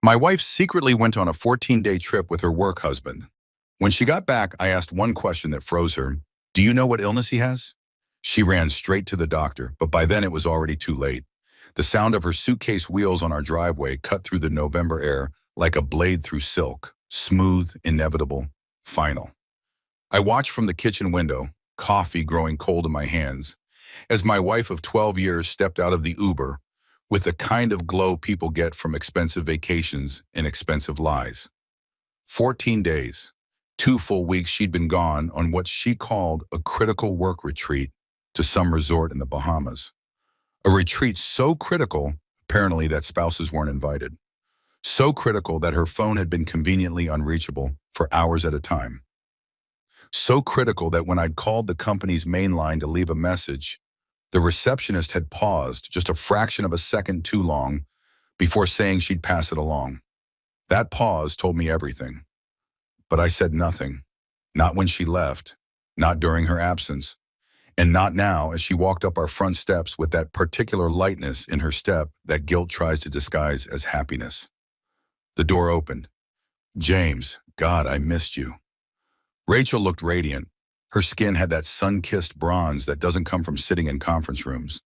My wife secretly went on a 14-day trip with her work husband. When she got back, I asked one question that froze her. Do you know what illness he has? She ran straight to the doctor, but by then it was already too late. The sound of her suitcase wheels on our driveway cut through the November air like a blade through silk, smooth, inevitable, final. I watched from the kitchen window, coffee growing cold in my hands, as my wife of 12 years stepped out of the Uber with the kind of glow people get from expensive vacations and expensive lies. 14 days, 2 full weeks she'd been gone on what she called a critical work retreat to some resort in the Bahamas. A retreat so critical, apparently, that spouses weren't invited. So critical that her phone had been conveniently unreachable for hours at a time. So critical that when I'd called the company's main line to leave a message, the receptionist had paused just a fraction of a second too long before saying she'd pass it along. That pause told me everything. But I said nothing. Not when she left, not during her absence, and not now as she walked up our front steps with that particular lightness in her step that guilt tries to disguise as happiness. The door opened. James, God, I missed you. Rachel looked radiant. Her skin had that sun-kissed bronze that doesn't come from sitting in conference rooms.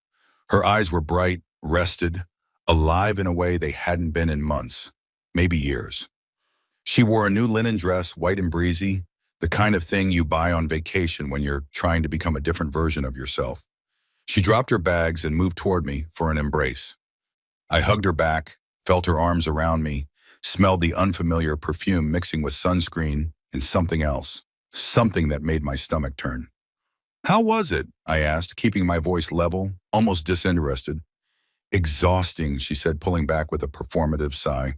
Her eyes were bright, rested, alive in a way they hadn't been in months, maybe years. She wore a new linen dress, white and breezy, the kind of thing you buy on vacation when you're trying to become a different version of yourself. She dropped her bags and moved toward me for an embrace. I hugged her back, felt her arms around me, smelled the unfamiliar perfume mixing with sunscreen and something else, something that made my stomach turn. How was it? I asked, keeping my voice level, almost disinterested. Exhausting, she said, pulling back with a performative sigh.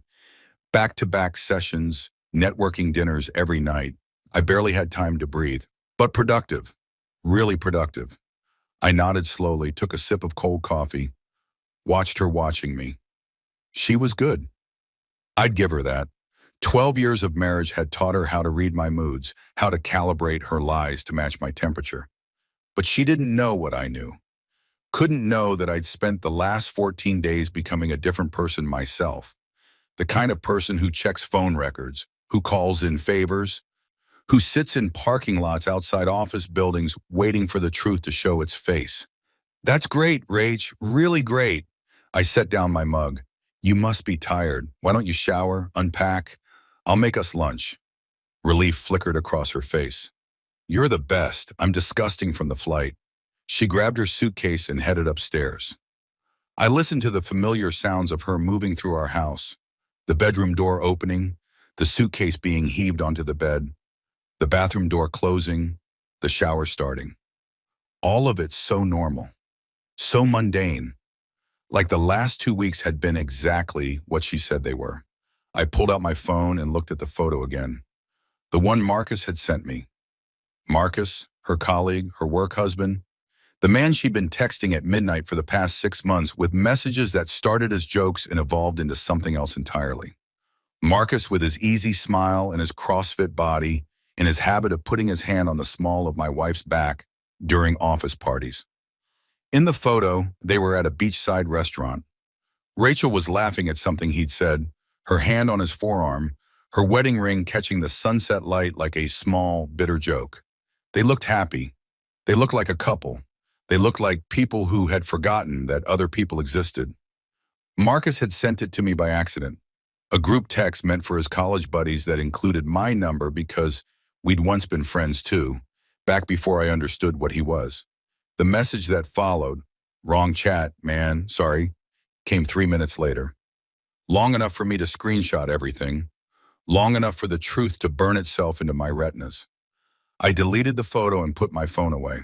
Back-to-back sessions, networking dinners every night. I barely had time to breathe, but productive, really productive. I nodded slowly, took a sip of cold coffee, watched her watching me. She was good. I'd give her that. 12 years of marriage had taught her how to read my moods, how to calibrate her lies to match my temperature. But she didn't know what I knew. Couldn't know that I'd spent the last 14 days becoming a different person myself. The kind of person who checks phone records, who calls in favors, who sits in parking lots outside office buildings waiting for the truth to show its face. That's great, Rach, really great. I set down my mug. You must be tired. Why don't you shower, unpack? I'll make us lunch. Relief flickered across her face. You're the best. I'm disgusting from the flight. She grabbed her suitcase and headed upstairs. I listened to the familiar sounds of her moving through our house. The bedroom door opening, the suitcase being heaved onto the bed, the bathroom door closing, the shower starting. All of it so normal, so mundane, like the last 2 weeks had been exactly what she said they were. I pulled out my phone and looked at the photo again. The one Marcus had sent me. Marcus, her colleague, her work husband, the man she'd been texting at midnight for the past 6 months with messages that started as jokes and evolved into something else entirely. Marcus with his easy smile and his CrossFit body and his habit of putting his hand on the small of my wife's back during office parties. In the photo, they were at a beachside restaurant. Rachel was laughing at something he'd said, her hand on his forearm, her wedding ring catching the sunset light like a small, bitter joke. They looked happy. They looked like a couple. They looked like people who had forgotten that other people existed. Marcus had sent it to me by accident. A group text meant for his college buddies that included my number because we'd once been friends too, back before I understood what he was. The message that followed, wrong chat, man, sorry, came 3 minutes later. Long enough for me to screenshot everything, long enough for the truth to burn itself into my retinas. I deleted the photo and put my phone away.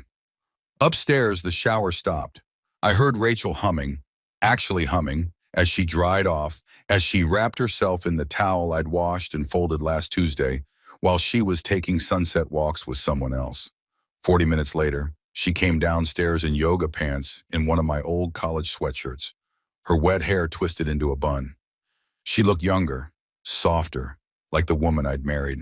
Upstairs, the shower stopped. I heard Rachel humming, actually humming, as she dried off, as she wrapped herself in the towel I'd washed and folded last Tuesday, while she was taking sunset walks with someone else. 40 minutes later, she came downstairs in yoga pants in one of my old college sweatshirts, her wet hair twisted into a bun. She looked younger, softer, like the woman I'd married.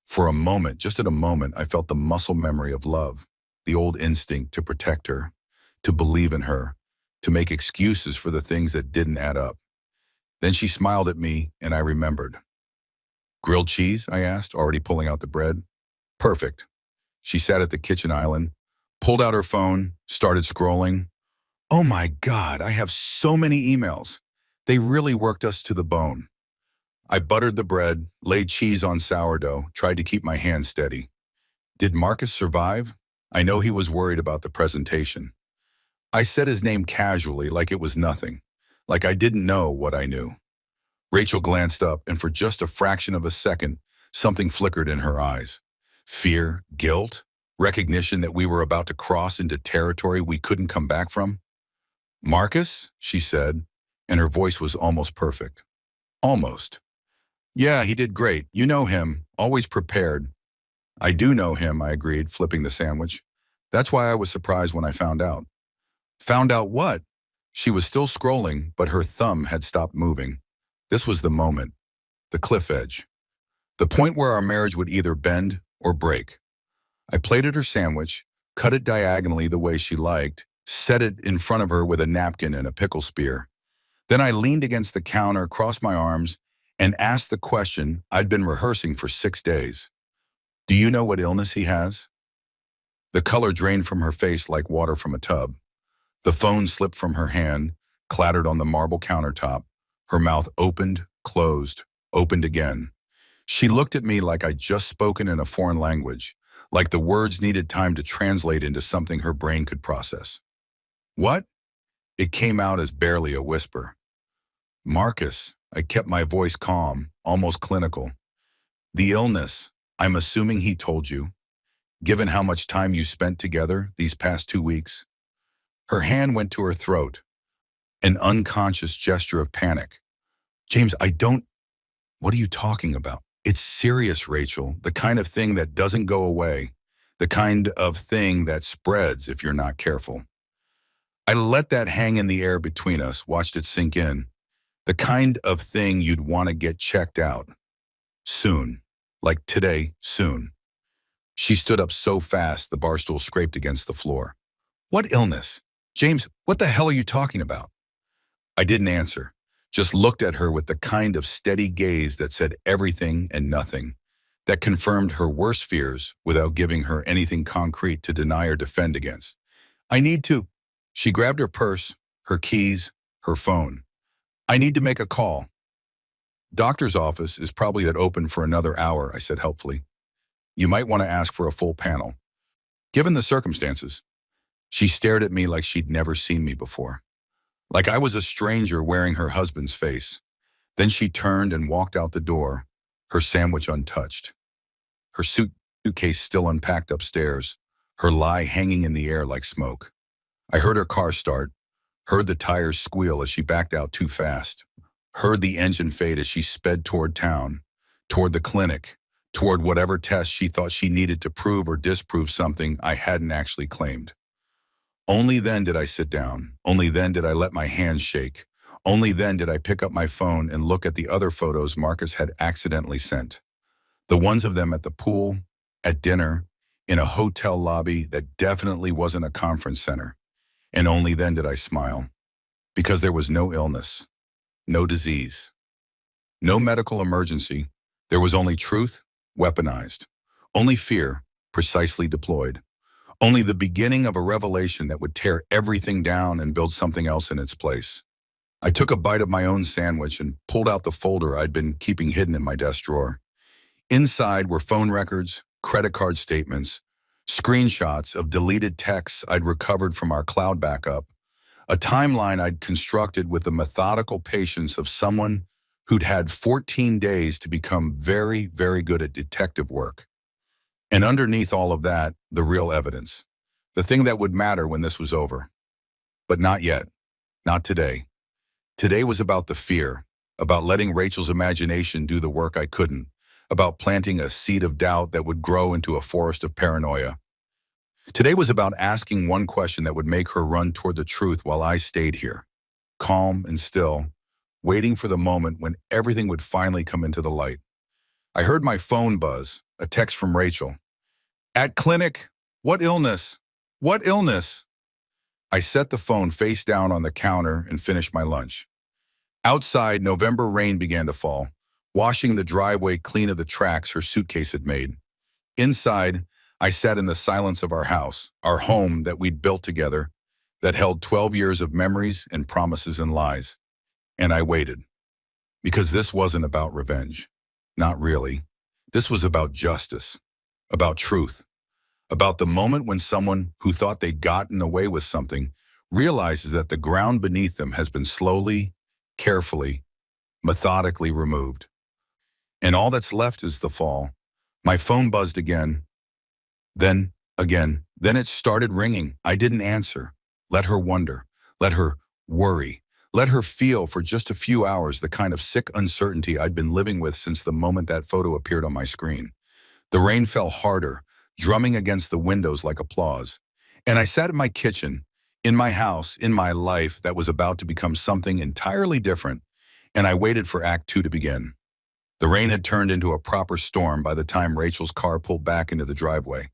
For a moment, just at a moment, I felt the muscle memory of love, the old instinct to protect her, to believe in her, to make excuses for the things that didn't add up. Then she smiled at me, and I remembered. Grilled cheese? I asked, already pulling out the bread. Perfect. She sat at the kitchen island, pulled out her phone, started scrolling. Oh my God, I have so many emails. They really worked us to the bone. I buttered the bread, laid cheese on sourdough, tried to keep my hands steady. Did Marcus survive? I know he was worried about the presentation. I said his name casually, like it was nothing, like I didn't know what I knew. Rachel glanced up, and for just a fraction of a second, something flickered in her eyes. Fear, guilt, recognition that we were about to cross into territory we couldn't come back from. Marcus, she said, and her voice was almost perfect. Almost. Yeah, he did great. You know him, always prepared. I do know him, I agreed, flipping the sandwich. That's why I was surprised when I found out. Found out what? She was still scrolling, but her thumb had stopped moving. This was the moment, the cliff edge, the point where our marriage would either bend or break. I plated her sandwich, cut it diagonally the way she liked, set it in front of her with a napkin and a pickle spear. Then I leaned against the counter, crossed my arms, and asked the question I'd been rehearsing for 6 days. Do you know what illness he has? The color drained from her face like water from a tub. The phone slipped from her hand, clattered on the marble countertop. Her mouth opened, closed, opened again. She looked at me like I'd just spoken in a foreign language, like the words needed time to translate into something her brain could process. What? It came out as barely a whisper. Marcus, I kept my voice calm, almost clinical. The illness, I'm assuming he told you, given how much time you spent together these past 2 weeks. Her hand went to her throat, an unconscious gesture of panic. James, what are you talking about? It's serious, Rachel, the kind of thing that doesn't go away, the kind of thing that spreads if you're not careful. I let that hang in the air between us, watched it sink in. The kind of thing you'd want to get checked out. Soon. Like today, soon. She stood up so fast the bar stool scraped against the floor. What illness? James, what the hell are you talking about? I didn't answer, just looked at her with the kind of steady gaze that said everything and nothing, that confirmed her worst fears without giving her anything concrete to deny or defend against. I need to. She grabbed her purse, her keys, her phone. I need to make a call. Doctor's office is probably open for another hour, I said helpfully. You might want to ask for a full panel. Given the circumstances. She stared at me like she'd never seen me before. Like I was a stranger wearing her husband's face. Then she turned and walked out the door, her sandwich untouched. Her suitcase still unpacked upstairs, her lie hanging in the air like smoke. I heard her car start, heard the tires squeal as she backed out too fast, heard the engine fade as she sped toward town, toward the clinic, toward whatever test she thought she needed to prove or disprove something I hadn't actually claimed. Only then did I sit down. Only then did I let my hands shake. Only then did I pick up my phone and look at the other photos Marcus had accidentally sent. The ones of them at the pool, at dinner, in a hotel lobby that definitely wasn't a conference center. And only then did I smile. Because there was no illness, no disease, no medical emergency. There was only truth, weaponized. Only fear, precisely deployed. Only the beginning of a revelation that would tear everything down and build something else in its place. I took a bite of my own sandwich and pulled out the folder I'd been keeping hidden in my desk drawer. Inside were phone records, credit card statements, screenshots of deleted texts I'd recovered from our cloud backup, a timeline I'd constructed with the methodical patience of someone who'd had 14 days to become very, very good at detective work. And underneath all of that, the real evidence. The thing that would matter when this was over. But not yet. Not today. Today was about the fear, about letting Rachel's imagination do the work I couldn't, about planting a seed of doubt that would grow into a forest of paranoia. Today was about asking one question that would make her run toward the truth while I stayed here, calm and still, waiting for the moment when everything would finally come into the light. I heard my phone buzz, a text from Rachel. At clinic, what illness? What illness? I set the phone face down on the counter and finished my lunch. Outside, November rain began to fall, washing the driveway clean of the tracks her suitcase had made. Inside, I sat in the silence of our house, our home that we'd built together, that held 12 years of memories and promises and lies. And I waited, because this wasn't about revenge. Not really. This was about justice, about truth, about the moment when someone who thought they'd gotten away with something realizes that the ground beneath them has been slowly, carefully, methodically removed. And all that's left is the fall. My phone buzzed again, then again. Then it started ringing. I didn't answer. Let her wonder. Let her worry. Let her feel for just a few hours the kind of sick uncertainty I'd been living with since the moment that photo appeared on my screen. The rain fell harder, drumming against the windows like applause. And I sat in my kitchen, in my house, in my life that was about to become something entirely different, and I waited for Act Two to begin. The rain had turned into a proper storm by the time Rachel's car pulled back into the driveway.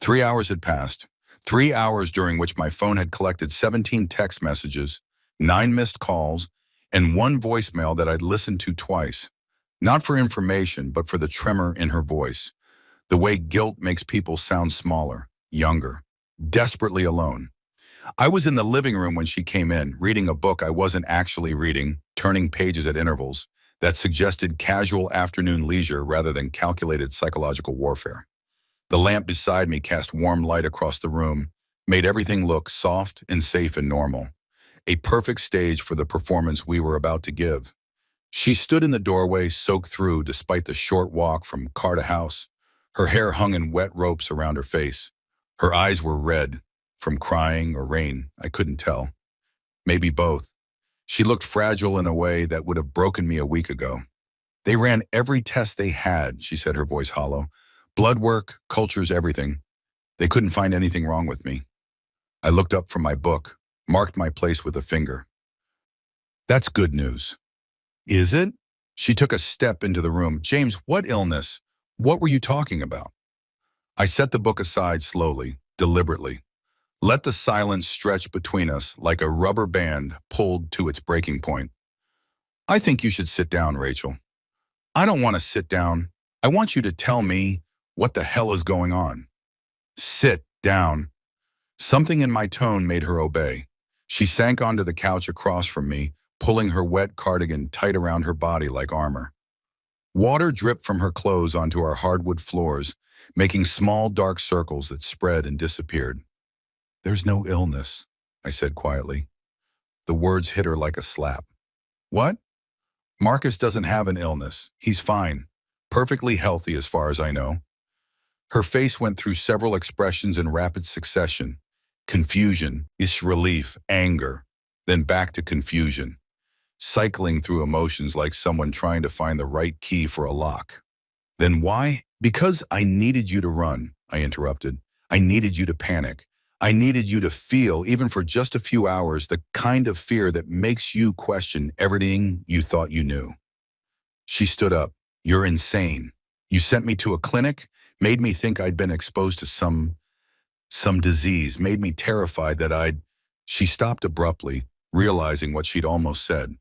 3 hours had passed, 3 hours during which my phone had collected 17 text messages, 9 missed calls, and 1 voicemail that I'd listened to twice. Not for information, but for the tremor in her voice. The way guilt makes people sound smaller, younger, desperately alone. I was in the living room when she came in, reading a book I wasn't actually reading, turning pages at intervals that suggested casual afternoon leisure rather than calculated psychological warfare. The lamp beside me cast warm light across the room, made everything look soft and safe and normal. A perfect stage for the performance we were about to give. She stood in the doorway, soaked through despite the short walk from car to house. Her hair hung in wet ropes around her face. Her eyes were red, from crying or rain, I couldn't tell. Maybe both. She looked fragile in a way that would have broken me a week ago. They ran every test they had, she said, her voice hollow. Blood work, cultures, everything. They couldn't find anything wrong with me. I looked up from my book, marked my place with a finger. That's good news. Is it? She took a step into the room. James, what illness? What were you talking about? I set the book aside slowly, deliberately. Let the silence stretch between us like a rubber band pulled to its breaking point. I think you should sit down, Rachel. I don't want to sit down. I want you to tell me what the hell is going on. Sit down. Something in my tone made her obey. She sank onto the couch across from me, pulling her wet cardigan tight around her body like armor. Water dripped from her clothes onto our hardwood floors, making small dark circles that spread and disappeared. There's no illness, I said quietly. The words hit her like a slap. What? Marcus doesn't have an illness. He's fine. Perfectly healthy as far as I know. Her face went through several expressions in rapid succession. Confusion, disrelief, anger, then back to confusion. Cycling through emotions like someone trying to find the right key for a lock. Then why? Because I needed you to run, I interrupted. I needed you to panic. I needed you to feel, even for just a few hours, the kind of fear that makes you question everything you thought you knew. She stood up. You're insane. You sent me to a clinic, made me think I'd been exposed to some disease, made me terrified that I'd... She stopped abruptly, realizing what she'd almost said.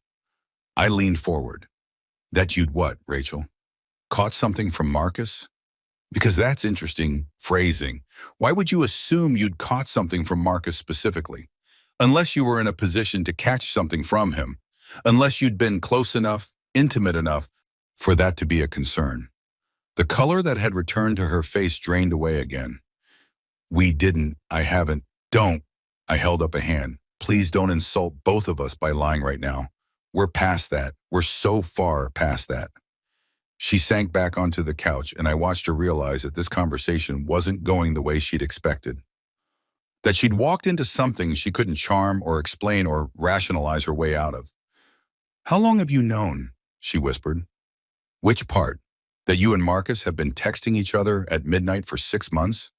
I leaned forward. That you'd what, Rachel? Caught something from Marcus? Because that's interesting phrasing. Why would you assume you'd caught something from Marcus specifically? Unless you were in a position to catch something from him. Unless you'd been close enough, intimate enough, for that to be a concern. The color that had returned to her face drained away again. We didn't. I haven't. Don't. I held up a hand. Please don't insult both of us by lying right now. We're past that. We're so far past that. She sank back onto the couch, and I watched her realize that this conversation wasn't going the way she'd expected. That she'd walked into something she couldn't charm or explain or rationalize her way out of. How long have you known? She whispered. Which part? That you and Marcus have been texting each other at midnight for 6 months?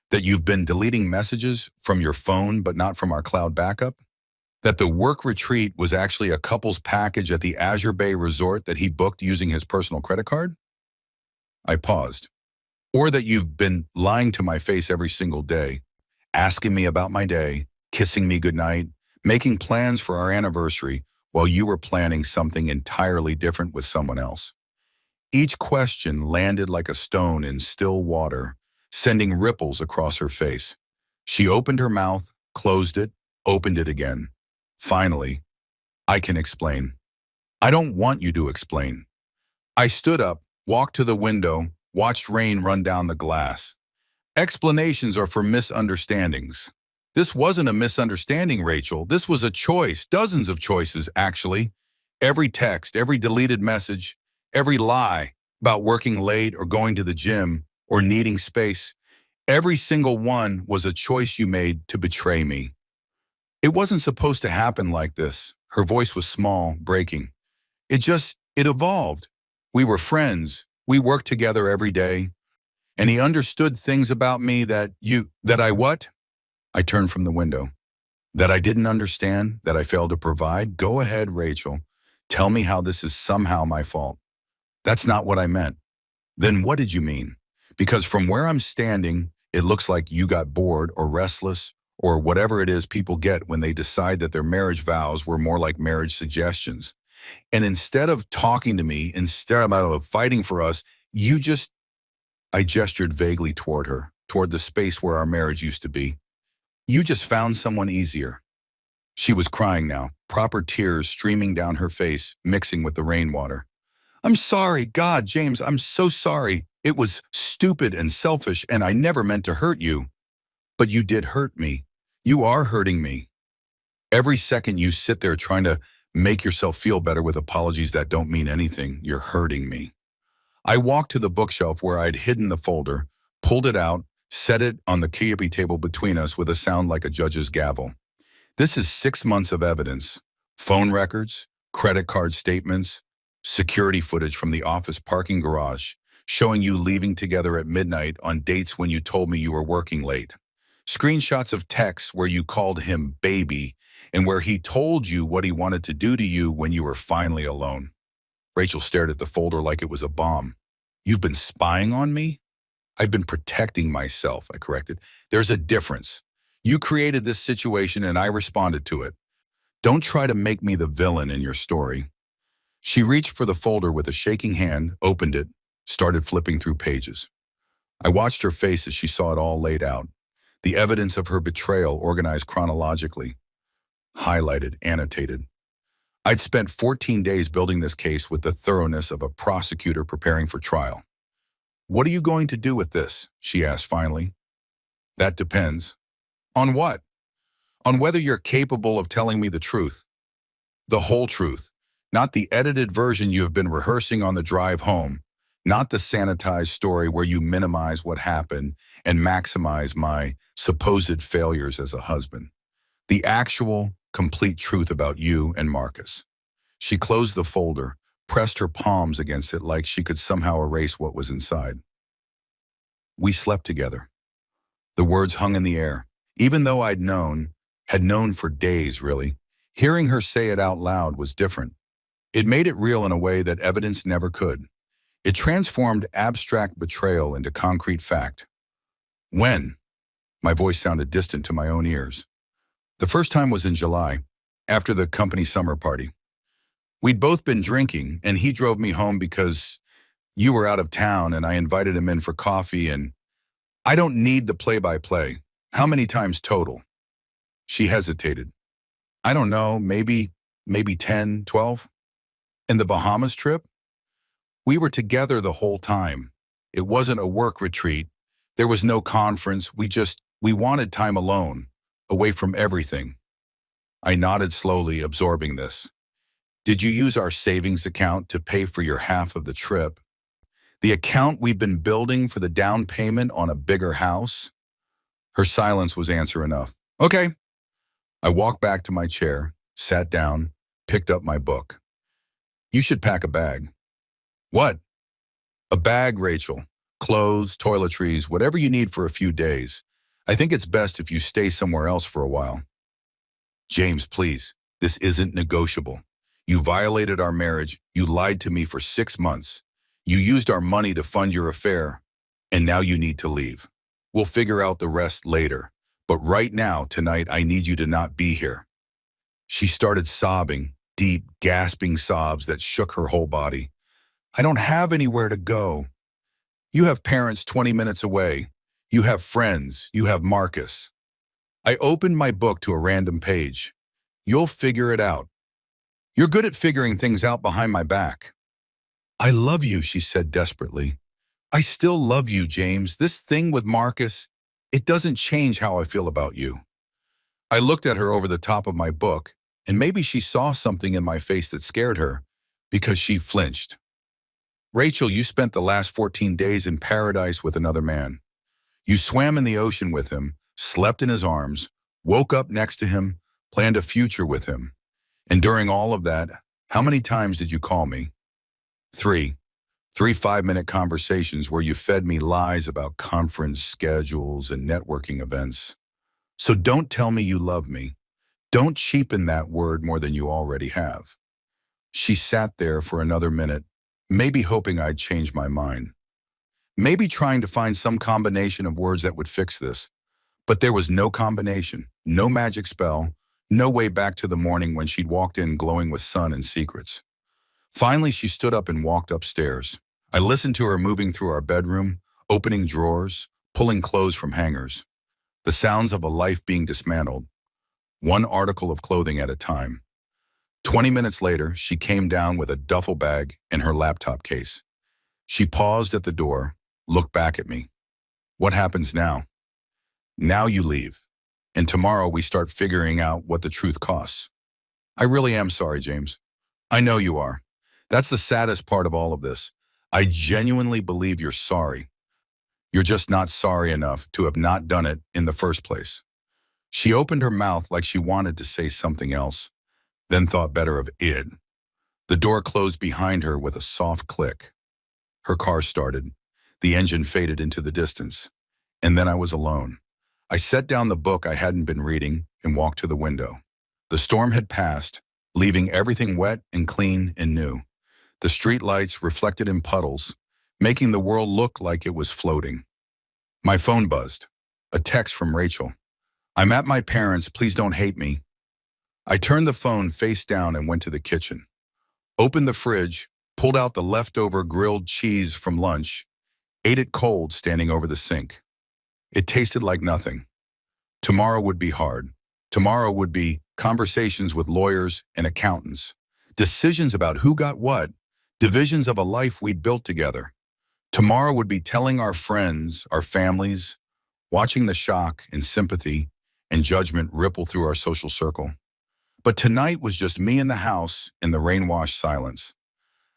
That you've been deleting messages from your phone but not from our cloud backup? That the work retreat was actually a couple's package at the Azure Bay Resort that he booked using his personal credit card? I paused. Or that you've been lying to my face every single day, asking me about my day, kissing me goodnight, making plans for our anniversary, while you were planning something entirely different with someone else? Each question landed like a stone in still water, sending ripples across her face. She opened her mouth, closed it, opened it again. Finally, I can explain. I don't want you to explain. I stood up, walked to the window, watched rain run down the glass. Explanations are for misunderstandings. This wasn't a misunderstanding, Rachel. This was a choice, dozens of choices, actually. Every text, every deleted message, every lie about working late or going to the gym or needing space, every single one was a choice you made to betray me. It wasn't supposed to happen like this. Her voice was small, breaking. It evolved. We were friends. We worked together every day. And he understood things about me that I what? I turned from the window. That I didn't understand, that I failed to provide? Go ahead, Rachel. Tell me how this is somehow my fault. That's not what I meant. Then what did you mean? Because from where I'm standing, it looks like you got bored or restless or whatever it is people get when they decide that their marriage vows were more like marriage suggestions. And instead of talking to me, instead of fighting for us, I gestured vaguely toward her, toward the space where our marriage used to be. You just found someone easier. She was crying now, proper tears streaming down her face, mixing with the rainwater. I'm sorry, God, James, I'm so sorry. It was stupid and selfish, and I never meant to hurt you. But you did hurt me. You are hurting me. Every second you sit there trying to make yourself feel better with apologies that don't mean anything, you're hurting me. I walked to the bookshelf where I'd hidden the folder, pulled it out, set it on the coffee table between us with a sound like a judge's gavel. This is 6 months of evidence. Phone records, credit card statements, security footage from the office parking garage, showing you leaving together at midnight on dates when you told me you were working late. Screenshots of texts where you called him baby and where he told you what he wanted to do to you when you were finally alone. Rachel stared at the folder like it was a bomb. You've been spying on me? I've been protecting myself, I corrected. There's a difference. You created this situation and I responded to it. Don't try to make me the villain in your story. She reached for the folder with a shaking hand, opened it, started flipping through pages. I watched her face as she saw it all laid out. The evidence of her betrayal organized chronologically, highlighted, annotated. I'd spent 14 days building this case with the thoroughness of a prosecutor preparing for trial. What are you going to do with this? She asked finally. That depends. On what? On whether you're capable of telling me the truth. The whole truth, not the edited version you have been rehearsing on the drive home, not the sanitized story where you minimize what happened and maximize my supposed failures as a husband. The actual, complete truth about you and Marcus. She closed the folder, pressed her palms against it like she could somehow erase what was inside. We slept together. The words hung in the air. Even though had known for days, really, hearing her say it out loud was different. It made it real in a way that evidence never could. It transformed abstract betrayal into concrete fact. When? My voice sounded distant to my own ears. The first time was in July, after the company summer party. We'd both been drinking, and he drove me home because you were out of town, and I invited him in for coffee, and I don't need the play-by-play. How many times total? She hesitated. I don't know, maybe 10, 12. And the Bahamas trip? We were together the whole time. It wasn't a work retreat. There was no conference. We wanted time alone, away from everything. I nodded slowly, absorbing this. Did you use our savings account to pay for your half of the trip? The account we've been building for the down payment on a bigger house? Her silence was answer enough. Okay. I walked back to my chair, sat down, picked up my book. You should pack a bag. What? A bag, Rachel. Clothes, toiletries, whatever you need for a few days. I think it's best if you stay somewhere else for a while. James, please, this isn't negotiable. You violated our marriage. You lied to me for 6 months. You used our money to fund your affair, and now you need to leave. We'll figure out the rest later. But right now, tonight, I need you to not be here. She started sobbing, deep, gasping sobs that shook her whole body. I don't have anywhere to go. You have parents 20 minutes away. You have friends. You have Marcus. I opened my book to a random page. You'll figure it out. You're good at figuring things out behind my back. I love you, she said desperately. I still love you, James. This thing with Marcus, it doesn't change how I feel about you. I looked at her over the top of my book, and maybe she saw something in my face that scared her, because she flinched. Rachel, you spent the last 14 days in paradise with another man. You swam in the ocean with him, slept in his arms, woke up next to him, planned a future with him. And during all of that, how many times did you call me? Three 5-minute conversations where you fed me lies about conference schedules and networking events. So don't tell me you love me. Don't cheapen that word more than you already have. She sat there for another minute, maybe hoping I'd change my mind. Maybe trying to find some combination of words that would fix this. But there was no combination, no magic spell, no way back to the morning when she'd walked in glowing with sun and secrets. Finally, she stood up and walked upstairs. I listened to her moving through our bedroom, opening drawers, pulling clothes from hangers. The sounds of a life being dismantled, one article of clothing at a time. 20 minutes later, she came down with a duffel bag and her laptop case. She paused at the door, looked back at me. What happens now? Now you leave, and tomorrow we start figuring out what the truth costs. I really am sorry, James. I know you are. That's the saddest part of all of this. I genuinely believe you're sorry. You're just not sorry enough to have not done it in the first place. She opened her mouth like she wanted to say something else, then thought better of it. The door closed behind her with a soft click. Her car started. The engine faded into the distance. And then I was alone. I set down the book I hadn't been reading and walked to the window. The storm had passed, leaving everything wet and clean and new. The street lights reflected in puddles, making the world look like it was floating. My phone buzzed. A text from Rachel. I'm at my parents', please don't hate me. I turned the phone face down and went to the kitchen. Opened the fridge, pulled out the leftover grilled cheese from lunch, ate it cold standing over the sink. It tasted like nothing. Tomorrow would be hard. Tomorrow would be conversations with lawyers and accountants, decisions about who got what, divisions of a life we'd built together. Tomorrow would be telling our friends, our families, watching the shock and sympathy and judgment ripple through our social circle. But tonight was just me in the house in the rain-washed silence.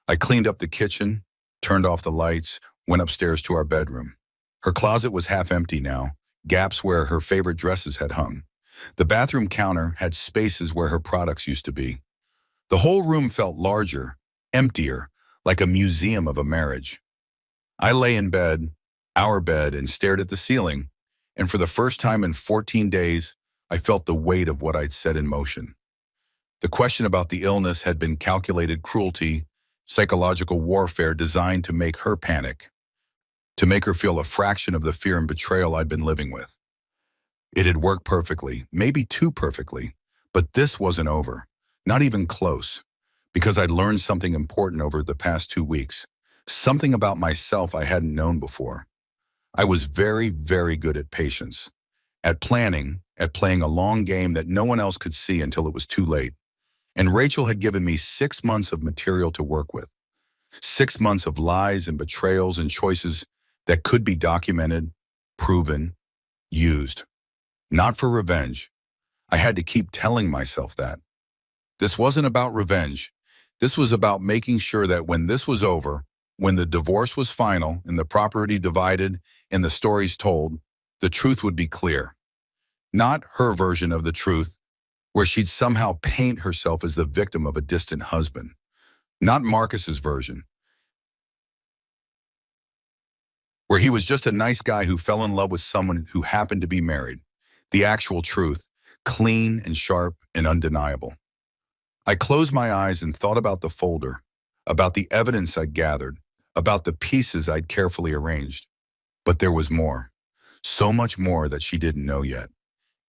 I cleaned up the kitchen, turned off the lights, went upstairs to our bedroom. Her closet was half empty now, gaps where her favorite dresses had hung. The bathroom counter had spaces where her products used to be. The whole room felt larger, emptier, like a museum of a marriage. I lay in bed, our bed, and stared at the ceiling, and for the first time in 14 days, I felt the weight of what I'd set in motion. The question about the illness had been calculated cruelty, psychological warfare designed to make her panic, to make her feel a fraction of the fear and betrayal I'd been living with. It had worked perfectly, maybe too perfectly, but this wasn't over, not even close, because I'd learned something important over the past 2 weeks, something about myself I hadn't known before. I was very, very good at patience, at planning, at playing a long game that no one else could see until it was too late. And Rachel had given me 6 months of material to work with, 6 months of lies and betrayals and choices that could be documented, proven, used. Not for revenge. I had to keep telling myself that. This wasn't about revenge. This was about making sure that when this was over, when the divorce was final and the property divided and the stories told, the truth would be clear. Not her version of the truth, where she'd somehow paint herself as the victim of a distant husband. Not Marcus's version, where he was just a nice guy who fell in love with someone who happened to be married. The actual truth, clean and sharp and undeniable. I closed my eyes and thought about the folder, about the evidence I'd gathered, about the pieces I'd carefully arranged. But there was more, so much more that she didn't know yet.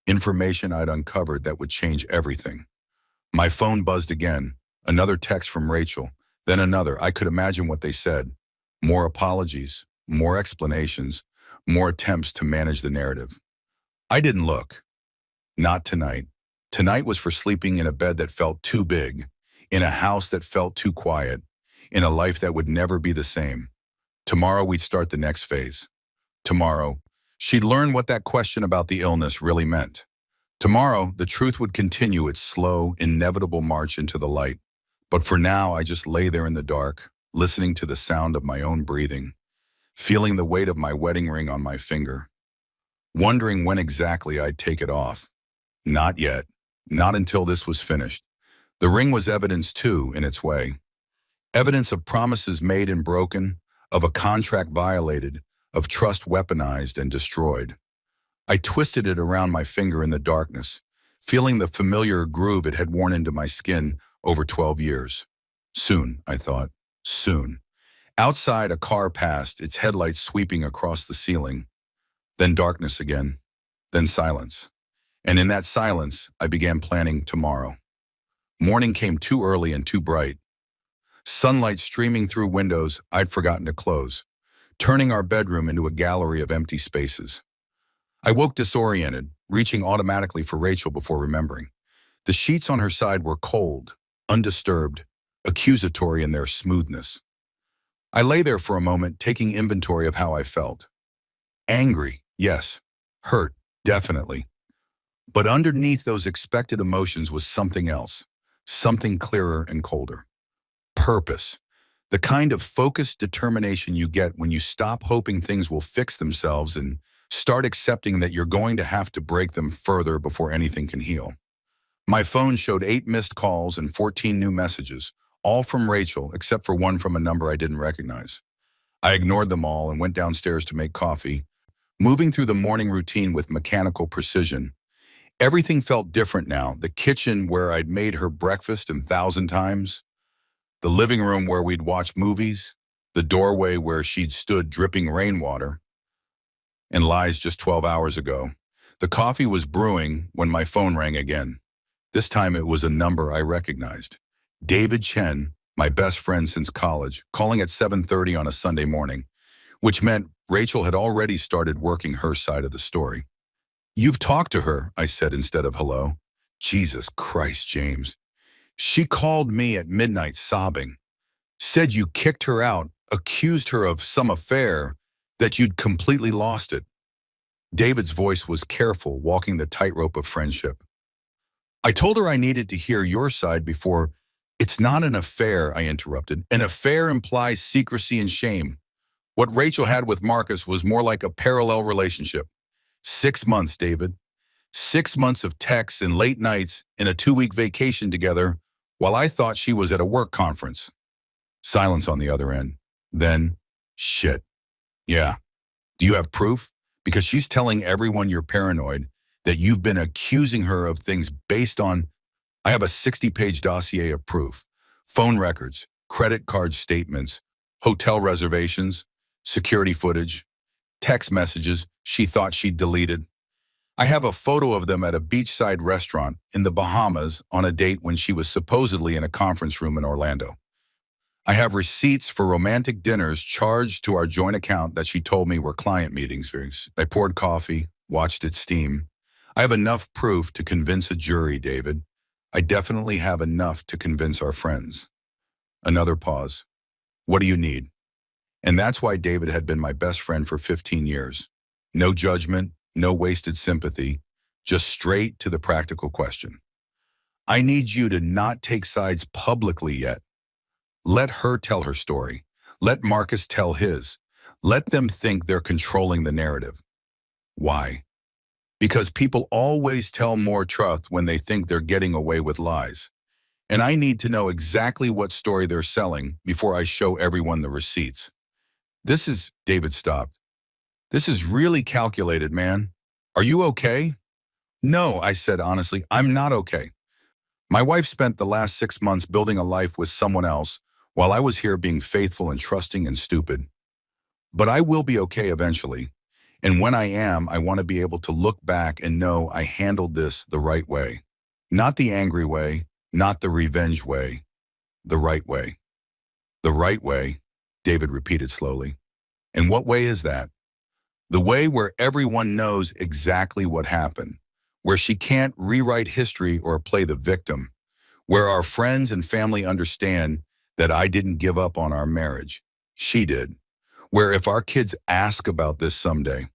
Information I'd uncovered that would change everything. My phone buzzed again, Another text from Rachel, then another. I could imagine what they said. More apologies, more explanations, more attempts to manage the narrative. I didn't look. Not tonight. Tonight was for sleeping in a bed that felt too big, in a house that felt too quiet, in a life that would never be the same. Tomorrow we'd start the next phase. Tomorrow, she'd learn what that question about the illness really meant. Tomorrow, the truth would continue its slow, inevitable march into the light. But for now, I just lay there in the dark, listening to the sound of my own breathing, feeling the weight of my wedding ring on my finger, wondering when exactly I'd take it off. Not yet. Not until this was finished. The ring was evidence too, in its way. Evidence of promises made and broken, of a contract violated, of trust weaponized and destroyed. I twisted it around my finger in the darkness, feeling the familiar groove it had worn into my skin over 12 years. Soon, I thought. Soon. Outside, a car passed, its headlights sweeping across the ceiling. Then darkness again. Then silence. And in that silence, I began planning tomorrow. Morning came too early and too bright. Sunlight streaming through windows I'd forgotten to close, turning our bedroom into a gallery of empty spaces. I woke disoriented, reaching automatically for Rachel before remembering. The sheets on her side were cold, undisturbed, accusatory in their smoothness. I lay there for a moment, taking inventory of how I felt. Angry, yes. Hurt, definitely. But underneath those expected emotions was something else, something clearer and colder. Purpose. The kind of focused determination you get when you stop hoping things will fix themselves and start accepting that you're going to have to break them further before anything can heal. My phone showed 8 missed calls and 14 new messages, all from Rachel, except for one from a number I didn't recognize. I ignored them all and went downstairs to make coffee, moving through the morning routine with mechanical precision. Everything felt different now. The kitchen where I'd made her breakfast 1,000 times, the living room where we'd watch movies, the doorway where she'd stood dripping rainwater, and lies just 12 hours ago. The coffee was brewing when my phone rang again. This time it was a number I recognized. David Chen, my best friend since college, calling at 7:30 on a Sunday morning, which meant Rachel had already started working her side of the story. "You've talked to her," I said instead of hello. Jesus Christ, James. She called me at midnight sobbing, said you kicked her out, accused her of some affair, that you'd completely lost it. David's voice was careful, walking the tightrope of friendship. I told her I needed to hear your side before. "It's not an affair," I interrupted. "An affair implies secrecy and shame. What Rachel had with Marcus was more like a parallel relationship. 6 months, David. 6 months of texts and late nights and a 2-week vacation together while I thought she was at a work conference." Silence on the other end. Then, "Shit. Yeah. Do you have proof? Because she's telling everyone you're paranoid, that you've been accusing her of things based on..." I have a 60-page dossier of proof. Phone records, credit card statements, hotel reservations, security footage, text messages she thought she'd deleted. I have a photo of them at a beachside restaurant in the Bahamas on a date when she was supposedly in a conference room in Orlando. I have receipts for romantic dinners charged to our joint account that she told me were client meetings. I poured coffee, watched it steam. I have enough proof to convince a jury, David. I definitely have enough to convince our friends. Another pause. What do you need? And that's why David had been my best friend for 15 years. No judgment, no wasted sympathy, just straight to the practical question. I need you to not take sides publicly yet. Let her tell her story. Let Marcus tell his. Let them think they're controlling the narrative. Why? Because people always tell more truth when they think they're getting away with lies. And I need to know exactly what story they're selling before I show everyone the receipts. David stopped. "This is really calculated, man. Are you okay?" "No," I said honestly, "I'm not okay. My wife spent the last 6 months building a life with someone else while I was here being faithful and trusting and stupid. But I will be okay eventually. And when I am, I want to be able to look back and know I handled this the right way. Not the angry way, not the revenge way. The right way. The right way, David repeated slowly. And what way is that? The way where everyone knows exactly what happened, where she can't rewrite history or play the victim, where our friends and family understand that I didn't give up on our marriage. She did. Where if our kids ask about this someday,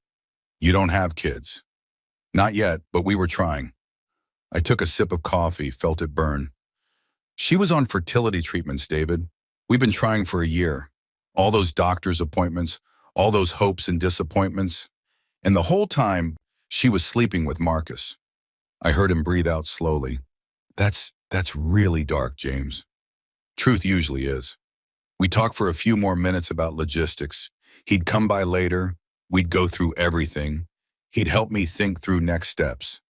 you don't have kids. Not yet, but we were trying. I took a sip of coffee, felt it burn. She was on fertility treatments, David. We've been trying for a year. All those doctor's appointments, all those hopes and disappointments. And the whole time, she was sleeping with Marcus. I heard him breathe out slowly. That's really dark, James. Truth usually is. We talked for a few more minutes about logistics. He'd come by later. We'd go through everything. He'd help me think through next steps.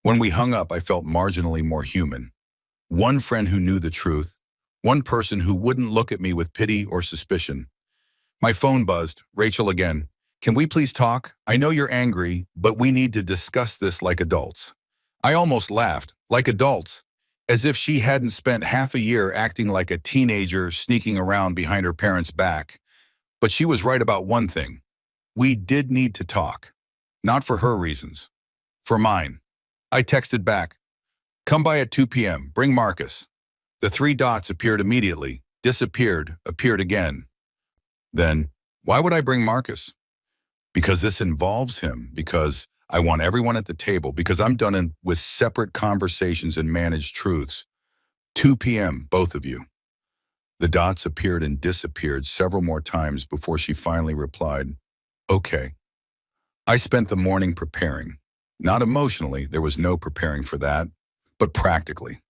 When we hung up, I felt marginally more human. One friend who knew the truth. One person who wouldn't look at me with pity or suspicion. My phone buzzed. Rachel again. Can we please talk? I know you're angry, but we need to discuss this like adults. I almost laughed. Like adults. As if she hadn't spent half a year acting like a teenager sneaking around behind her parents' back. But she was right about one thing. We did need to talk. Not for her reasons. For mine. I texted back. Come by at 2 p.m. Bring Marcus. The three dots appeared immediately, disappeared, appeared again. Then, why would I bring Marcus? Because this involves him, because I want everyone at the table, because I'm done with separate conversations and managed truths. 2 p.m., both of you. The dots appeared and disappeared several more times before she finally replied, okay. I spent the morning preparing. Not emotionally, there was no preparing for that, but practically.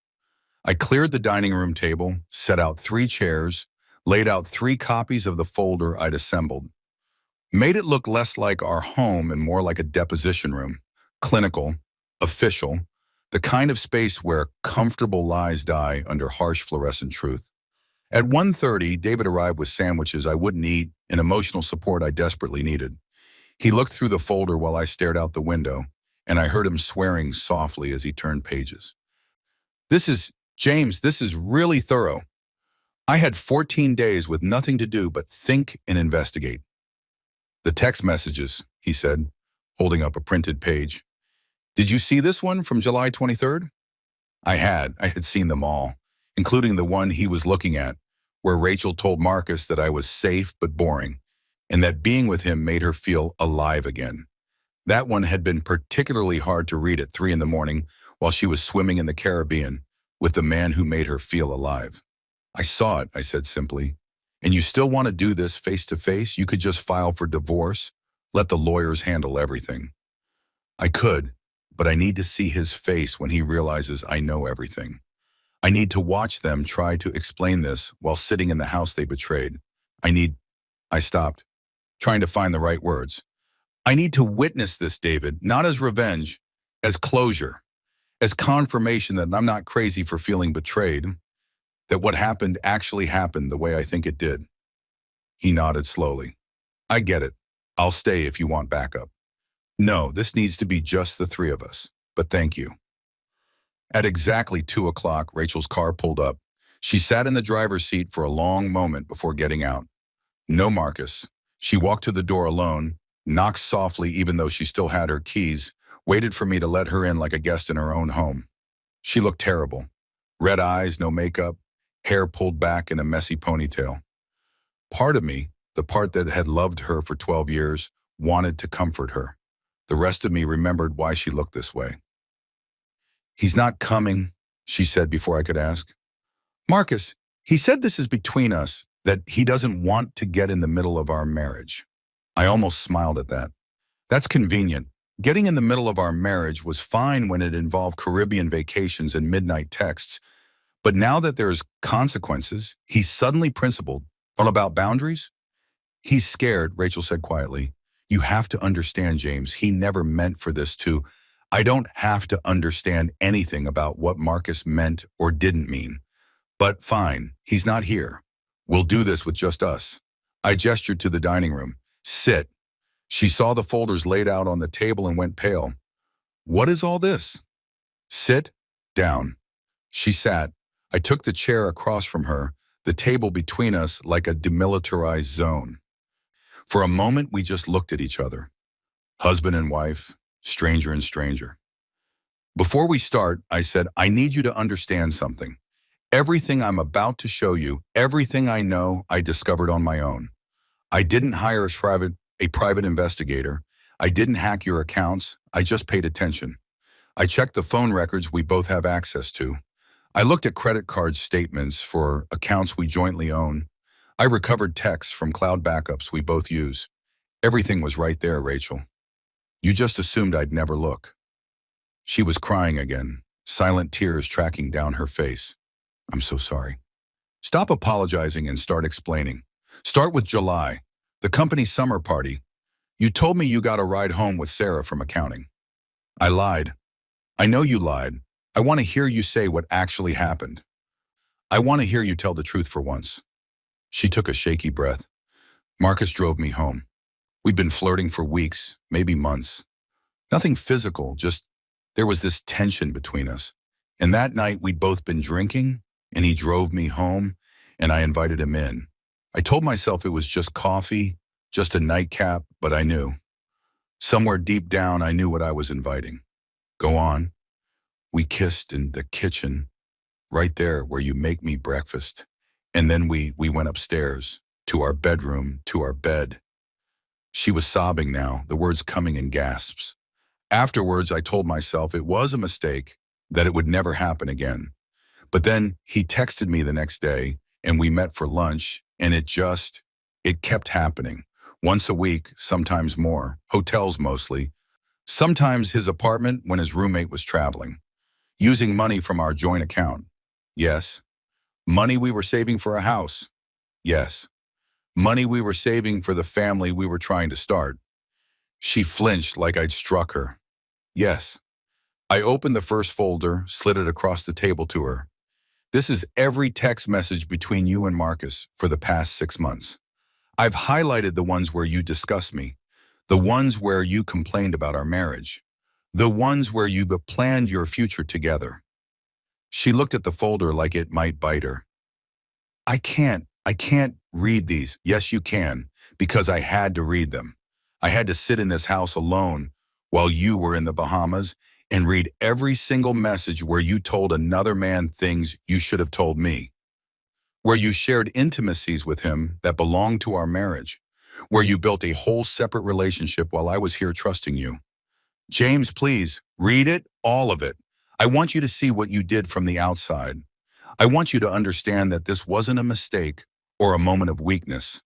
I cleared the dining room table, set out 3 chairs, laid out 3 copies of the folder I'd assembled. Made it look less like our home and more like a deposition room. Clinical, official, the kind of space where comfortable lies die under harsh fluorescent truth. At 1:30, David arrived with sandwiches I wouldn't eat and emotional support I desperately needed. He looked through the folder while I stared out the window, and I heard him swearing softly as he turned pages. James, this is really thorough. I had 14 days with nothing to do but think and investigate. The text messages, he said, holding up a printed page. Did you see this one from July 23rd? I had seen them all, including the one he was looking at, where Rachel told Marcus that I was safe but boring, and that being with him made her feel alive again. That one had been particularly hard to read at 3 in the morning while she was swimming in the Caribbean with the man who made her feel alive. I saw it, I said simply. And you still want to do this face to face? You could just file for divorce, let the lawyers handle everything. I could, but I need to see his face when he realizes I know everything. I need to watch them try to explain this while sitting in the house they betrayed. I stopped, trying to find the right words. I need to witness this, David, not as revenge, as closure, as confirmation that I'm not crazy for feeling betrayed, that what happened actually happened the way I think it did. He nodded slowly. I get it. I'll stay if you want backup. No, this needs to be just the 3 of us, but thank you. At exactly 2 o'clock, Rachel's car pulled up. She sat in the driver's seat for a long moment before getting out. No Marcus. She walked to the door alone, knocked softly even though she still had her keys, waited for me to let her in like a guest in her own home. She looked terrible. Red eyes, no makeup, hair pulled back in a messy ponytail. Part of me, the part that had loved her for 12 years, wanted to comfort her. The rest of me remembered why she looked this way. He's not coming, she said before I could ask. Marcus, he said this is between us, that he doesn't want to get in the middle of our marriage. I almost smiled at that. That's convenient. Getting in the middle of our marriage was fine when it involved Caribbean vacations and midnight texts, but now that there's consequences, he's suddenly principled. All about boundaries? He's scared, Rachel said quietly. You have to understand, James, he never meant for this to. I don't have to understand anything about what Marcus meant or didn't mean. But fine, he's not here. We'll do this with just us. I gestured to the dining room. Sit. She saw the folders laid out on the table and went pale. What is all this? Sit down. She sat. I took the chair across from her, the table between us like a demilitarized zone. For a moment, we just looked at each other, husband and wife, stranger and stranger. Before we start, I said, I need you to understand something. Everything I'm about to show you, everything I know, I discovered on my own. I didn't hire a private investigator. I didn't hack your accounts. I just paid attention. I checked the phone records we both have access to. I looked at credit card statements for accounts we jointly own. I recovered texts from cloud backups we both use. Everything was right there, Rachel. You just assumed I'd never look. She was crying again, silent tears tracking down her face. I'm so sorry. Stop apologizing and start explaining. Start with July, the company summer party. You told me you got a ride home with Sarah from accounting. I lied. I know you lied. I want to hear you say what actually happened. I want to hear you tell the truth for once. She took a shaky breath. Marcus drove me home. We'd been flirting for weeks, maybe months. Nothing physical, just there was this tension between us. And that night we'd both been drinking, and he drove me home, and I invited him in. I told myself it was just coffee, just a nightcap, but I knew. Somewhere deep down, I knew what I was inviting. Go on. We kissed in the kitchen, right there where you make me breakfast. And then we went upstairs, to our bedroom, to our bed. She was sobbing now, the words coming in gasps. Afterwards, I told myself it was a mistake, that it would never happen again. But then he texted me the next day, and we met for lunch, and it kept happening. Once a week, sometimes more, hotels mostly. Sometimes his apartment when his roommate was traveling. Using money from our joint account. Yes. Money we were saving for a house. Yes. Money we were saving for the family we were trying to start. She flinched like I'd struck her. Yes. I opened the first folder, slid it across the table to her. This is every text message between you and Marcus for the past 6 months. I've highlighted the ones where you discussed me, the ones where you complained about our marriage, the ones where you planned your future together. She looked at the folder like it might bite her. I can't read these. Yes, you can, because I had to read them. I had to sit in this house alone while you were in the Bahamas and read every single message where you told another man things you should have told me, where you shared intimacies with him that belonged to our marriage, where you built a whole separate relationship while I was here trusting you. James, please, read it, all of it. I want you to see what you did from the outside. I want you to understand that this wasn't a mistake or a moment of weakness.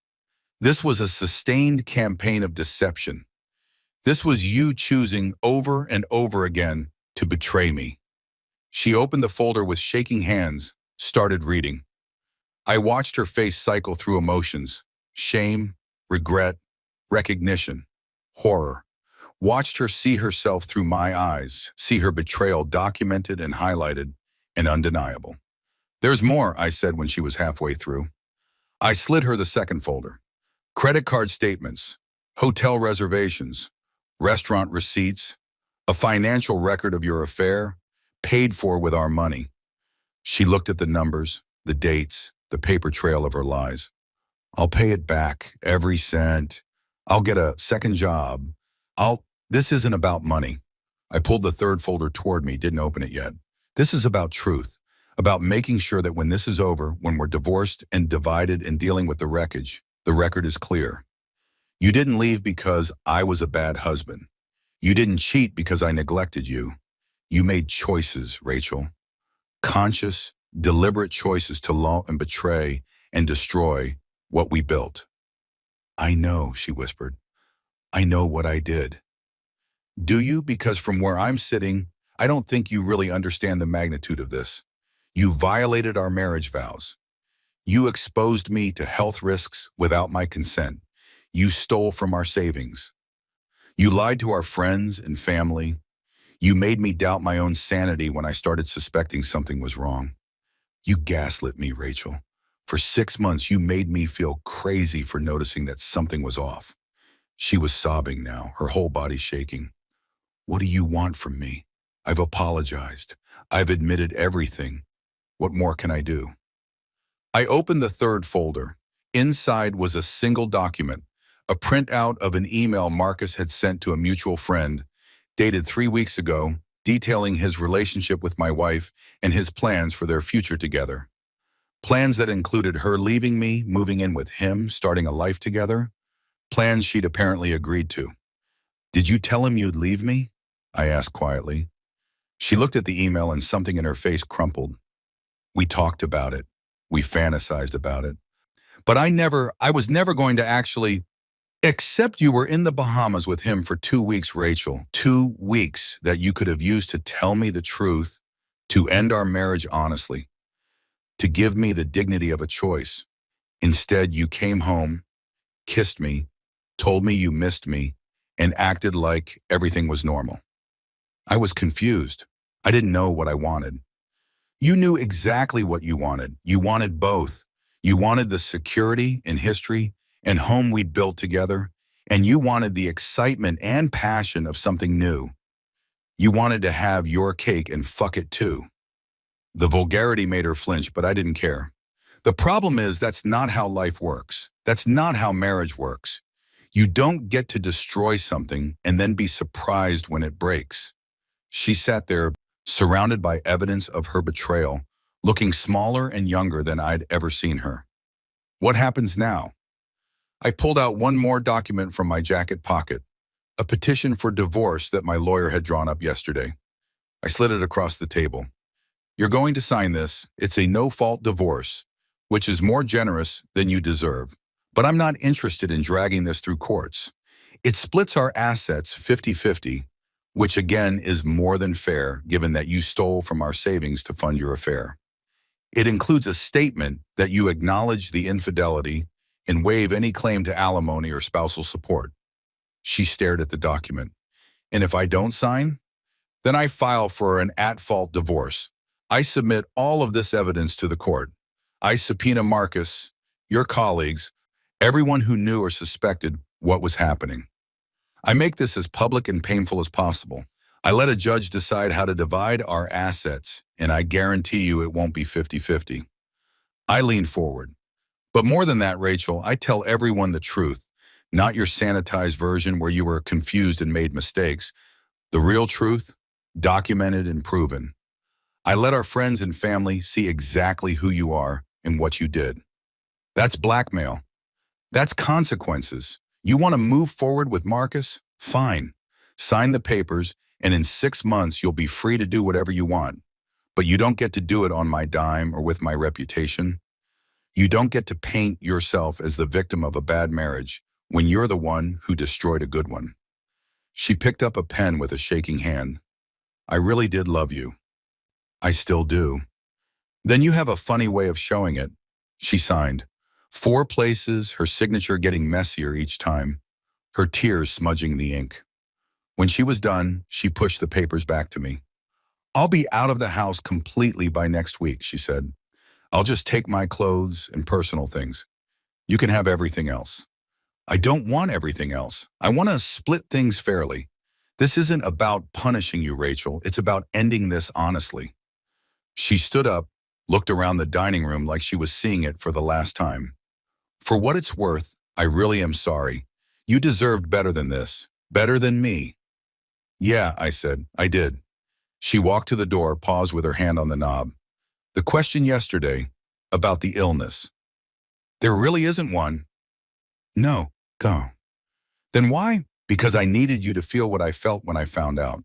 This was a sustained campaign of deception. This was you choosing over and over again to betray me. She opened the folder with shaking hands, started reading. I watched her face cycle through emotions, shame, regret, recognition, horror. Watched her see herself through my eyes, see her betrayal documented and highlighted and undeniable. There's more, I said when she was halfway through. I slid her the second folder. Credit card statements, hotel reservations, restaurant receipts, a financial record of your affair, paid for with our money. She looked at the numbers, the dates, the paper trail of her lies. I'll pay it back, every cent. I'll get a second job. This isn't about money. I pulled the third folder toward me, didn't open it yet. This is about truth, about making sure that when this is over, when we're divorced and divided and dealing with the wreckage, the record is clear. You didn't leave because I was a bad husband. You didn't cheat because I neglected you. You made choices, Rachel. Conscious, deliberate choices to lie and betray and destroy what we built. I know, she whispered. I know what I did. Do you? Because from where I'm sitting, I don't think you really understand the magnitude of this. You violated our marriage vows. You exposed me to health risks without my consent. You stole from our savings. You lied to our friends and family. You made me doubt my own sanity when I started suspecting something was wrong. You gaslit me, Rachel. For 6 months, you made me feel crazy for noticing that something was off. She was sobbing now, her whole body shaking. What do you want from me? I've apologized. I've admitted everything. What more can I do? I opened the third folder. Inside was a single document, a printout of an email Marcus had sent to a mutual friend, dated 3 weeks ago, detailing his relationship with my wife and his plans for their future together. Plans that included her leaving me, moving in with him, starting a life together. Plans she'd apparently agreed to. "Did you tell him you'd leave me?" I asked quietly. She looked at the email and something in her face crumpled. "We talked about it. We fantasized about it. But I was never going to actually, except you were in the Bahamas with him for 2 weeks, Rachel. 2 weeks that you could have used to tell me the truth, to end our marriage honestly, to give me the dignity of a choice. Instead, you came home, kissed me, told me you missed me, and acted like everything was normal. I was confused. I didn't know what I wanted. You knew exactly what you wanted. You wanted both. You wanted the security and history and home we'd built together, and you wanted the excitement and passion of something new. You wanted to have your cake and fuck it too." The vulgarity made her flinch, but I didn't care. The problem is that's not how life works. That's not how marriage works. You don't get to destroy something and then be surprised when it breaks. She sat there, surrounded by evidence of her betrayal, looking smaller and younger than I'd ever seen her. What happens now? I pulled out one more document from my jacket pocket, a petition for divorce that my lawyer had drawn up yesterday. I slid it across the table. "You're going to sign this. It's a no-fault divorce, which is more generous than you deserve. But I'm not interested in dragging this through courts. It splits our assets 50-50, which again is more than fair given that you stole from our savings to fund your affair. It includes a statement that you acknowledge the infidelity and waive any claim to alimony or spousal support." She stared at the document. "And if I don't sign, then I file for an at-fault divorce. I submit all of this evidence to the court. I subpoena Marcus, your colleagues, everyone who knew or suspected what was happening. I make this as public and painful as possible. I let a judge decide how to divide our assets, and I guarantee you it won't be 50-50. I lean forward. "But more than that, Rachel, I tell everyone the truth, not your sanitized version where you were confused and made mistakes. The real truth, documented and proven. I let our friends and family see exactly who you are and what you did. That's blackmail. That's consequences. You want to move forward with Marcus? Fine. Sign the papers, and in 6 months you'll be free to do whatever you want. But you don't get to do it on my dime or with my reputation. You don't get to paint yourself as the victim of a bad marriage when you're the one who destroyed a good one." She picked up a pen with a shaking hand. "I really did love you. I still do." "Then you have a funny way of showing it." She signed. 4 places, her signature getting messier each time, her tears smudging the ink. When she was done, she pushed the papers back to me. "I'll be out of the house completely by next week," she said. "I'll just take my clothes and personal things. You can have everything else." "I don't want everything else. I want to split things fairly. This isn't about punishing you, Rachel. It's about ending this honestly." She stood up, looked around the dining room like she was seeing it for the last time. "For what it's worth, I really am sorry. You deserved better than this. Better than me." "Yeah," I said, "I did." She walked to the door, paused with her hand on the knob. "The question yesterday, about the illness. There really isn't one." "No, go." "Then why?" "Because I needed you to feel what I felt when I found out.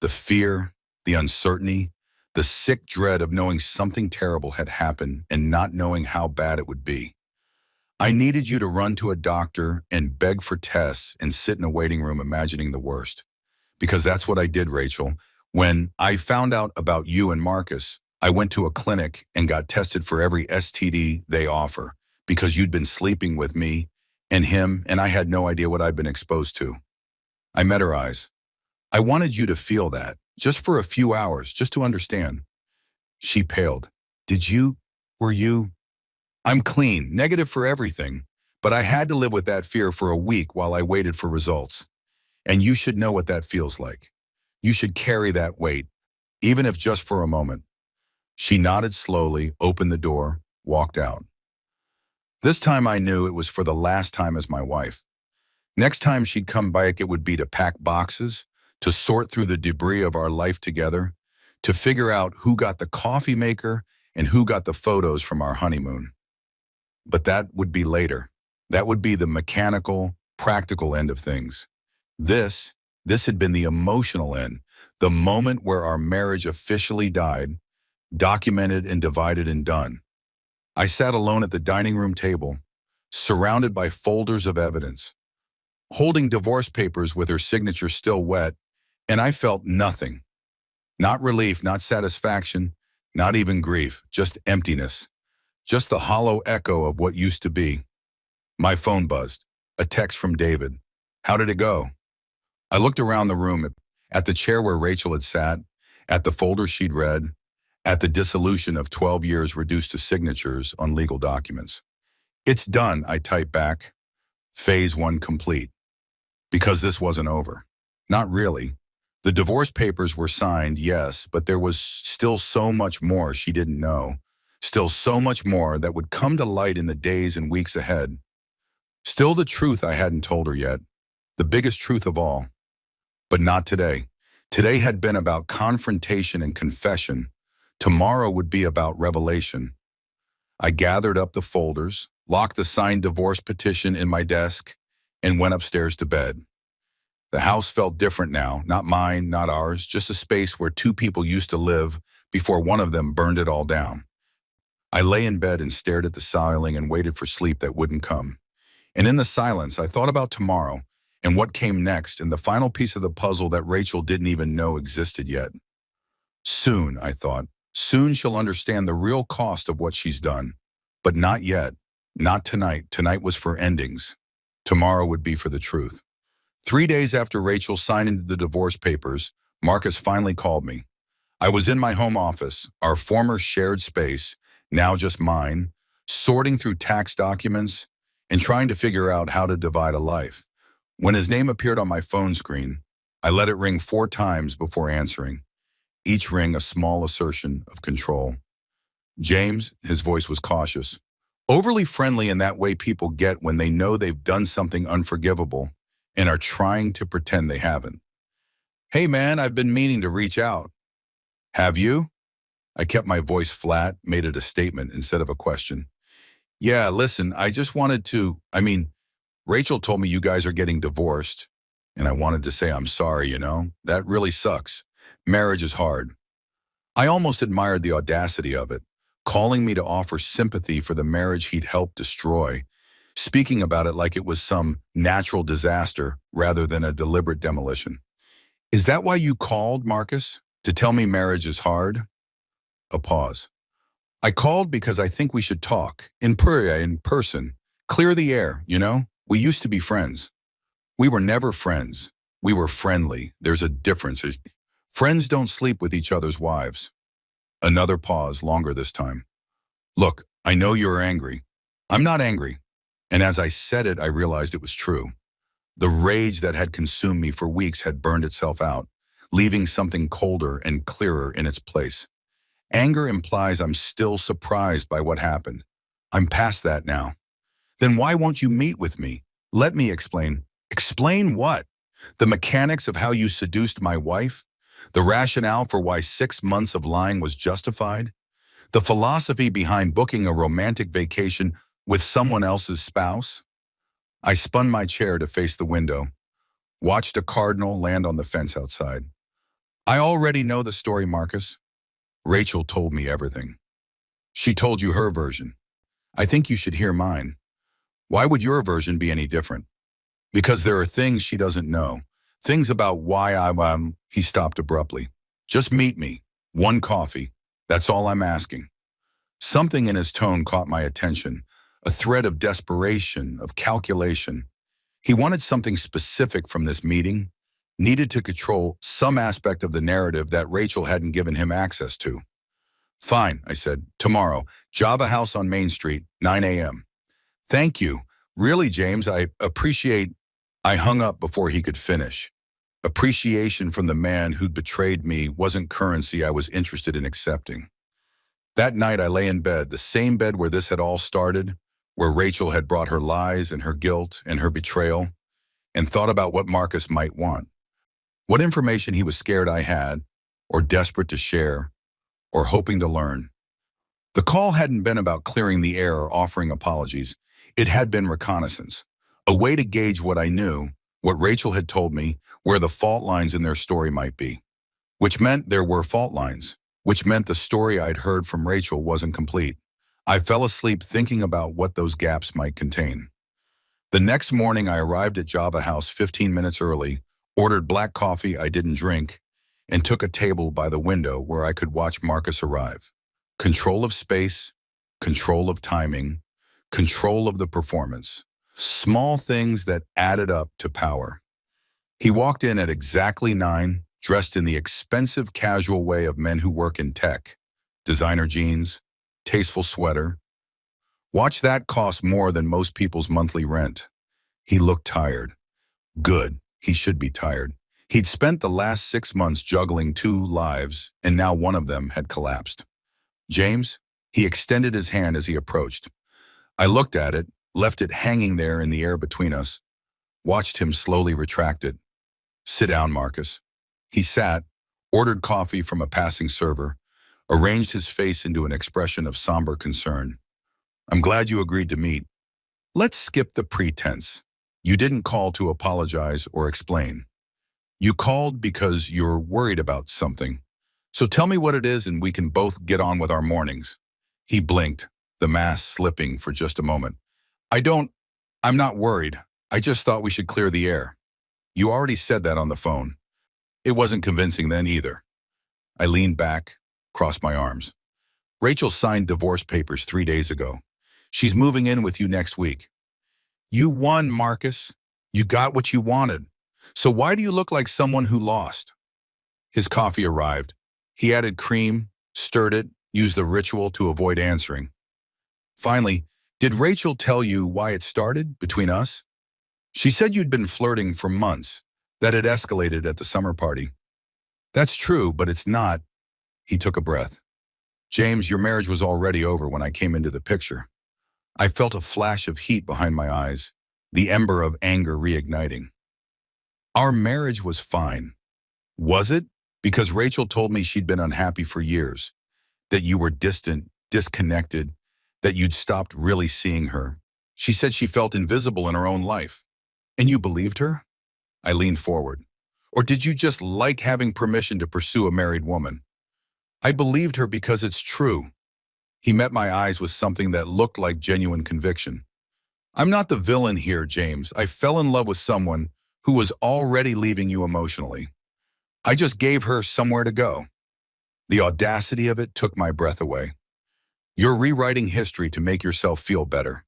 The fear, the uncertainty, the sick dread of knowing something terrible had happened and not knowing how bad it would be. I needed you to run to a doctor and beg for tests and sit in a waiting room imagining the worst. Because that's what I did, Rachel. When I found out about you and Marcus, I went to a clinic and got tested for every STD they offer because you'd been sleeping with me and him, and I had no idea what I'd been exposed to. I met her eyes. I wanted you to feel that, just for a few hours, just to understand." She paled. Were you? "I'm clean, negative for everything, but I had to live with that fear for a week while I waited for results. And you should know what that feels like. You should carry that weight, even if just for a moment." She nodded slowly, opened the door, walked out. This time I knew it was for the last time as my wife. Next time she'd come back, it would be to pack boxes, to sort through the debris of our life together, to figure out who got the coffee maker and who got the photos from our honeymoon. But that would be later. That would be the mechanical, practical end of things. This had been the emotional end, the moment where our marriage officially died, documented and divided and done. I sat alone at the dining room table, surrounded by folders of evidence, holding divorce papers with her signature still wet, and I felt nothing. Not relief, not satisfaction, not even grief, just emptiness. Just the hollow echo of what used to be. My phone buzzed. A text from David. How did it go? I looked around the room at the chair where Rachel had sat, at the folder she'd read, at the dissolution of 12 years reduced to signatures on legal documents. It's done, I typed back. Phase 1 complete. Because this wasn't over. Not really. The divorce papers were signed, yes, but there was still so much more she didn't know. Still so much more that would come to light in the days and weeks ahead. Still the truth I hadn't told her yet. The biggest truth of all. But not today. Today had been about confrontation and confession. Tomorrow would be about revelation. I gathered up the folders, locked the signed divorce petition in my desk, and went upstairs to bed. The house felt different now, not mine, not ours, just a space where two people used to live before one of them burned it all down. I lay in bed and stared at the ceiling and waited for sleep that wouldn't come. And in the silence, I thought about tomorrow and what came next and the final piece of the puzzle that Rachel didn't even know existed yet. Soon, I thought, soon she'll understand the real cost of what she's done. But not yet, not tonight. Tonight was for endings. Tomorrow would be for the truth. 3 days after Rachel signed into the divorce papers, Marcus finally called me. I was in my home office, our former shared space, now just mine, sorting through tax documents and trying to figure out how to divide a life. When his name appeared on my phone screen, I let it ring 4 times before answering, each ring a small assertion of control. James, his voice was cautious, overly friendly in that way people get when they know they've done something unforgivable and are trying to pretend they haven't. Hey man, I've been meaning to reach out. Have you? I kept my voice flat, made it a statement instead of a question. Yeah, listen, I just wanted to, Rachel told me you guys are getting divorced, and I wanted to say I'm sorry, That really sucks. Marriage is hard. I almost admired the audacity of it, calling me to offer sympathy for the marriage he'd helped destroy, speaking about it like it was some natural disaster rather than a deliberate demolition. Is that why you called, Marcus? To tell me marriage is hard? A pause. I called because I think we should talk, in person, clear the air, We used to be friends. We were never friends. We were friendly. There's a difference. Friends don't sleep with each other's wives. Another pause, longer this time. Look, I know you're angry. I'm not angry. And as I said it, I realized it was true. The rage that had consumed me for weeks had burned itself out, leaving something colder and clearer in its place. Anger implies I'm still surprised by what happened. I'm past that now. Then why won't you meet with me? Let me explain. Explain what? The mechanics of how you seduced my wife? The rationale for why 6 months of lying was justified? The philosophy behind booking a romantic vacation with someone else's spouse? I spun my chair to face the window, watched a cardinal land on the fence outside. I already know the story, Marcus. Rachel told me everything. She told you her version. I think you should hear mine. Why would your version be any different? Because there are things she doesn't know. Things about why He stopped abruptly. Just meet me. 1 coffee. That's all I'm asking. Something in his tone caught my attention. A thread of desperation, of calculation. He wanted something specific from this meeting, needed to control some aspect of the narrative that Rachel hadn't given him access to. Fine, I said. Tomorrow, Java House on Main Street, 9 a.m. Thank you. Really, James, I appreciate. I hung up before he could finish. Appreciation from the man who'd betrayed me wasn't currency I was interested in accepting. That night I lay in bed, the same bed where this had all started, where Rachel had brought her lies and her guilt and her betrayal, and thought about what Marcus might want, what information he was scared I had, or desperate to share, or hoping to learn. The call hadn't been about clearing the air or offering apologies. It had been reconnaissance, a way to gauge what I knew, what Rachel had told me, where the fault lines in their story might be. Which meant there were fault lines, which meant the story I'd heard from Rachel wasn't complete. I fell asleep thinking about what those gaps might contain. The next morning I arrived at Java House 15 minutes early, ordered black coffee I didn't drink, and took a table by the window where I could watch Marcus arrive. Control of space, control of timing, control of the performance. Small things that added up to power. He walked in at exactly 9, dressed in the expensive casual way of men who work in tech. Designer jeans, tasteful sweater. Watch that cost more than most people's monthly rent. He looked tired. Good, he should be tired. He'd spent the last 6 months juggling 2 lives, and now one of them had collapsed. James? He extended his hand as he approached. I looked at it, left it hanging there in the air between us, watched him slowly retract it. Sit down, Marcus. He sat, ordered coffee from a passing server, arranged his face into an expression of somber concern. I'm glad you agreed to meet. Let's skip the pretense. You didn't call to apologize or explain. You called because you're worried about something. So tell me what it is and we can both get on with our mornings. He blinked, the mask slipping for just a moment. I'm not worried. I just thought we should clear the air. You already said that on the phone. It wasn't convincing then either. I leaned back, crossed my arms. Rachel signed divorce papers 3 days ago. She's moving in with you next week. You won, Marcus. You got what you wanted. So why do you look like someone who lost? His coffee arrived. He added cream, stirred it, used the ritual to avoid answering. Finally, did Rachel tell you why it started between us? She said you'd been flirting for months, that it escalated at the summer party. That's true, but it's not. He took a breath. James, your marriage was already over when I came into the picture. I felt a flash of heat behind my eyes, the ember of anger reigniting. Our marriage was fine. Was it? Because Rachel told me she'd been unhappy for years, that you were distant, disconnected, that you'd stopped really seeing her. She said she felt invisible in her own life. And you believed her? I leaned forward. Or did you just like having permission to pursue a married woman? I believed her because it's true. He met my eyes with something that looked like genuine conviction. I'm not the villain here, James. I fell in love with someone who was already leaving you emotionally. I just gave her somewhere to go. The audacity of it took my breath away. You're rewriting history to make yourself feel better.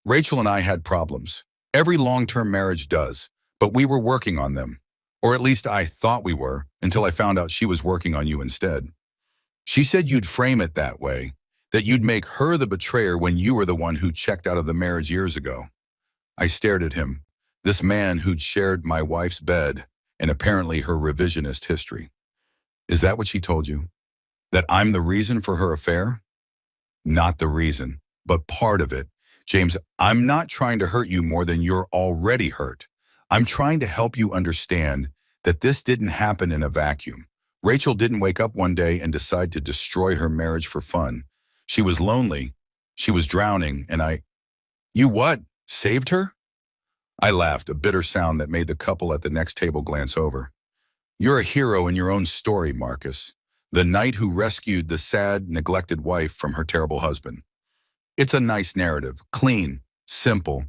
Rachel and I had problems. Every long-term marriage does, but we were working on them. Or at least I thought we were, until I found out she was working on you instead. She said you'd frame it that way, that you'd make her the betrayer when you were the one who checked out of the marriage years ago. I stared at him, this man who'd shared my wife's bed and apparently her revisionist history. Is that what she told you? That I'm the reason for her affair? Not the reason, but part of it. James, I'm not trying to hurt you more than you're already hurt. I'm trying to help you understand that this didn't happen in a vacuum. Rachel didn't wake up one day and decide to destroy her marriage for fun. She was lonely. She was drowning, and You what? Saved her? I laughed, a bitter sound that made the couple at the next table glance over. You're a hero in your own story, Marcus. The knight who rescued the sad, neglected wife from her terrible husband. It's a nice narrative, clean, simple,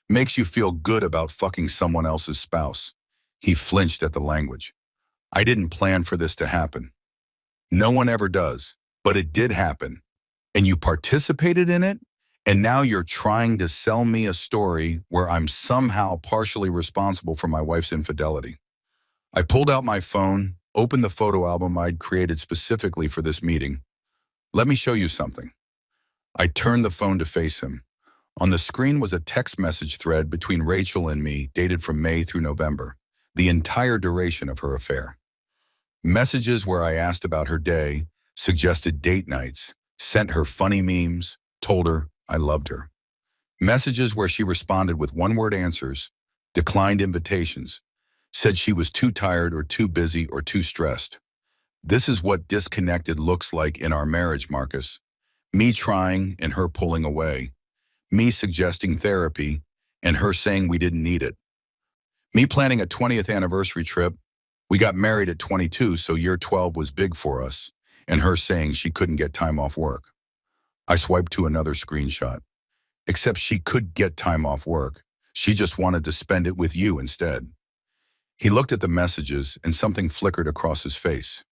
makes you feel good about fucking someone else's spouse. He flinched at the language. I didn't plan for this to happen. No one ever does, but it did happen. And you participated in it? And now you're trying to sell me a story where I'm somehow partially responsible for my wife's infidelity. I pulled out my phone, opened the photo album I'd created specifically for this meeting. Let me show you something. I turned the phone to face him. On the screen was a text message thread between Rachel and me dated from May through November, the entire duration of her affair. Messages where I asked about her day, suggested date nights, sent her funny memes, told her I loved her. Messages where she responded with one-word answers, declined invitations, said she was too tired or too busy or too stressed. This is what disconnected looks like in our marriage, Marcus. Me trying and her pulling away. Me suggesting therapy and her saying we didn't need it. Me planning a 20th anniversary trip. We got married at 22, so year 12 was big for us, and her saying she couldn't get time off work. I swiped to another screenshot. Except she could get time off work. She just wanted to spend it with you instead. He looked at the messages and something flickered across his face.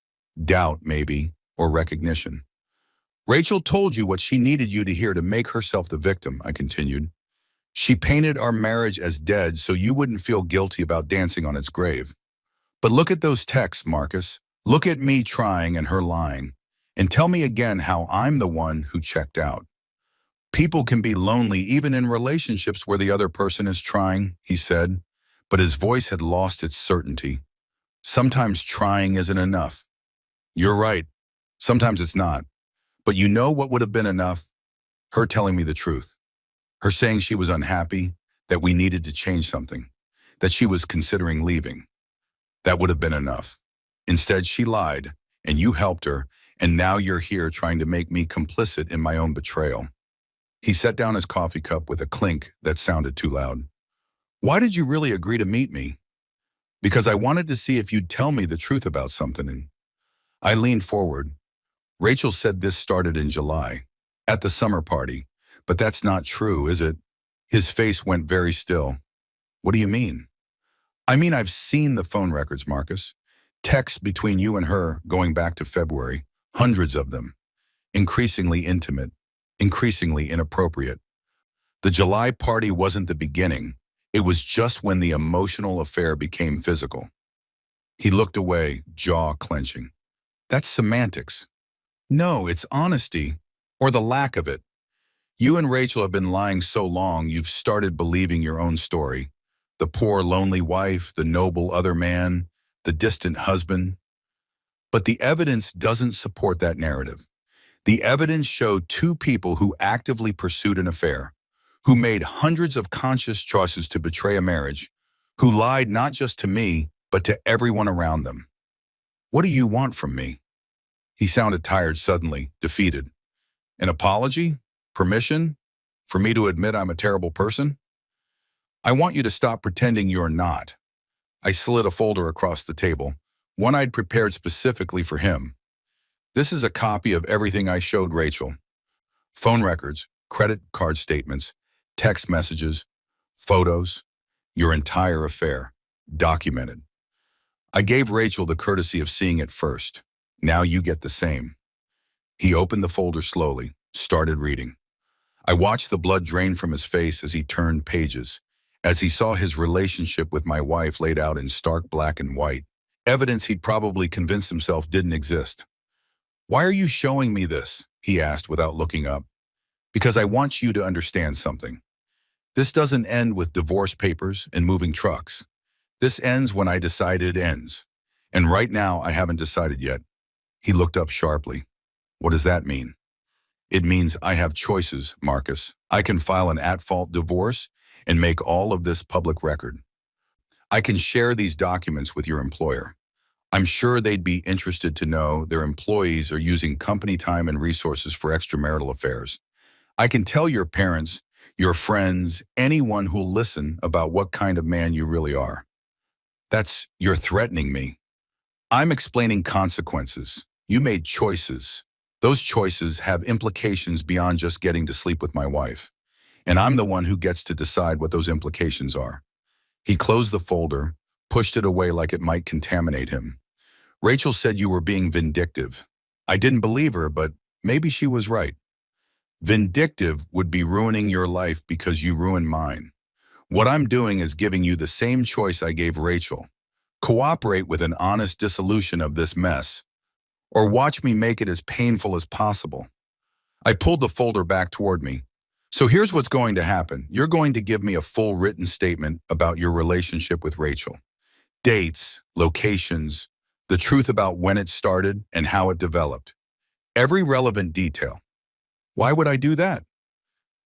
Doubt, maybe, or recognition. Rachel told you what she needed you to hear to make herself the victim, I continued. She painted our marriage as dead so you wouldn't feel guilty about dancing on its grave. But look at those texts, Marcus. Look at me trying and her lying. And tell me again how I'm the one who checked out. People can be lonely even in relationships where the other person is trying, he said, but his voice had lost its certainty. Sometimes trying isn't enough. You're right. Sometimes it's not. But you know what would have been enough? Her telling me the truth. Her saying she was unhappy, that we needed to change something, that she was considering leaving. That would have been enough. Instead, she lied, and you helped her, and now you're here trying to make me complicit in my own betrayal. He set down his coffee cup with a clink that sounded too loud. Why did you really agree to meet me? Because I wanted to see if you'd tell me the truth about something. And I leaned forward. Rachel said this started in July, at the summer party. But that's not true, is it? His face went very still. What do you mean? I mean, I've seen the phone records, Marcus. Texts between you and her going back to February, hundreds of them. Increasingly intimate, increasingly inappropriate. The July party wasn't the beginning. It was just when the emotional affair became physical. He looked away, jaw clenching. That's semantics. No, it's honesty, or the lack of it. You and Rachel have been lying so long you've started believing your own story. The poor, lonely wife, the noble other man, the distant husband. But the evidence doesn't support that narrative. The evidence showed two people who actively pursued an affair, who made hundreds of conscious choices to betray a marriage, who lied not just to me, but to everyone around them. What do you want from me? He sounded tired suddenly, defeated. An apology? Permission? For me to admit I'm a terrible person? I want you to stop pretending you're not. I slid a folder across the table, one I'd prepared specifically for him. This is a copy of everything I showed Rachel. Phone records, credit card statements, text messages, photos, your entire affair, documented. I gave Rachel the courtesy of seeing it first. Now you get the same. He opened the folder slowly, started reading. I watched the blood drain from his face as he turned pages, as he saw his relationship with my wife laid out in stark black and white, evidence he'd probably convinced himself didn't exist. Why are you showing me this? He asked without looking up. Because I want you to understand something. This doesn't end with divorce papers and moving trucks. This ends when I decide it ends. And right now, I haven't decided yet. He looked up sharply. What does that mean? It means I have choices, Marcus. I can file an at-fault divorce and make all of this public record. I can share these documents with your employer. I'm sure they'd be interested to know their employees are using company time and resources for extramarital affairs. I can tell your parents, your friends, anyone who'll listen about what kind of man you really are. You're threatening me. I'm explaining consequences. You made choices. Those choices have implications beyond just getting to sleep with my wife. And I'm the one who gets to decide what those implications are. He closed the folder, pushed it away like it might contaminate him. Rachel said you were being vindictive. I didn't believe her, but maybe she was right. Vindictive would be ruining your life because you ruined mine. What I'm doing is giving you the same choice I gave Rachel. Cooperate with an honest dissolution of this mess, or watch me make it as painful as possible. I pulled the folder back toward me. So here's what's going to happen. You're going to give me a full written statement about your relationship with Rachel. Dates, locations, the truth about when it started and how it developed. Every relevant detail. Why would I do that?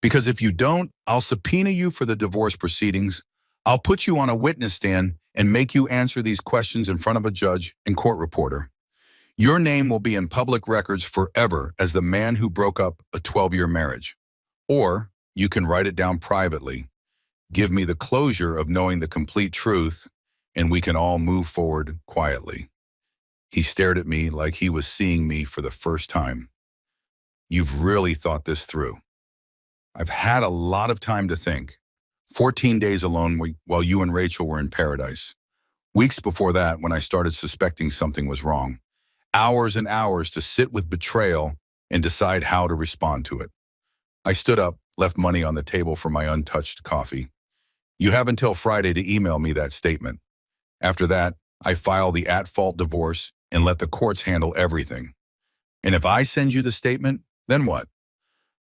Because if you don't, I'll subpoena you for the divorce proceedings. I'll put you on a witness stand and make you answer these questions in front of a judge and court reporter. Your name will be in public records forever as the man who broke up a 12-year marriage. Or you can write it down privately. Give me the closure of knowing the complete truth, and we can all move forward quietly. He stared at me like he was seeing me for the first time. You've really thought this through. I've had a lot of time to think. 14 days alone while you and Rachel were in paradise. Weeks before that, when I started suspecting something was wrong. Hours and hours to sit with betrayal and decide how to respond to it. I stood up, left money on the table for my untouched coffee. You have until Friday to email me that statement. After that, I file the at-fault divorce and let the courts handle everything. And if I send you the statement, then what?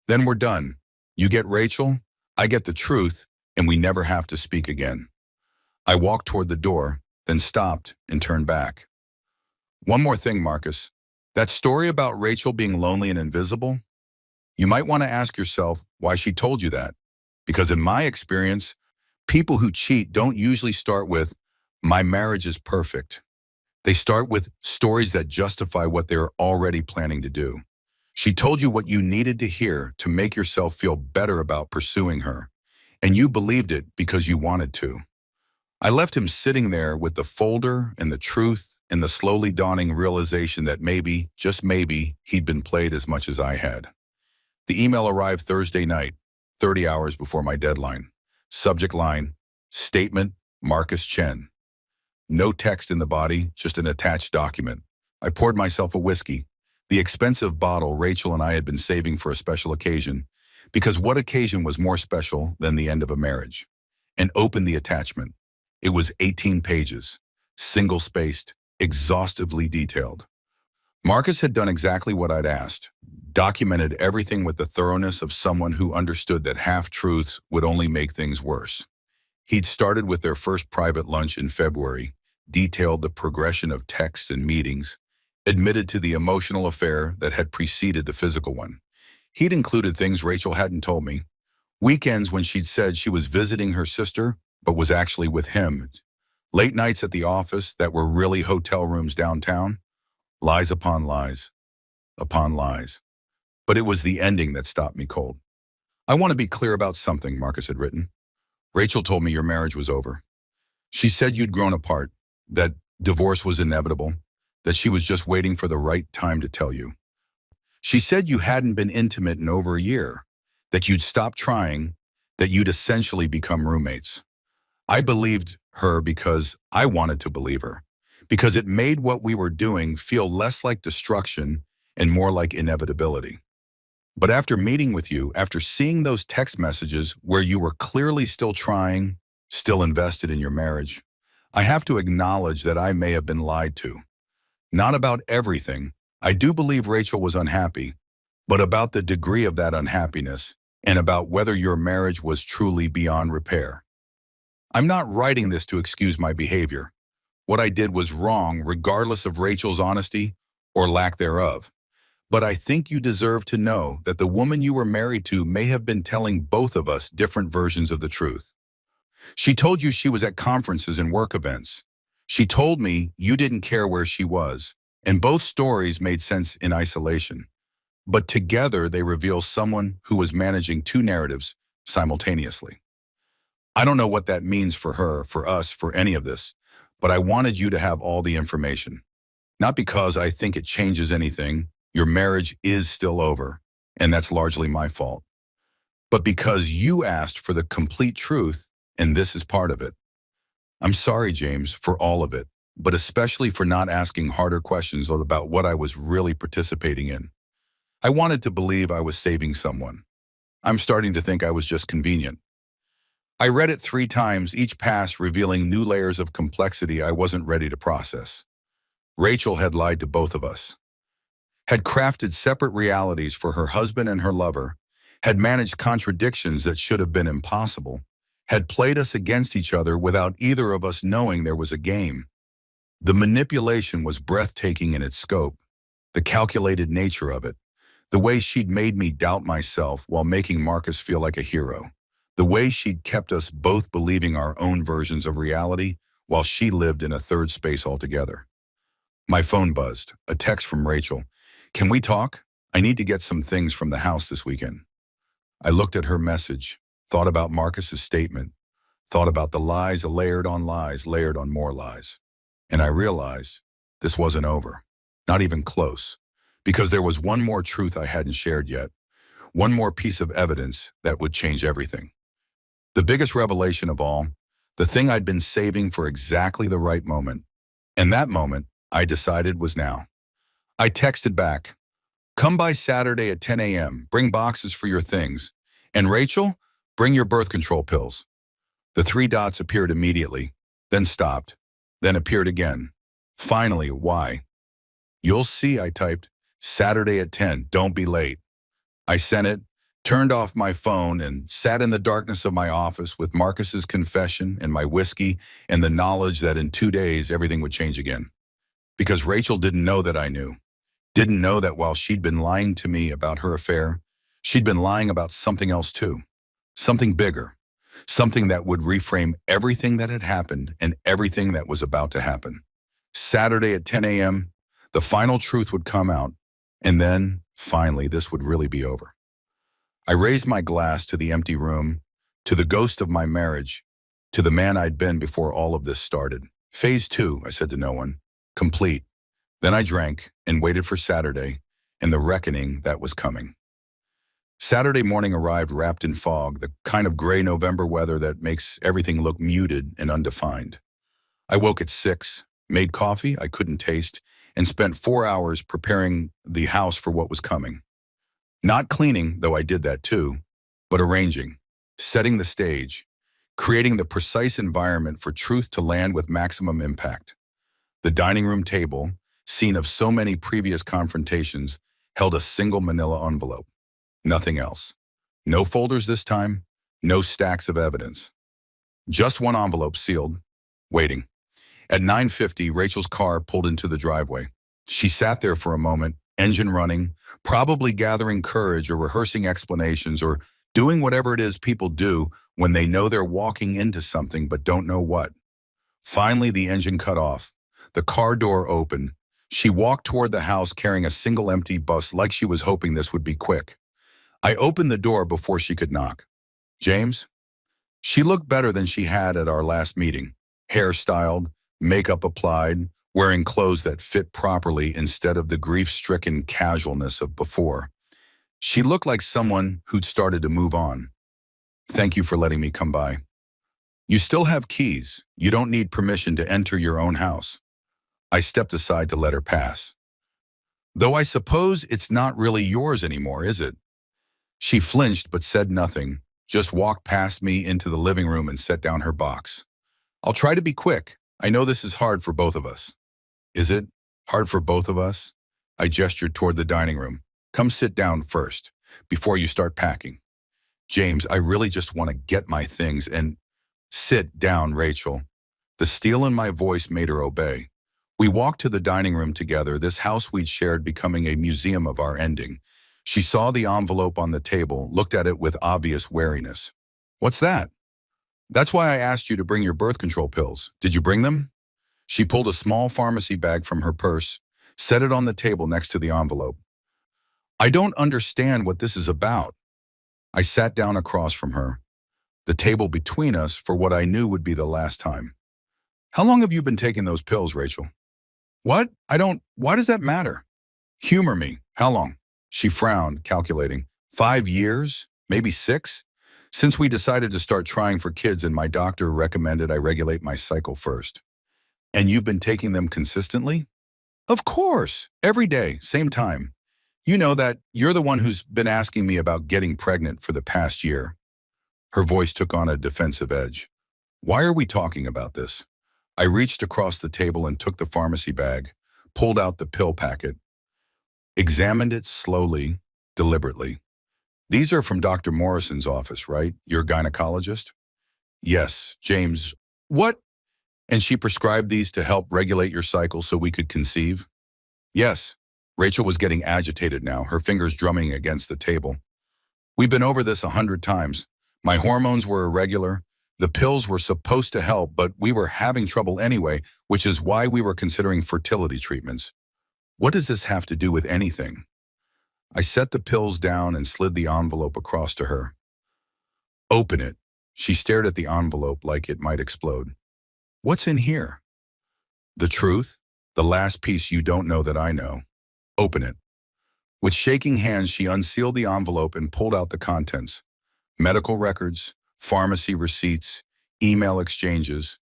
Then we're done. You get Rachel, I get the truth, and we never have to speak again. I walked toward the door, then stopped and turned back. One more thing, Marcus. That story about Rachel being lonely and invisible, you might want to ask yourself why she told you that. Because in my experience, people who cheat don't usually start with, "My marriage is perfect." They start with stories that justify what they're already planning to do. She told you what you needed to hear to make yourself feel better about pursuing her, and you believed it because you wanted to. I left him sitting there with the folder and the truth and the slowly dawning realization that maybe, just maybe, he'd been played as much as I had. The email arrived Thursday night, 30 hours before my deadline. Subject line, Statement, Marcus Chen. No text in the body, just an attached document. I poured myself a whiskey, the expensive bottle Rachel and I had been saving for a special occasion, because what occasion was more special than the end of a marriage? And opened the attachment. It was 18 pages, single-spaced, exhaustively detailed. Marcus had done exactly what I'd asked, documented everything with the thoroughness of someone who understood that half-truths would only make things worse. He'd started with their first private lunch in February, detailed the progression of texts and meetings, admitted to the emotional affair that had preceded the physical one. He'd included things Rachel hadn't told me. Weekends when she'd said she was visiting her sister, but was actually with him. Late nights at the office that were really hotel rooms downtown. Lies upon lies, upon lies. But it was the ending that stopped me cold. I want to be clear about something, Marcus had written. Rachel told me your marriage was over. She said you'd grown apart, that divorce was inevitable, that she was just waiting for the right time to tell you. She said you hadn't been intimate in over a year, that you'd stopped trying, that you'd essentially become roommates. I believed her because I wanted to believe her, because it made what we were doing feel less like destruction and more like inevitability. But after meeting with you, after seeing those text messages where you were clearly still trying, still invested in your marriage, I have to acknowledge that I may have been lied to. Not about everything. I do believe Rachel was unhappy, but about the degree of that unhappiness and about whether your marriage was truly beyond repair. I'm not writing this to excuse my behavior. What I did was wrong regardless of Rachel's honesty or lack thereof. But I think you deserve to know that the woman you were married to may have been telling both of us different versions of the truth. She told you she was at conferences and work events. She told me you didn't care where she was, and both stories made sense in isolation. But together they reveal someone who was managing two narratives simultaneously. I don't know what that means for her, for us, for any of this, but I wanted you to have all the information. Not because I think it changes anything. Your marriage is still over, and that's largely my fault. But because you asked for the complete truth, and this is part of it. I'm sorry, James, for all of it, but especially for not asking harder questions about what I was really participating in. I wanted to believe I was saving someone. I'm starting to think I was just convenient. I read it 3 times, each pass revealing new layers of complexity I wasn't ready to process. Rachel had lied to both of us, had crafted separate realities for her husband and her lover, had managed contradictions that should have been impossible, had played us against each other without either of us knowing there was a game. The manipulation was breathtaking in its scope, the calculated nature of it, The way she'd made me doubt myself while making Marcus feel like a hero. The way she'd kept us both believing our own versions of reality while she lived in a third space altogether. My phone buzzed, a text from Rachel. Can we talk? I need to get some things from the house this weekend. I looked at her message, thought about Marcus's statement, thought about the lies layered on lies, layered on more lies. And I realized this wasn't over, not even close, because there was one more truth I hadn't shared yet, one more piece of evidence that would change everything. The biggest revelation of all, the thing I'd been saving for exactly the right moment. And that moment, I decided, was now. I texted back, come by Saturday at 10 a.m., bring boxes for your things. And Rachel, bring your birth control pills. The three dots appeared immediately, then stopped, then appeared again. Finally, why? You'll see, I typed. Saturday at 10, don't be late. I sent it, turned off my phone, and sat in the darkness of my office with Marcus's confession and my whiskey and the knowledge that in 2 days everything would change again. Because Rachel didn't know that I knew. Didn't know that while she'd been lying to me about her affair, she'd been lying about something else too. Something bigger. Something that would reframe everything that had happened and everything that was about to happen. Saturday at 10 a.m., the final truth would come out, and then, finally, this would really be over. I raised my glass to the empty room, to the ghost of my marriage, to the man I'd been before all of this started. Phase 2, I said to no one. Complete. Then I drank and waited for Saturday and the reckoning that was coming. Saturday morning arrived wrapped in fog, the kind of gray November weather that makes everything look muted and undefined. I woke at 6, made coffee I couldn't taste, and spent 4 hours preparing the house for what was coming. Not cleaning, though I did that too, but arranging, setting the stage, creating the precise environment for truth to land with maximum impact. The dining room table, scene of so many previous confrontations, held a single manila envelope. Nothing else. No folders this time, no stacks of evidence. Just one envelope sealed, waiting. At 9:50, Rachel's car pulled into the driveway. She sat there for a moment, engine running, probably gathering courage or rehearsing explanations or doing whatever it is people do when they know they're walking into something but don't know what. Finally, the engine cut off. The car door opened. She walked toward the house carrying a single empty bus like she was hoping this would be quick. I opened the door before she could knock. James? She looked better than she had at our last meeting. Hair styled, makeup applied, wearing clothes that fit properly instead of the grief-stricken casualness of before. She looked like someone who'd started to move on. Thank you for letting me come by. You still have keys. You don't need permission to enter your own house. I stepped aside to let her pass. Though I suppose it's not really yours anymore, is it? She flinched but said nothing, just walked past me into the living room and set down her box. I'll try to be quick. I know this is hard for both of us. Is it hard for both of us? I gestured toward the dining room. Come sit down first, before you start packing. James, I really just want to get my things and... Sit down, Rachel. The steel in my voice made her obey. We walked to the dining room together, this house we'd shared becoming a museum of our ending. She saw the envelope on the table, looked at it with obvious wariness. What's that? That's why I asked you to bring your birth control pills. Did you bring them? She pulled a small pharmacy bag from her purse, set it on the table next to the envelope. I don't understand what this is about. I sat down across from her, the table between us for what I knew would be the last time. How long have you been taking those pills, Rachel? What? Why does that matter? Humor me. How long? She frowned, calculating. 5 years? Maybe 6? Since we decided to start trying for kids and my doctor recommended I regulate my cycle first. And you've been taking them consistently? Of course. Every day, same time. You know that you're the one who's been asking me about getting pregnant for the past year. Her voice took on a defensive edge. Why are we talking about this? I reached across the table and took the pharmacy bag, pulled out the pill packet, examined it slowly, deliberately. These are from Dr. Morrison's office, right? Your gynecologist? Yes, James. What? And she prescribed these to help regulate your cycle so we could conceive? Yes. Rachel was getting agitated now, her fingers drumming against the table. We've been over this 100 times. My hormones were irregular. The pills were supposed to help, but we were having trouble anyway, which is why we were considering fertility treatments. What does this have to do with anything? I set the pills down and slid the envelope across to her. Open it. She stared at the envelope like it might explode. What's in here? The truth, the last piece you don't know that I know. Open it. With shaking hands, she unsealed the envelope and pulled out the contents. Medical records, pharmacy receipts, email exchanges.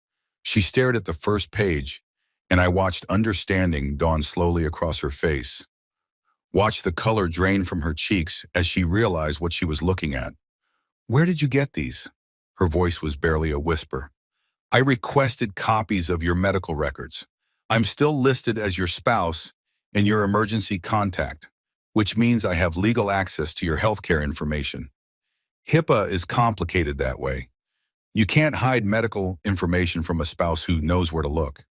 She stared at the first page, and I watched understanding dawn slowly across her face. Watched the color drain from her cheeks as she realized what she was looking at. Where did you get these? Her voice was barely a whisper. I requested copies of your medical records. I'm still listed as your spouse and your emergency contact, which means I have legal access to your healthcare information. HIPAA is complicated that way. You can't hide medical information from a spouse who knows where to look.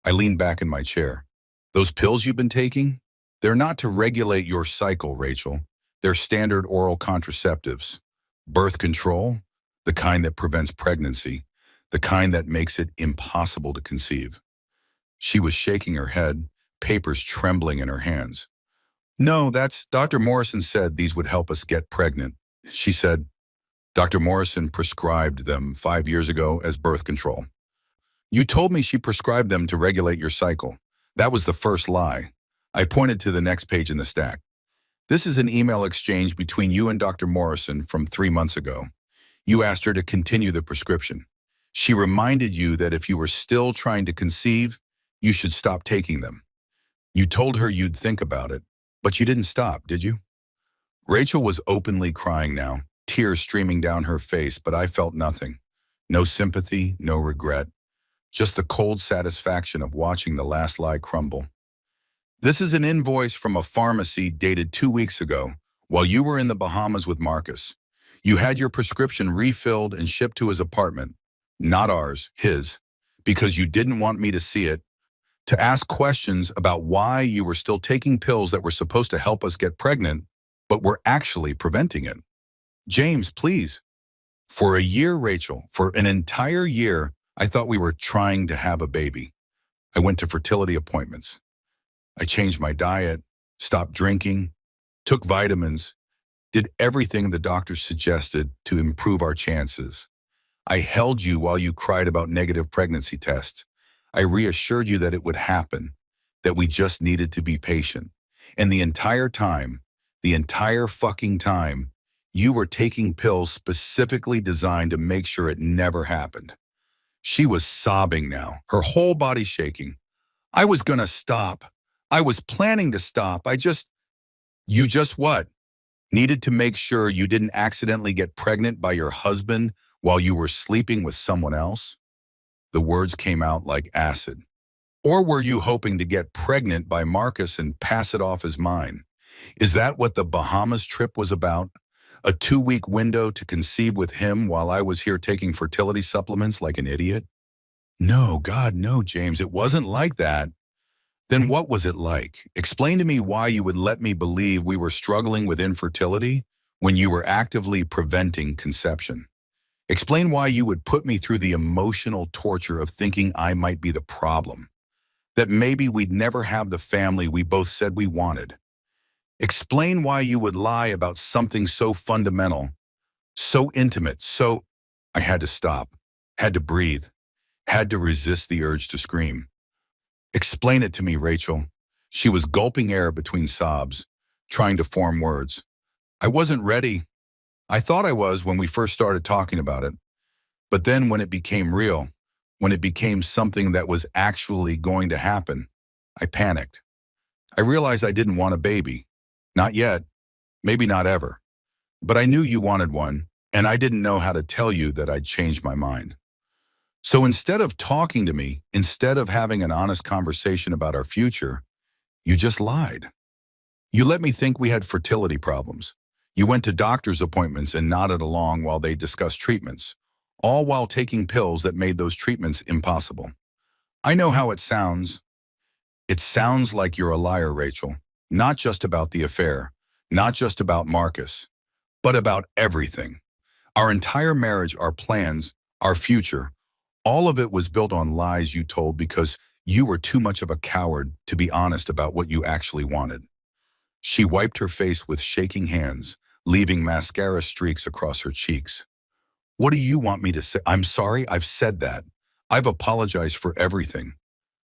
I leaned back in my chair. Those pills you've been taking? They're not to regulate your cycle, Rachel. They're standard oral contraceptives. Birth control, the kind that prevents pregnancy, the kind that makes it impossible to conceive. She was shaking her head, papers trembling in her hands. No, Dr. Morrison said these would help us get pregnant. She said, Dr. Morrison prescribed them 5 years ago as birth control. You told me she prescribed them to regulate your cycle. That was the first lie. I pointed to the next page in the stack. This is an email exchange between you and Dr. Morrison from 3 months ago. You asked her to continue the prescription. She reminded you that if you were still trying to conceive, you should stop taking them. You told her you'd think about it, but you didn't stop, did you? Rachel was openly crying now, tears streaming down her face, but I felt nothing. No sympathy, no regret. Just the cold satisfaction of watching the last lie crumble. This is an invoice from a pharmacy dated 2 weeks ago, while you were in the Bahamas with Marcus. You had your prescription refilled and shipped to his apartment. Not ours, his. Because you didn't want me to see it. To ask questions about why you were still taking pills that were supposed to help us get pregnant, but were actually preventing it. James, please. For a year, Rachel, for an entire year, I thought we were trying to have a baby. I went to fertility appointments. I changed my diet, stopped drinking, took vitamins, did everything the doctors suggested to improve our chances. I held you while you cried about negative pregnancy tests. I reassured you that it would happen, that we just needed to be patient. And the entire fucking time, you were taking pills specifically designed to make sure it never happened. She was sobbing now, her whole body shaking. I was gonna stop. I was planning to stop. You just what? Needed to make sure you didn't accidentally get pregnant by your husband while you were sleeping with someone else? The words came out like acid. Or were you hoping to get pregnant by Marcus and pass it off as mine? Is that what the Bahamas trip was about? A 2-week window to conceive with him while I was here taking fertility supplements like an idiot? No, God, no, James, it wasn't like that. Then what was it like? Explain to me why you would let me believe we were struggling with infertility when you were actively preventing conception. Explain why you would put me through the emotional torture of thinking I might be the problem, that maybe we'd never have the family we both said we wanted. Explain why you would lie about something so fundamental, so intimate, so... I had to stop, had to breathe, had to resist the urge to scream. Explain it to me, Rachel. She was gulping air between sobs, trying to form words. I wasn't ready. I thought I was when we first started talking about it. But then when it became real, when it became something that was actually going to happen, I panicked. I realized I didn't want a baby. Not yet. Maybe not ever. But I knew you wanted one, and I didn't know how to tell you that I'd changed my mind. So instead of talking to me, instead of having an honest conversation about our future, you just lied. You let me think we had fertility problems. You went to doctor's appointments and nodded along while they discussed treatments, all while taking pills that made those treatments impossible. I know how it sounds. It sounds like you're a liar, Rachel. Not just about the affair, not just about Marcus, but about everything. Our entire marriage, our plans, our future, all of it was built on lies you told because you were too much of a coward to be honest about what you actually wanted. She wiped her face with shaking hands, leaving mascara streaks across her cheeks. What do you want me to say? I'm sorry, I've said that. I've apologized for everything.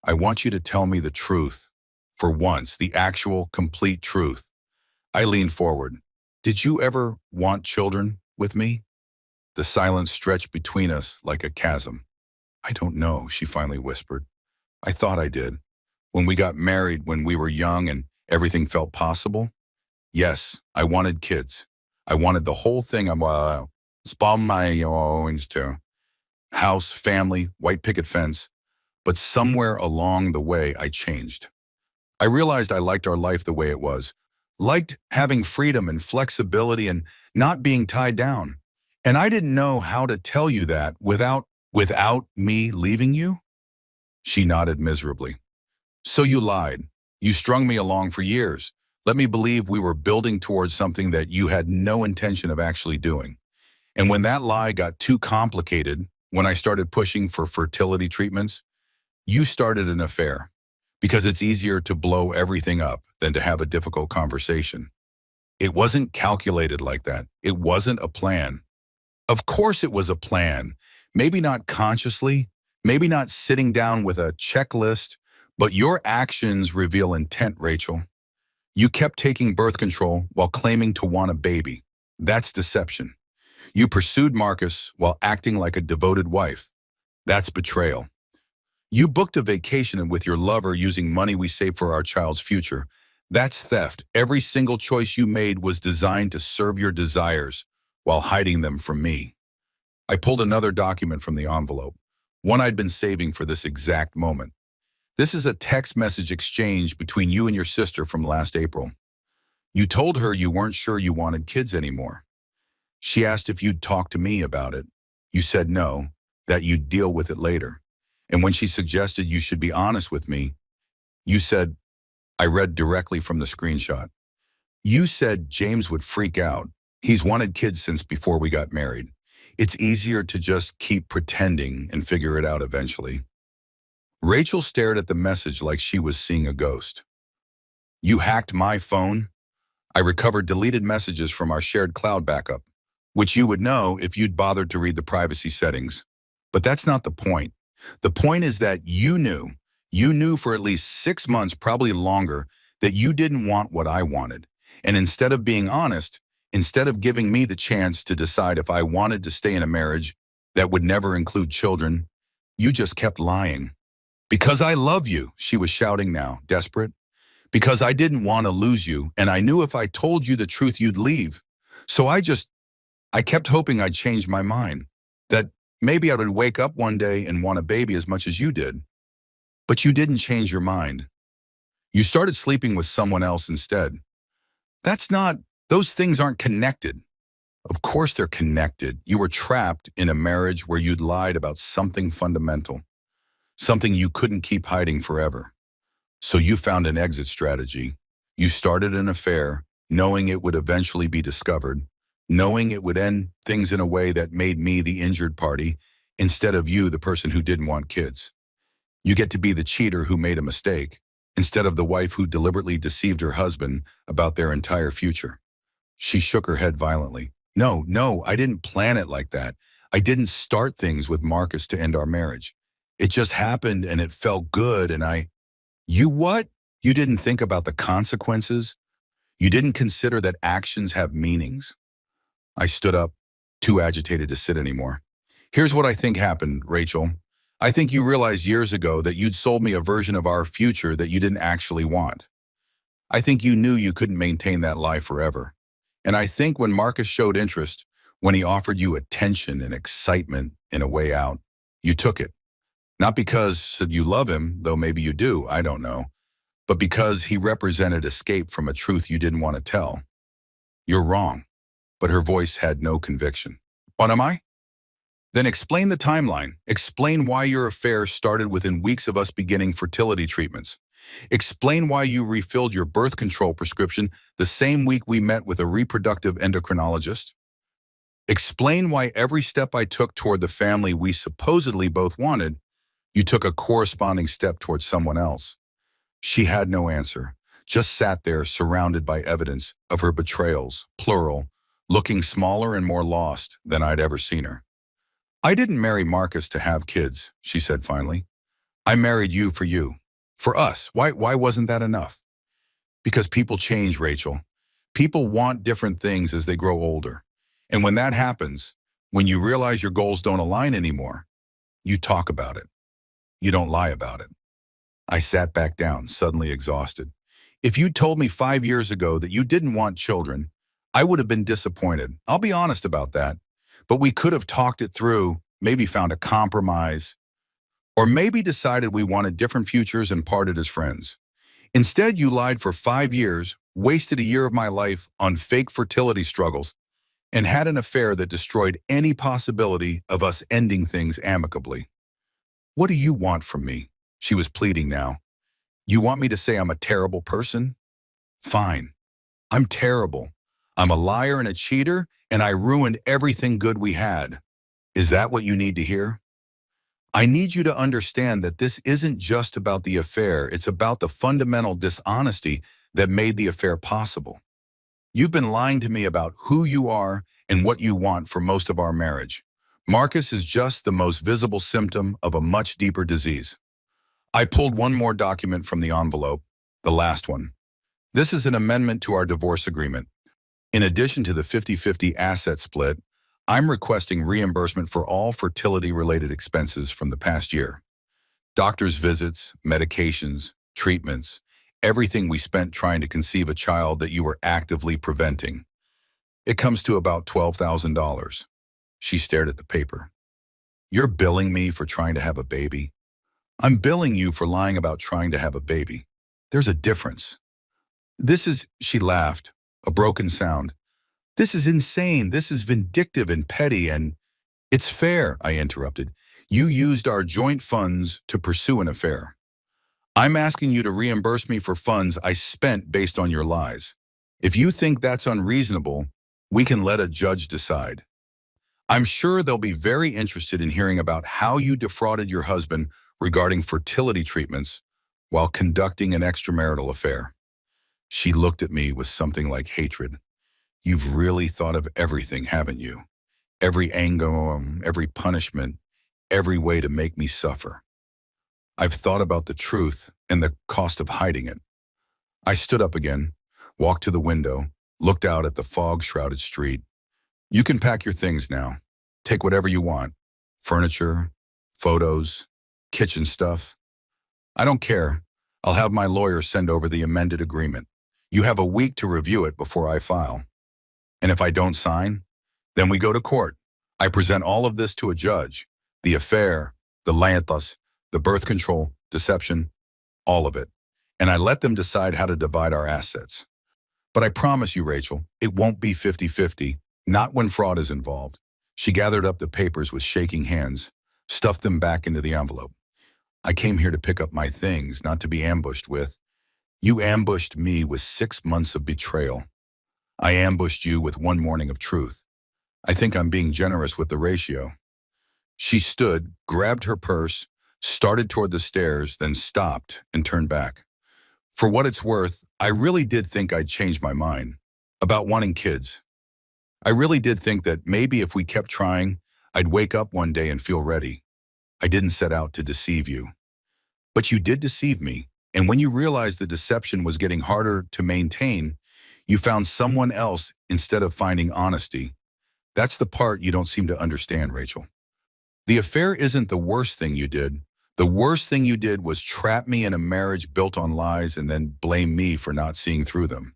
I want you to tell me the truth. For once, the actual, complete truth. I leaned forward. Did you ever want children with me? The silence stretched between us like a chasm. I don't know, she finally whispered. I thought I did. When we got married, when we were young and everything felt possible? Yes, I wanted kids. I wanted the whole thing. Spawn my orange too. House, family, white picket fence. But somewhere along the way, I changed. I realized I liked our life the way it was. Liked having freedom and flexibility and not being tied down. And I didn't know how to tell you that without me leaving you? She nodded miserably. So you lied. You strung me along for years. Let me believe we were building towards something that you had no intention of actually doing. And when that lie got too complicated, when I started pushing for fertility treatments, you started an affair. Because it's easier to blow everything up than to have a difficult conversation. It wasn't calculated like that. It wasn't a plan. Of course it was a plan. Maybe not consciously, maybe not sitting down with a checklist, but your actions reveal intent, Rachel. You kept taking birth control while claiming to want a baby. That's deception. You pursued Marcus while acting like a devoted wife. That's betrayal. You booked a vacation with your lover using money we saved for our child's future. That's theft. Every single choice you made was designed to serve your desires while hiding them from me. I pulled another document from the envelope, one I'd been saving for this exact moment. This is a text message exchange between you and your sister from last April. You told her you weren't sure you wanted kids anymore. She asked if you'd talk to me about it. You said no, that you'd deal with it later. And when she suggested you should be honest with me, you said, I read directly from the screenshot. You said James would freak out. He's wanted kids since before we got married. It's easier to just keep pretending and figure it out eventually. Rachel stared at the message like she was seeing a ghost. You hacked my phone? I recovered deleted messages from our shared cloud backup, which you would know if you'd bothered to read the privacy settings. But that's not the point. The point is that you knew for at least 6 months, probably longer, that you didn't want what I wanted. And instead of being honest, instead of giving me the chance to decide if I wanted to stay in a marriage that would never include children, you just kept lying. Because I love you, she was shouting now, desperate. Because I didn't want to lose you, and I knew if I told you the truth, you'd leave. So I kept hoping I'd change my mind, that maybe I would wake up one day and want a baby as much as you did. But you didn't change your mind. You started sleeping with someone else instead. Those things aren't connected. Of course they're connected. You were trapped in a marriage where you'd lied about something fundamental, something you couldn't keep hiding forever. So you found an exit strategy. You started an affair, knowing it would eventually be discovered, knowing it would end things in a way that made me the injured party instead of you, the person who didn't want kids. You get to be the cheater who made a mistake instead of the wife who deliberately deceived her husband about their entire future. She shook her head violently. No, I didn't plan it like that. I didn't start things with Marcus to end our marriage. It just happened and it felt good and You what? You didn't think about the consequences? You didn't consider that actions have meanings? I stood up, too agitated to sit anymore. Here's what I think happened, Rachel. I think you realized years ago that you'd sold me a version of our future that you didn't actually want. I think you knew you couldn't maintain that lie forever. And I think when Marcus showed interest, when he offered you attention and excitement in a way out, you took it. Not because you love him, though maybe you do, I don't know, but because he represented escape from a truth you didn't want to tell. You're wrong. But her voice had no conviction. What am I? Then explain the timeline. Explain why your affair started within weeks of us beginning fertility treatments. Explain why you refilled your birth control prescription the same week we met with a reproductive endocrinologist. Explain why every step I took toward the family we supposedly both wanted, you took a corresponding step towards someone else. She had no answer, just sat there surrounded by evidence of her betrayals, plural, looking smaller and more lost than I'd ever seen her. I didn't marry Marcus to have kids, she said finally. I married you for you. For us. Why wasn't that enough? Because people change, Rachel. People want different things as they grow older. And when that happens, when you realize your goals don't align anymore, you talk about it. You don't lie about it. I sat back down, suddenly exhausted. If you told me 5 years ago that you didn't want children, I would have been disappointed. I'll be honest about that. But we could have talked it through, maybe found a compromise, or maybe decided we wanted different futures and parted as friends. Instead, you lied for 5 years, wasted a year of my life on fake fertility struggles, and had an affair that destroyed any possibility of us ending things amicably. What do you want from me? She was pleading now. You want me to say I'm a terrible person? Fine. I'm terrible. I'm a liar and a cheater, and I ruined everything good we had. Is that what you need to hear? I need you to understand that this isn't just about the affair, it's about the fundamental dishonesty that made the affair possible. You've been lying to me about who you are and what you want for most of our marriage. Marcus is just the most visible symptom of a much deeper disease. I pulled one more document from the envelope, the last one. This is an amendment to our divorce agreement. In addition to the 50-50 asset split, I'm requesting reimbursement for all fertility-related expenses from the past year. Doctor's visits, medications, treatments, everything we spent trying to conceive a child that you were actively preventing. It comes to about $12,000. She stared at the paper. You're billing me for trying to have a baby? I'm billing you for lying about trying to have a baby. There's a difference. She laughed, a broken sound. This is insane. This is vindictive and petty and it's fair, I interrupted. You used our joint funds to pursue an affair. I'm asking you to reimburse me for funds I spent based on your lies. If you think that's unreasonable, we can let a judge decide. I'm sure they'll be very interested in hearing about how you defrauded your husband regarding fertility treatments while conducting an extramarital affair. She looked at me with something like hatred. You've really thought of everything, haven't you? Every angle, every punishment, every way to make me suffer. I've thought about the truth and the cost of hiding it. I stood up again, walked to the window, looked out at the fog-shrouded street. You can pack your things now. Take whatever you want. Furniture, photos, kitchen stuff. I don't care. I'll have my lawyer send over the amended agreement. You have a week to review it before I file. And if I don't sign, then we go to court. I present all of this to a judge. The affair, the lantas, the birth control, deception, all of it. And I let them decide how to divide our assets. But I promise you, Rachel, it won't be 50-50, not when fraud is involved. She gathered up the papers with shaking hands, stuffed them back into the envelope. I came here to pick up my things, not to be ambushed with. You ambushed me with 6 months of betrayal. I ambushed you with 1 morning of truth. I think I'm being generous with the ratio. She stood, grabbed her purse, started toward the stairs, then stopped and turned back. For what it's worth, I really did think I'd changed my mind about wanting kids. I really did think that maybe if we kept trying, I'd wake up one day and feel ready. I didn't set out to deceive you. But you did deceive me, and when you realized the deception was getting harder to maintain, you found someone else instead of finding honesty. That's the part you don't seem to understand, Rachel. The affair isn't the worst thing you did. The worst thing you did was trap me in a marriage built on lies and then blame me for not seeing through them.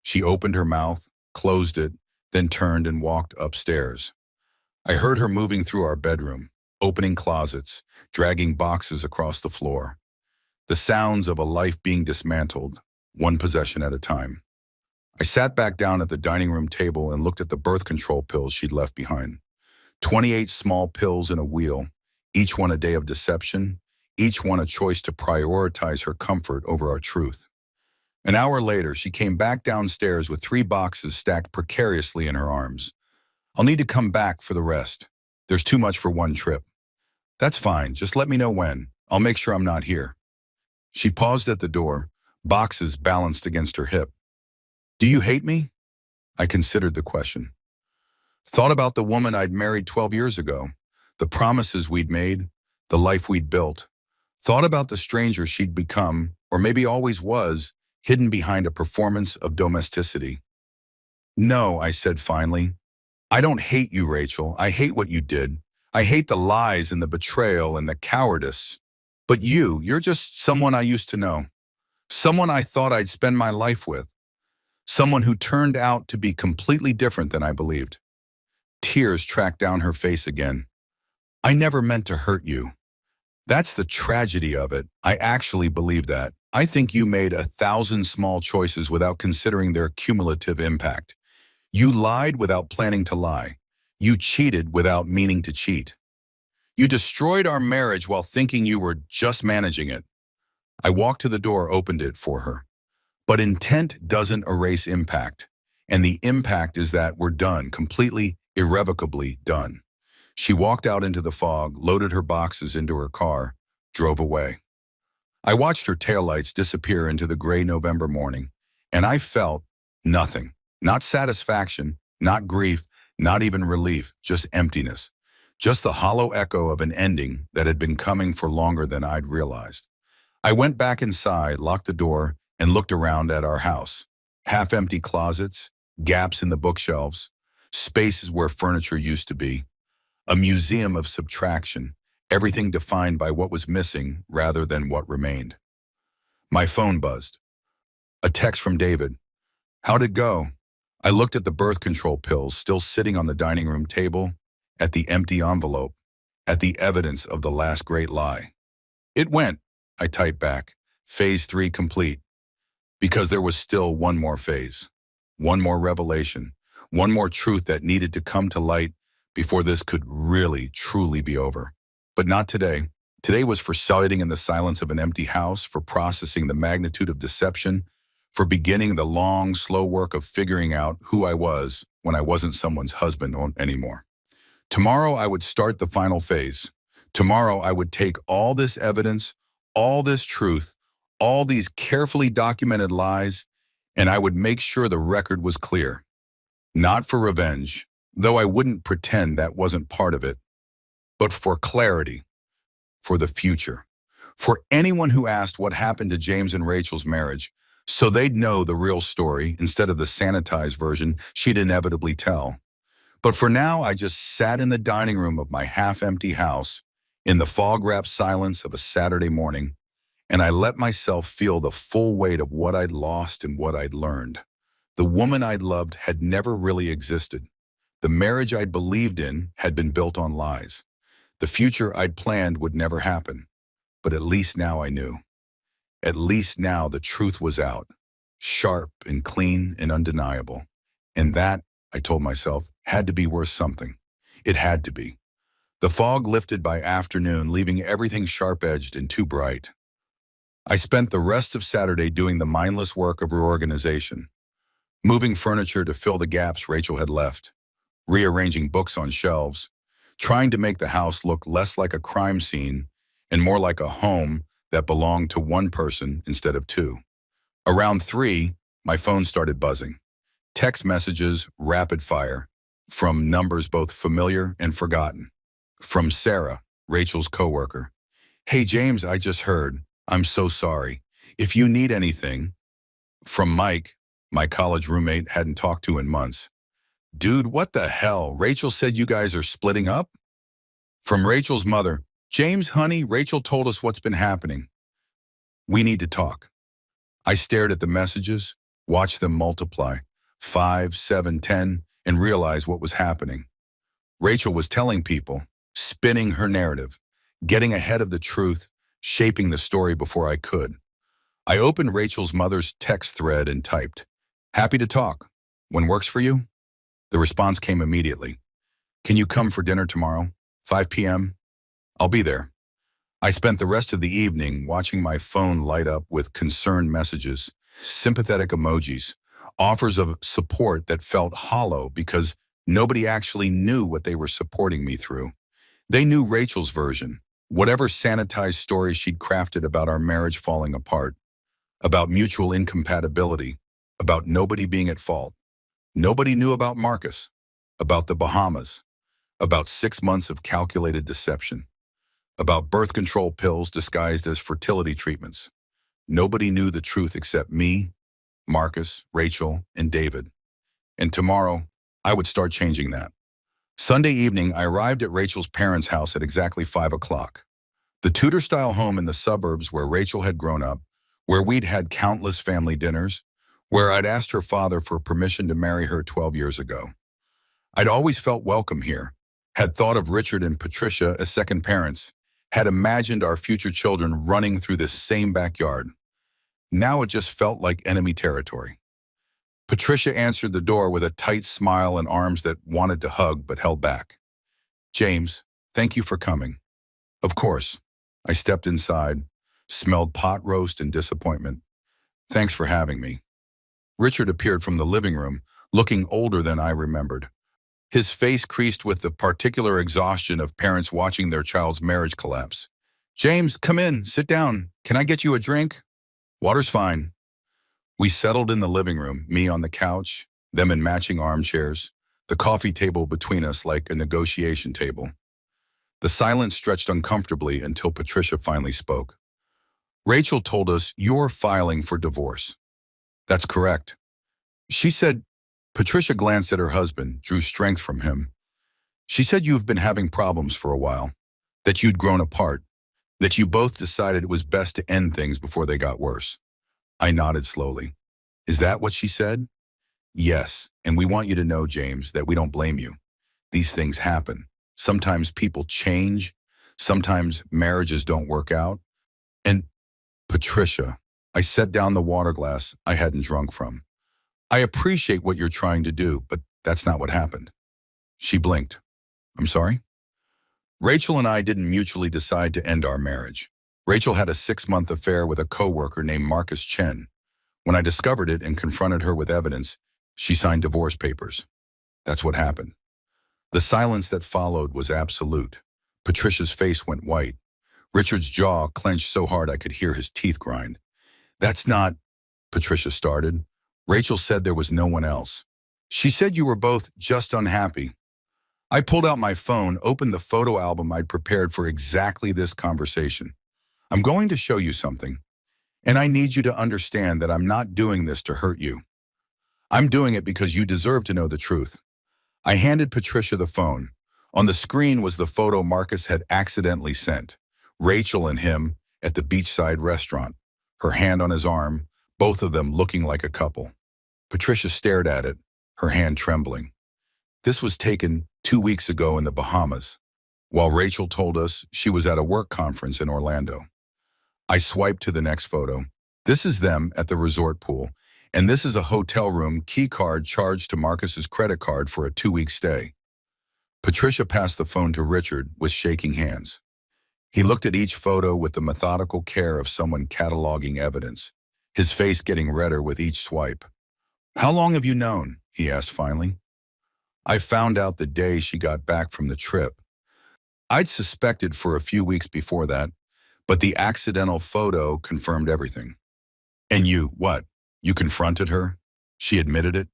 She opened her mouth, closed it, then turned and walked upstairs. I heard her moving through our bedroom, opening closets, dragging boxes across the floor. The sounds of a life being dismantled, one possession at a time. I sat back down at the dining room table and looked at the birth control pills she'd left behind. 28 small pills in a wheel, each one a day of deception, each one a choice to prioritize her comfort over our truth. An hour later, she came back downstairs with 3 boxes stacked precariously in her arms. I'll need to come back for the rest. There's too much for one trip. That's fine, just let me know when. I'll make sure I'm not here. She paused at the door, boxes balanced against her hip. Do you hate me? I considered the question. Thought about the woman I'd married 12 years ago, the promises we'd made, the life we'd built. Thought about the stranger she'd become, or maybe always was, hidden behind a performance of domesticity. No, I said finally. I don't hate you, Rachel. I hate what you did. I hate the lies and the betrayal and the cowardice. But you're just someone I used to know. Someone I thought I'd spend my life with. Someone who turned out to be completely different than I believed. Tears tracked down her face again. I never meant to hurt you. That's the tragedy of it. I actually believe that. I think you made 1,000 small choices without considering their cumulative impact. You lied without planning to lie. You cheated without meaning to cheat. You destroyed our marriage while thinking you were just managing it. I walked to the door, opened it for her. But intent doesn't erase impact. And the impact is that we're done, completely, irrevocably done. She walked out into the fog, loaded her boxes into her car, drove away. I watched her taillights disappear into the gray November morning, and I felt nothing. Not satisfaction, not grief, not even relief, just emptiness. Just the hollow echo of an ending that had been coming for longer than I'd realized. I went back inside, locked the door, and looked around at our house. Half-empty closets, gaps in the bookshelves, spaces where furniture used to be. A museum of subtraction, everything defined by what was missing rather than what remained. My phone buzzed. A text from David. How'd it go? I looked at the birth control pills still sitting on the dining room table, at the empty envelope, at the evidence of the last great lie. It went, I typed back, phase 3 complete. Because there was still one more phase, one more revelation, one more truth that needed to come to light before this could really, truly be over. But not today. Today was for sitting in the silence of an empty house, for processing the magnitude of deception, for beginning the long, slow work of figuring out who I was when I wasn't someone's husband anymore. Tomorrow I would start the final phase. Tomorrow I would take all this evidence, all this truth, all these carefully documented lies, and I would make sure the record was clear. Not for revenge, though I wouldn't pretend that wasn't part of it, but for clarity, for the future, for anyone who asked what happened to James and Rachel's marriage, so they'd know the real story instead of the sanitized version she'd inevitably tell. But for now, I just sat in the dining room of my half-empty house, in the fog-wrapped silence of a Saturday morning, and I let myself feel the full weight of what I'd lost and what I'd learned. The woman I'd loved had never really existed. The marriage I'd believed in had been built on lies. The future I'd planned would never happen. But at least now I knew. At least now the truth was out, sharp and clean and undeniable. And that, I told myself, had to be worth something. It had to be. The fog lifted by afternoon, leaving everything sharp-edged and too bright. I spent the rest of Saturday doing the mindless work of reorganization, moving furniture to fill the gaps Rachel had left, rearranging books on shelves, trying to make the house look less like a crime scene and more like a home that belonged to one person instead of two. Around 3, my phone started buzzing. Text messages, rapid fire, from numbers both familiar and forgotten. From Sarah, Rachel's coworker. Hey James, I just heard. I'm so sorry. If you need anything. From Mike, my college roommate hadn't talked to in months. Dude, what the hell? Rachel said you guys are splitting up? From Rachel's mother. James, honey, Rachel told us what's been happening. We need to talk. I stared at the messages, watched them multiply, 5, 7, 10, and realized what was happening. Rachel was telling people, spinning her narrative, getting ahead of the truth, shaping the story before I could. I opened Rachel's mother's text thread and typed, "Happy to talk. When works for you?" The response came immediately. Can you come for dinner tomorrow? 5 p.m.? I'll be there. I spent the rest of the evening watching my phone light up with concerned messages, sympathetic emojis, offers of support that felt hollow because nobody actually knew what they were supporting me through. They knew Rachel's version, whatever sanitized story she'd crafted about our marriage falling apart, about mutual incompatibility, about nobody being at fault. Nobody knew about Marcus, about the Bahamas, about 6 months of calculated deception, about birth control pills disguised as fertility treatments. Nobody knew the truth except me, Marcus, Rachel, and David. And tomorrow, I would start changing that. Sunday evening, I arrived at Rachel's parents' house at exactly 5 o'clock. The Tudor-style home in the suburbs where Rachel had grown up, where we'd had countless family dinners, where I'd asked her father for permission to marry her 12 years ago. I'd always felt welcome here, had thought of Richard and Patricia as second parents, had imagined our future children running through this same backyard. Now it just felt like enemy territory. Patricia answered the door with a tight smile and arms that wanted to hug but held back. "James, thank you for coming." "Of course." I stepped inside, smelled pot roast and disappointment. "Thanks for having me." Richard appeared from the living room, looking older than I remembered. His face creased with the particular exhaustion of parents watching their child's marriage collapse. "James, come in, sit down. Can I get you a drink?" "Water's fine." We settled in the living room, me on the couch, them in matching armchairs, the coffee table between us like a negotiation table. The silence stretched uncomfortably until Patricia finally spoke. "Rachel told us you're filing for divorce." "That's correct." She said. Patricia glanced at her husband, drew strength from him. "She said you've been having problems for a while, that you'd grown apart, that you both decided it was best to end things before they got worse." I nodded slowly. "Is that what she said?" "Yes, and we want you to know, James, that we don't blame you. These things happen. Sometimes people change. Sometimes marriages don't work out. And Patricia," I set down the water glass I hadn't drunk from. "I appreciate what you're trying to do, but that's not what happened." She blinked. "I'm sorry?" "Rachel and I didn't mutually decide to end our marriage. Rachel had a 6-month affair with a coworker named Marcus Chen. When I discovered it and confronted her with evidence, she signed divorce papers. That's what happened." The silence that followed was absolute. Patricia's face went white. Richard's jaw clenched so hard I could hear his teeth grind. "That's not," Patricia started. "Rachel said there was no one else. She said you were both just unhappy." I pulled out my phone, opened the photo album I'd prepared for exactly this conversation. "I'm going to show you something, and I need you to understand that I'm not doing this to hurt you. I'm doing it because you deserve to know the truth." I handed Patricia the phone. On the screen was the photo Marcus had accidentally sent. Rachel and him at the beachside restaurant, her hand on his arm, both of them looking like a couple. Patricia stared at it, her hand trembling. This was taken 2 weeks ago in the Bahamas, while Rachel told us she was at a work conference in Orlando. I swiped to the next photo. This is them at the resort pool, and this is a hotel room key card charged to Marcus's credit card for a 2-week stay. Patricia passed the phone to Richard with shaking hands. He looked at each photo with the methodical care of someone cataloging evidence, his face getting redder with each swipe. "How long have you known?" he asked finally. "I found out the day she got back from the trip. I'd suspected for a few weeks before that, but the accidental photo confirmed everything." "And you, what? You confronted her? She admitted it?"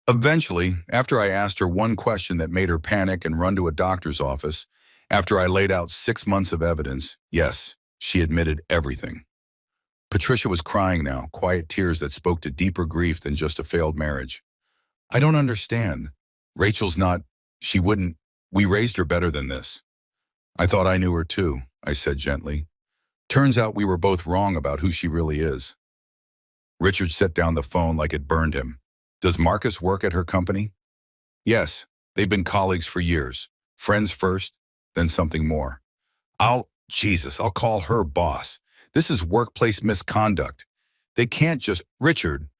"Eventually, after I asked her one question that made her panic and run to a doctor's office, after I laid out 6 months of evidence, yes, she admitted everything." Patricia was crying now, quiet tears that spoke to deeper grief than just a failed marriage. "I don't understand. Rachel's not, she wouldn't, we raised her better than this." "I thought I knew her too," I said gently. "Turns out we were both wrong about who she really is." Richard set down the phone like it burned him. "Does Marcus work at her company?" "Yes, they've been colleagues for years. Friends first, then something more." I'll call her boss. This is workplace misconduct. They can't just, Richard,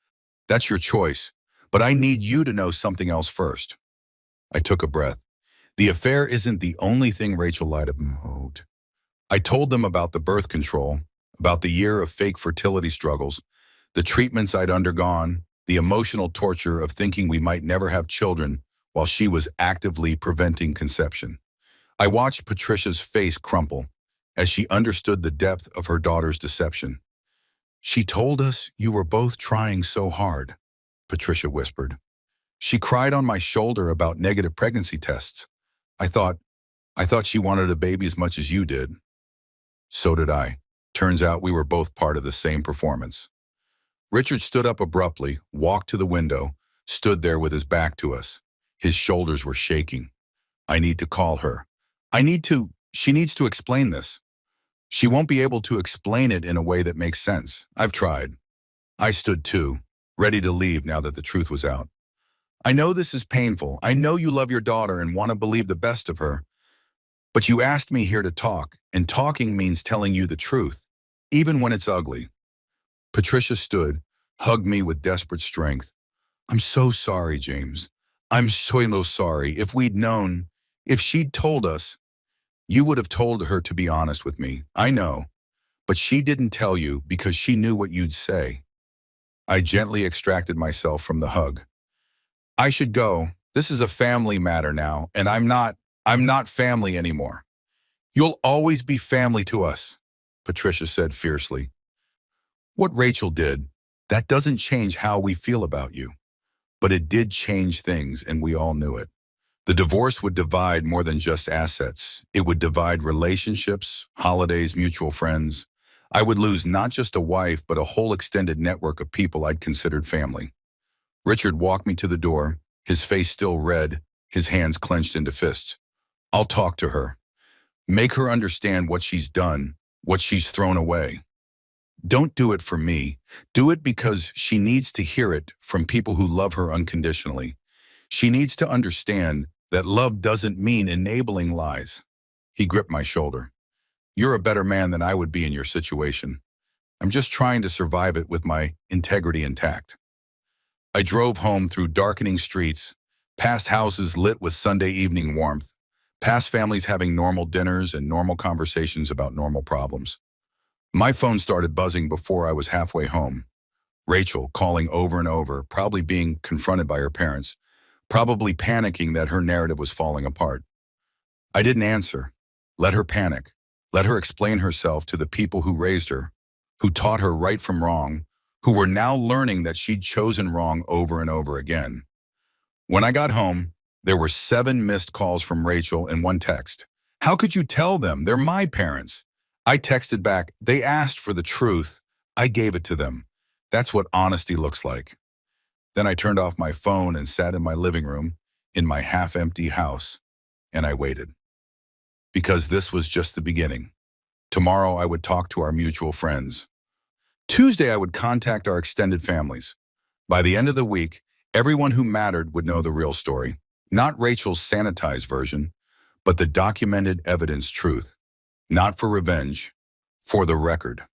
that's your choice, but I need you to know something else first." I took a breath. The affair isn't the only thing Rachel lied about. I told them about the birth control, about the year of fake fertility struggles, the treatments I'd undergone, the emotional torture of thinking we might never have children while she was actively preventing conception. I watched Patricia's face crumple as she understood the depth of her daughter's deception. "She told us you were both trying so hard," Patricia whispered. "She cried on my shoulder about negative pregnancy tests. I thought, I thought she wanted a baby as much as you did." So did I. Turns out we were both part of the same performance. Richard stood up abruptly, walked to the window, stood there with his back to us. His shoulders were shaking. "I need to call her. She needs to explain this. She won't be able to explain it in a way that makes sense. I've tried." I stood too, ready to leave now that the truth was out. "I know this is painful. I know you love your daughter and want to believe the best of her. But you asked me here to talk, and talking means telling you the truth, even when it's ugly." Patricia stood, hugged me with desperate strength. "I'm so sorry, James. I'm so sorry. If she'd told us, you would have told her to be honest with me. I know. But she didn't tell you because she knew what you'd say." I gently extracted myself from the hug. "I should go. This is a family matter now, and I'm not family anymore." "You'll always be family to us," Patricia said fiercely. "What Rachel did, that doesn't change how we feel about you. But it did change things, and we all knew it. The divorce would divide more than just assets. It would divide relationships, holidays, mutual friends. I would lose not just a wife, but a whole extended network of people I'd considered family." Richard walked me to the door, his face still red, his hands clenched into fists. "I'll talk to her. Make her understand what she's done, what she's thrown away. Don't do it for me. Do it because she needs to hear it from people who love her unconditionally. She needs to understand that love doesn't mean enabling lies." He gripped my shoulder. "You're a better man than I would be in your situation. I'm just trying to survive it with my integrity intact." I drove home through darkening streets, past houses lit with Sunday evening warmth, past families having normal dinners and normal conversations about normal problems. My phone started buzzing before I was halfway home. Rachel calling over and over, probably being confronted by her parents, probably panicking that her narrative was falling apart. I didn't answer. Let her panic. Let her explain herself to the people who raised her, who taught her right from wrong, who were now learning that she'd chosen wrong over and over again. When I got home, there were 7 missed calls from Rachel and 1 text. "How could you tell them? They're my parents." I texted back, "They asked for the truth. I gave it to them. That's what honesty looks like." Then I turned off my phone and sat in my living room, in my half-empty house, and I waited. Because this was just the beginning. Tomorrow I would talk to our mutual friends. Tuesday I would contact our extended families. By the end of the week, everyone who mattered would know the real story. Not Rachel's sanitized version, but the documented evidence truth. Not for revenge, for the record.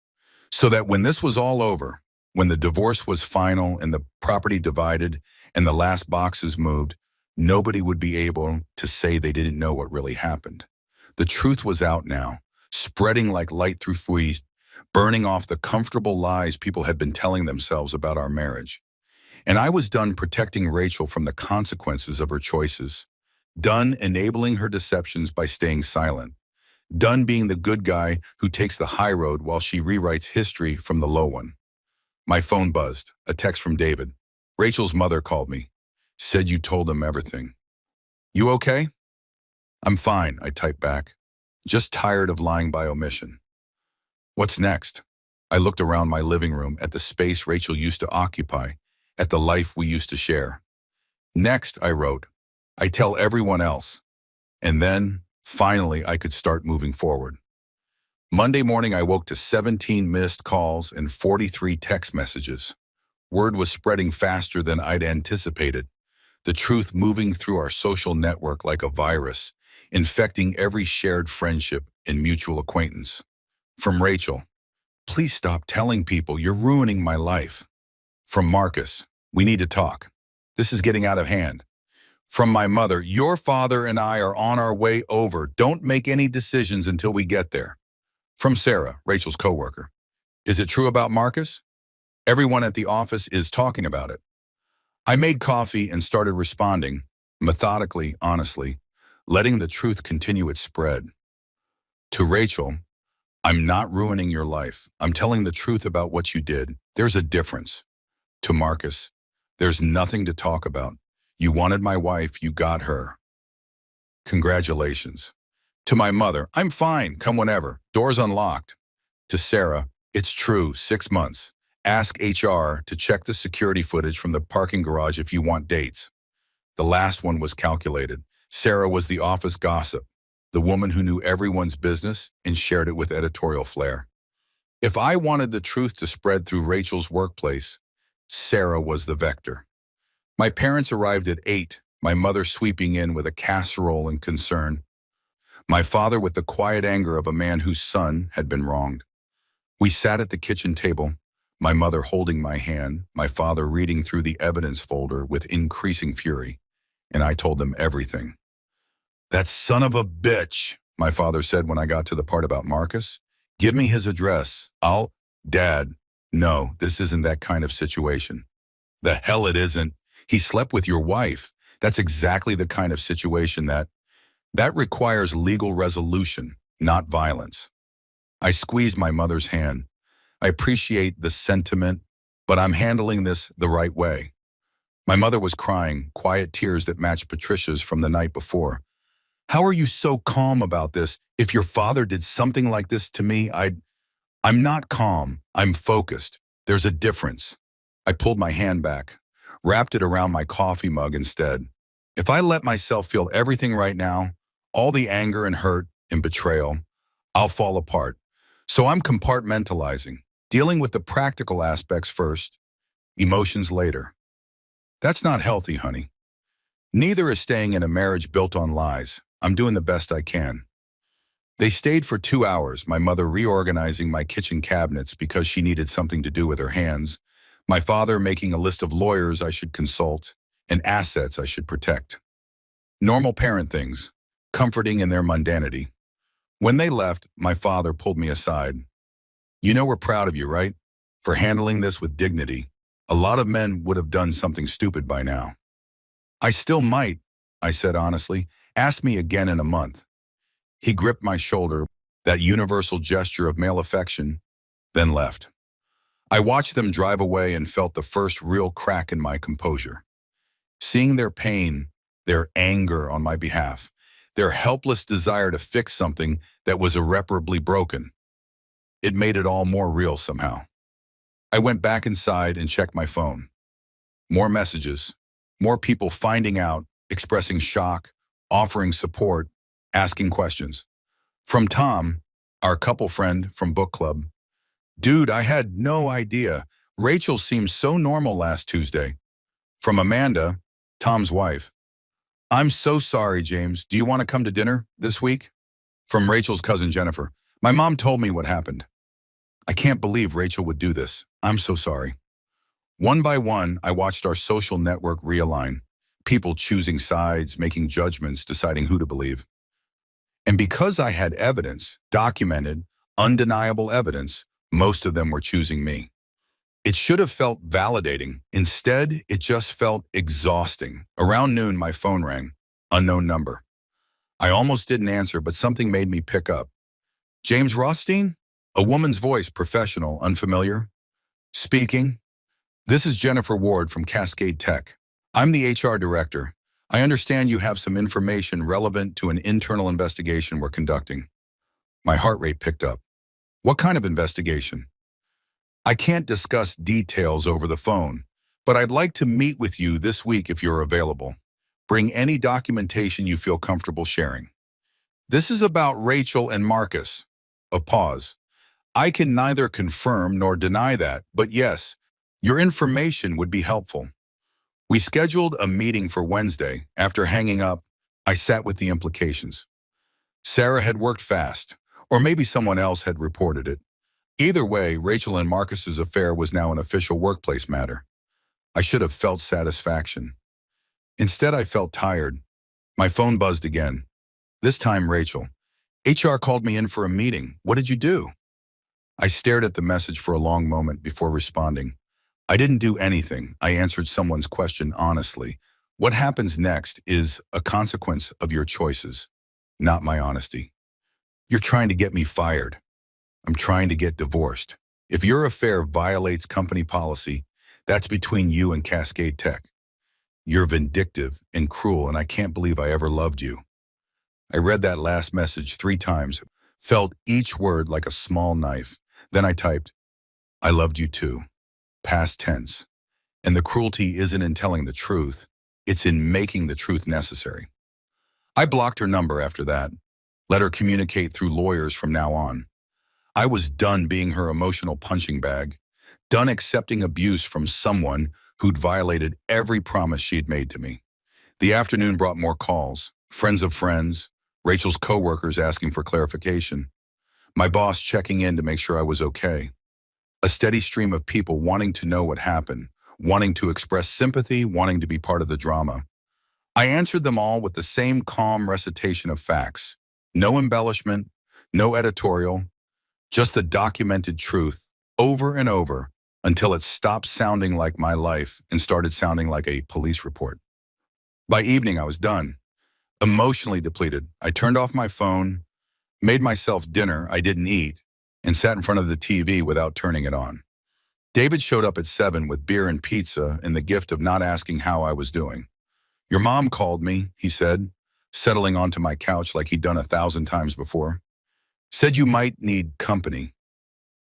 So that when this was all over, when the divorce was final and the property divided and the last boxes moved, nobody would be able to say they didn't know what really happened. The truth was out now, spreading like light through fleas, burning off the comfortable lies people had been telling themselves about our marriage. And I was done protecting Rachel from the consequences of her choices. Done enabling her deceptions by staying silent. Done being the good guy who takes the high road while she rewrites history from the low one. My phone buzzed, a text from David. Rachel's mother called me. Said you told them everything. "You okay?" "I'm fine," I typed back. "Just tired of lying by omission." "What's next?" I looked around my living room at the space Rachel used to occupy, at the life we used to share. "Next," I wrote, "I tell everyone else." And then, finally, I could start moving forward. Monday morning, I woke to 17 missed calls and 43 text messages. Word was spreading faster than I'd anticipated, the truth moving through our social network like a virus, infecting every shared friendship and mutual acquaintance. From Rachel, "Please stop telling people, you're ruining my life." From Marcus, "We need to talk. This is getting out of hand." From my mother, your father and I are on our way over. Don't make any decisions until we get there. From Sarah, Rachel's coworker. Is it true about Marcus? Everyone at the office is talking about it. I made coffee and started responding, methodically, honestly, letting the truth continue its spread. To Rachel, I'm not ruining your life. I'm telling the truth about what you did. There's a difference. To Marcus, there's nothing to talk about. You wanted my wife, you got her. Congratulations. To my mother, I'm fine, come whenever. Door's unlocked. To Sarah, it's true, 6 months. Ask HR to check the security footage from the parking garage if you want dates. The last one was calculated. Sarah was the office gossip, the woman who knew everyone's business and shared it with editorial flair. If I wanted the truth to spread through Rachel's workplace, Sarah was the vector. My parents arrived at 8, my mother sweeping in with a casserole and concern. My father with the quiet anger of a man whose son had been wronged. We sat at the kitchen table, my mother holding my hand, my father reading through the evidence folder with increasing fury, and I told them everything. That son of a bitch, my father said when I got to the part about Marcus. Give me his address. Dad, no, this isn't that kind of situation. The hell it isn't. He slept with your wife. That's exactly the kind of situation that requires legal resolution, not violence. I squeezed my mother's hand. I appreciate the sentiment, but I'm handling this the right way. My mother was crying, quiet tears that matched Patricia's from the night before. How are you so calm about this? If your father did something like this to me, I'm not calm. I'm focused. There's a difference. I pulled my hand back, wrapped it around my coffee mug instead. If I let myself feel everything right now, all the anger and hurt and betrayal, I'll fall apart. So I'm compartmentalizing, dealing with the practical aspects first, emotions later. That's not healthy, honey. Neither is staying in a marriage built on lies. I'm doing the best I can. They stayed for 2 hours, my mother reorganizing my kitchen cabinets because she needed something to do with her hands, my father making a list of lawyers I should consult and assets I should protect. Normal parent things, comforting in their mundanity. When they left, my father pulled me aside. You know we're proud of you, right? For handling this with dignity. A lot of men would have done something stupid by now. I still might, I said honestly. Ask me again in a month. He gripped my shoulder, that universal gesture of male affection, then left. I watched them drive away and felt the first real crack in my composure. Seeing their pain, their anger on my behalf, their helpless desire to fix something that was irreparably broken. It made it all more real somehow. I went back inside and checked my phone. More messages, more people finding out, expressing shock, offering support, asking questions. From Tom, our couple friend from book club. Dude, I had no idea. Rachel seemed so normal last Tuesday. From Amanda, Tom's wife. I'm so sorry, James. Do you want to come to dinner this week? From Rachel's cousin Jennifer. My mom told me what happened. I can't believe Rachel would do this. I'm so sorry. One by one, I watched our social network realign. People choosing sides, making judgments, deciding who to believe. And because I had evidence, documented, undeniable evidence, most of them were choosing me. It should have felt validating. Instead, it just felt exhausting. Around noon, my phone rang. Unknown number. I almost didn't answer, but something made me pick up. James Rothstein? A woman's voice, professional, unfamiliar. Speaking. This is Jennifer Ward from Cascade Tech. I'm the HR director. I understand you have some information relevant to an internal investigation we're conducting. My heart rate picked up. What kind of investigation? I can't discuss details over the phone, but I'd like to meet with you this week if you're available. Bring any documentation you feel comfortable sharing. This is about Rachel and Marcus. A pause. I can neither confirm nor deny that, but yes, your information would be helpful. We scheduled a meeting for Wednesday. After hanging up, I sat with the implications. Sarah had worked fast, or maybe someone else had reported it. Either way, Rachel and Marcus's affair was now an official workplace matter. I should have felt satisfaction. Instead, I felt tired. My phone buzzed again. This time, Rachel. HR called me in for a meeting. What did you do? I stared at the message for a long moment before responding. I didn't do anything. I answered someone's question honestly. What happens next is a consequence of your choices, not my honesty. You're trying to get me fired. I'm trying to get divorced. If your affair violates company policy, that's between you and Cascade Tech. You're vindictive and cruel, and I can't believe I ever loved you. I read that last message 3 times, felt each word like a small knife. Then I typed, I loved you too, past tense. And the cruelty isn't in telling the truth, it's in making the truth necessary. I blocked her number after that, let her communicate through lawyers from now on. I was done being her emotional punching bag, done accepting abuse from someone who'd violated every promise she'd made to me. The afternoon brought more calls, friends of friends, Rachel's coworkers asking for clarification, my boss checking in to make sure I was okay. A steady stream of people wanting to know what happened, wanting to express sympathy, wanting to be part of the drama. I answered them all with the same calm recitation of facts. No embellishment, no editorial, just the documented truth, over and over, until it stopped sounding like my life and started sounding like a police report. By evening, I was done, emotionally depleted. I turned off my phone, made myself dinner I didn't eat, and sat in front of the TV without turning it on. David showed up at 7 with beer and pizza and the gift of not asking how I was doing. Your mom called me, he said, settling onto my couch like he'd done 1,000 times before. Said you might need company.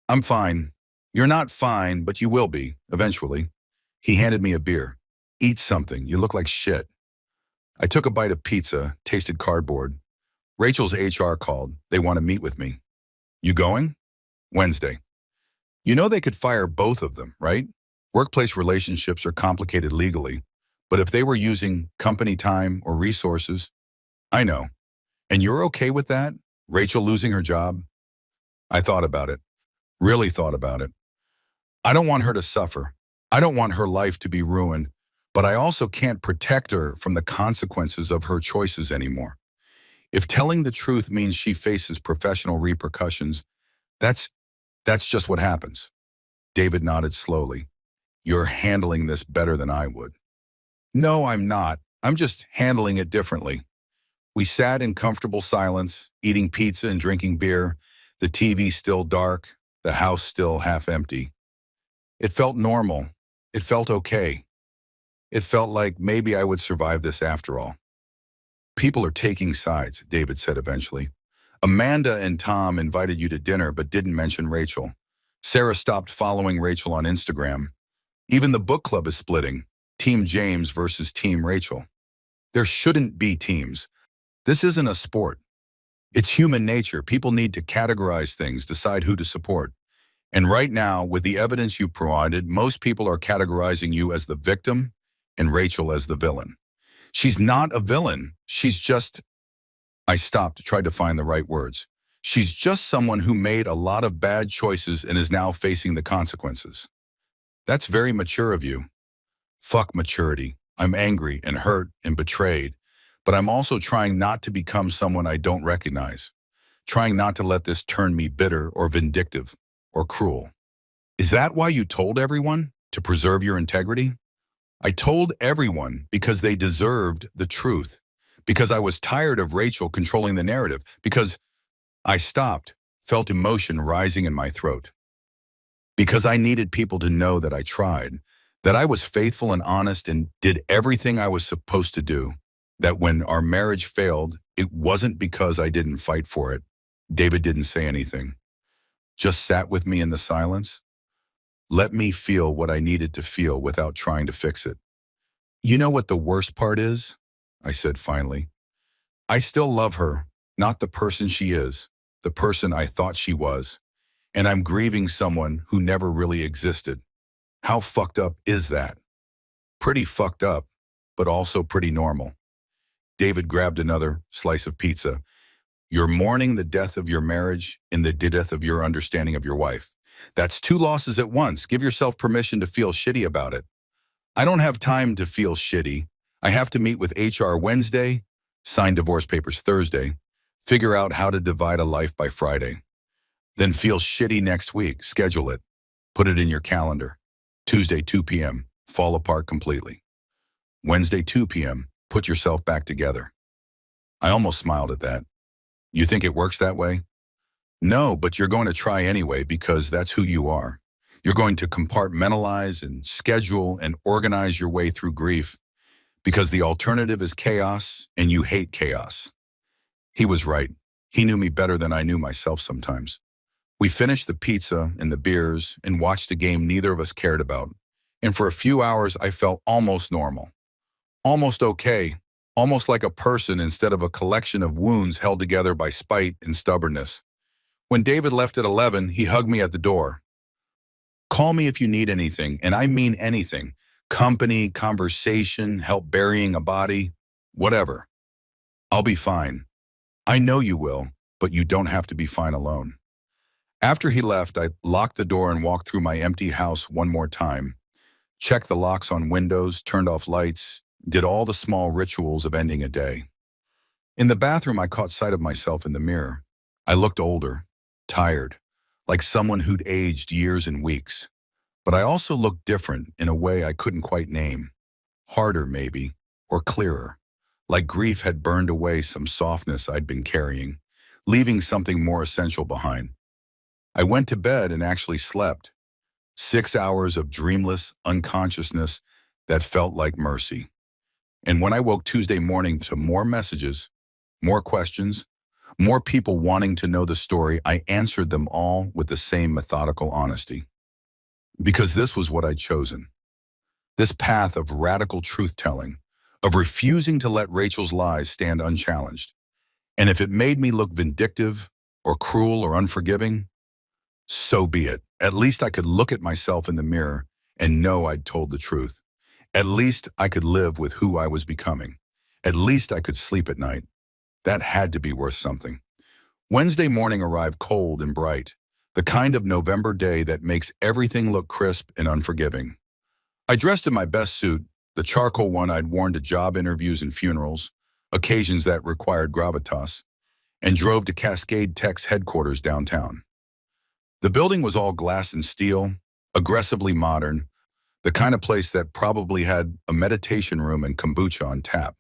I'm fine. You're not fine, but you will be, eventually. He handed me a beer. Eat something, you look like shit. I took a bite of pizza, tasted cardboard. Rachel's HR called. They want to meet with me. You going? Wednesday. You know they could fire both of them, right? Workplace relationships are complicated legally, but if they were using company time or resources, I know. And you're okay with that? Rachel losing her job? I thought about it. Really thought about it. I don't want her to suffer. I don't want her life to be ruined, but I also can't protect her from the consequences of her choices anymore. If telling the truth means she faces professional repercussions, that's just what happens. David nodded slowly. You're handling this better than I would. No, I'm not. I'm just handling it differently. We sat in comfortable silence, eating pizza and drinking beer, the TV still dark, the house still half empty. It felt normal. It felt okay. It felt like maybe I would survive this after all. People are taking sides, David said eventually. Amanda and Tom invited you to dinner but didn't mention Rachel. Sarah stopped following Rachel on Instagram. Even the book club is splitting. Team James versus Team Rachel. There shouldn't be teams. This isn't a sport. It's human nature. People need to categorize things, decide who to support. And right now, with the evidence you've provided, most people are categorizing you as the victim and Rachel as the villain. She's not a villain. She's just... I stopped, tried to find the right words. She's just someone who made a lot of bad choices and is now facing the consequences. That's very mature of you. Fuck maturity. I'm angry and hurt and betrayed, but I'm also trying not to become someone I don't recognize. Trying not to let this turn me bitter or vindictive or cruel. Is that why you told everyone? To preserve your integrity? I told everyone because they deserved the truth. Because I was tired of Rachel controlling the narrative. Because I stopped, felt emotion rising in my throat. Because I needed people to know that I tried, that I was faithful and honest and did everything I was supposed to do. That when our marriage failed, it wasn't because I didn't fight for it. David didn't say anything. Just sat with me in the silence. Let me feel what I needed to feel without trying to fix it. You know what the worst part is? I said finally. I still love her, not the person she is, the person I thought she was. And I'm grieving someone who never really existed. How fucked up is that? Pretty fucked up, but also pretty normal. David grabbed another slice of pizza. You're mourning the death of your marriage and the death of your understanding of your wife. That's 2 losses at once. Give yourself permission to feel shitty about it. I don't have time to feel shitty. I have to meet with HR Wednesday, sign divorce papers Thursday, figure out how to divide a life by Friday. Then feel shitty next week, schedule it, put it in your calendar. Tuesday, 2 p.m., fall apart completely. Wednesday, 2 p.m., put yourself back together. I almost smiled at that. You think it works that way? No, but you're going to try anyway because that's who you are. You're going to compartmentalize and schedule and organize your way through grief because the alternative is chaos and you hate chaos. He was right. He knew me better than I knew myself sometimes. We finished the pizza and the beers and watched a game neither of us cared about. And for a few hours, I felt almost normal. Almost okay. Almost like a person instead of a collection of wounds held together by spite and stubbornness. When David left at 11, he hugged me at the door. Call me if you need anything, and I mean anything. Company, conversation, help burying a body, whatever. I'll be fine. I know you will, but you don't have to be fine alone. After he left, I locked the door and walked through my empty house one more time. Checked the locks on windows, turned off lights, did all the small rituals of ending a day. In the bathroom, I caught sight of myself in the mirror. I looked older, tired, like someone who'd aged years and weeks. But I also looked different in a way I couldn't quite name. Harder, maybe, or clearer. Like grief had burned away some softness I'd been carrying, leaving something more essential behind. I went to bed and actually slept. 6 hours of dreamless unconsciousness that felt like mercy. And when I woke Tuesday morning to more messages, more questions, more people wanting to know the story, I answered them all with the same methodical honesty. Because this was what I'd chosen. This path of radical truth-telling, of refusing to let Rachel's lies stand unchallenged. And if it made me look vindictive or cruel or unforgiving, so be it. At least I could look at myself in the mirror and know I'd told the truth. At least I could live with who I was becoming. At least I could sleep at night. That had to be worth something. Wednesday morning arrived cold and bright, the kind of November day that makes everything look crisp and unforgiving. I dressed in my best suit, the charcoal one I'd worn to job interviews and funerals, occasions that required gravitas, and drove to Cascade Tech's headquarters downtown. The building was all glass and steel, aggressively modern, the kind of place that probably had a meditation room and kombucha on tap.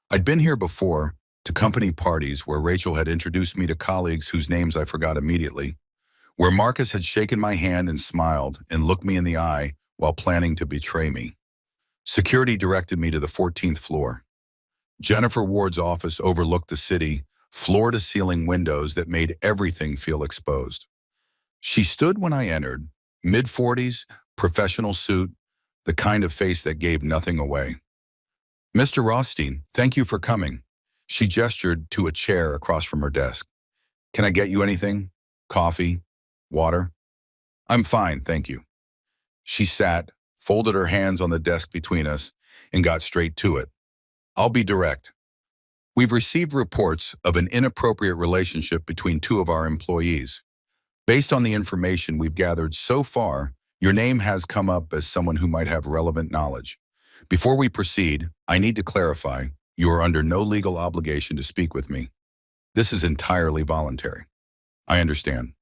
I'd been here before, to company parties where Rachel had introduced me to colleagues whose names I forgot immediately, where Marcus had shaken my hand and smiled and looked me in the eye while planning to betray me. Security directed me to the 14th floor. Jennifer Ward's office overlooked the city, floor-to-ceiling windows that made everything feel exposed. She stood when I entered, mid-40s, professional suit, the kind of face that gave nothing away. Mr. Rothstein, thank you for coming. She gestured to a chair across from her desk. Can I get you anything? Coffee? Water? I'm fine, thank you. She sat, folded her hands on the desk between us, and got straight to it. I'll be direct. We've received reports of an inappropriate relationship between two of our employees. Based on the information we've gathered so far, your name has come up as someone who might have relevant knowledge. Before we proceed, I need to clarify, you are under no legal obligation to speak with me. This is entirely voluntary. I understand.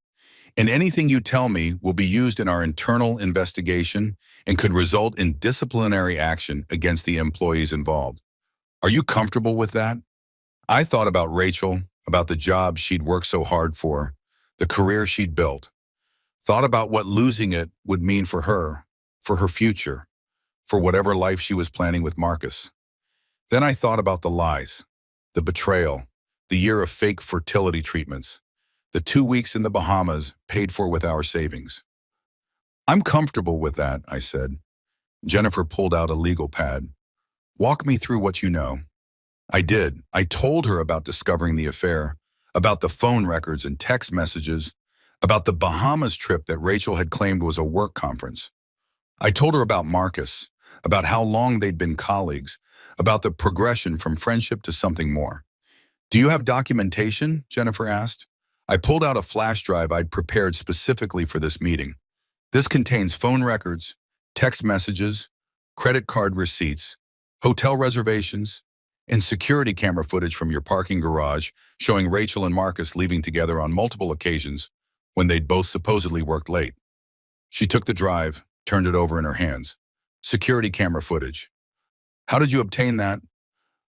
And anything you tell me will be used in our internal investigation and could result in disciplinary action against the employees involved. Are you comfortable with that? I thought about Rachel, about the job she'd worked so hard for, the career she'd built. Thought about what losing it would mean for her future, for whatever life she was planning with Marcus. Then I thought about the lies, the betrayal, the year of fake fertility treatments, the 2 weeks in the Bahamas paid for with our savings. I'm comfortable with that, I said. Jennifer pulled out a legal pad. Walk me through what you know. I did. I told her about discovering the affair, about the phone records and text messages, about the Bahamas trip that Rachel had claimed was a work conference. I told her about Marcus, about how long they'd been colleagues, about the progression from friendship to something more. Do you have documentation? Jennifer asked. I pulled out a flash drive I'd prepared specifically for this meeting. This contains phone records, text messages, credit card receipts, hotel reservations, and security camera footage from your parking garage showing Rachel and Marcus leaving together on multiple occasions when they'd both supposedly worked late. She took the drive, turned it over in her hands. Security camera footage. How did you obtain that?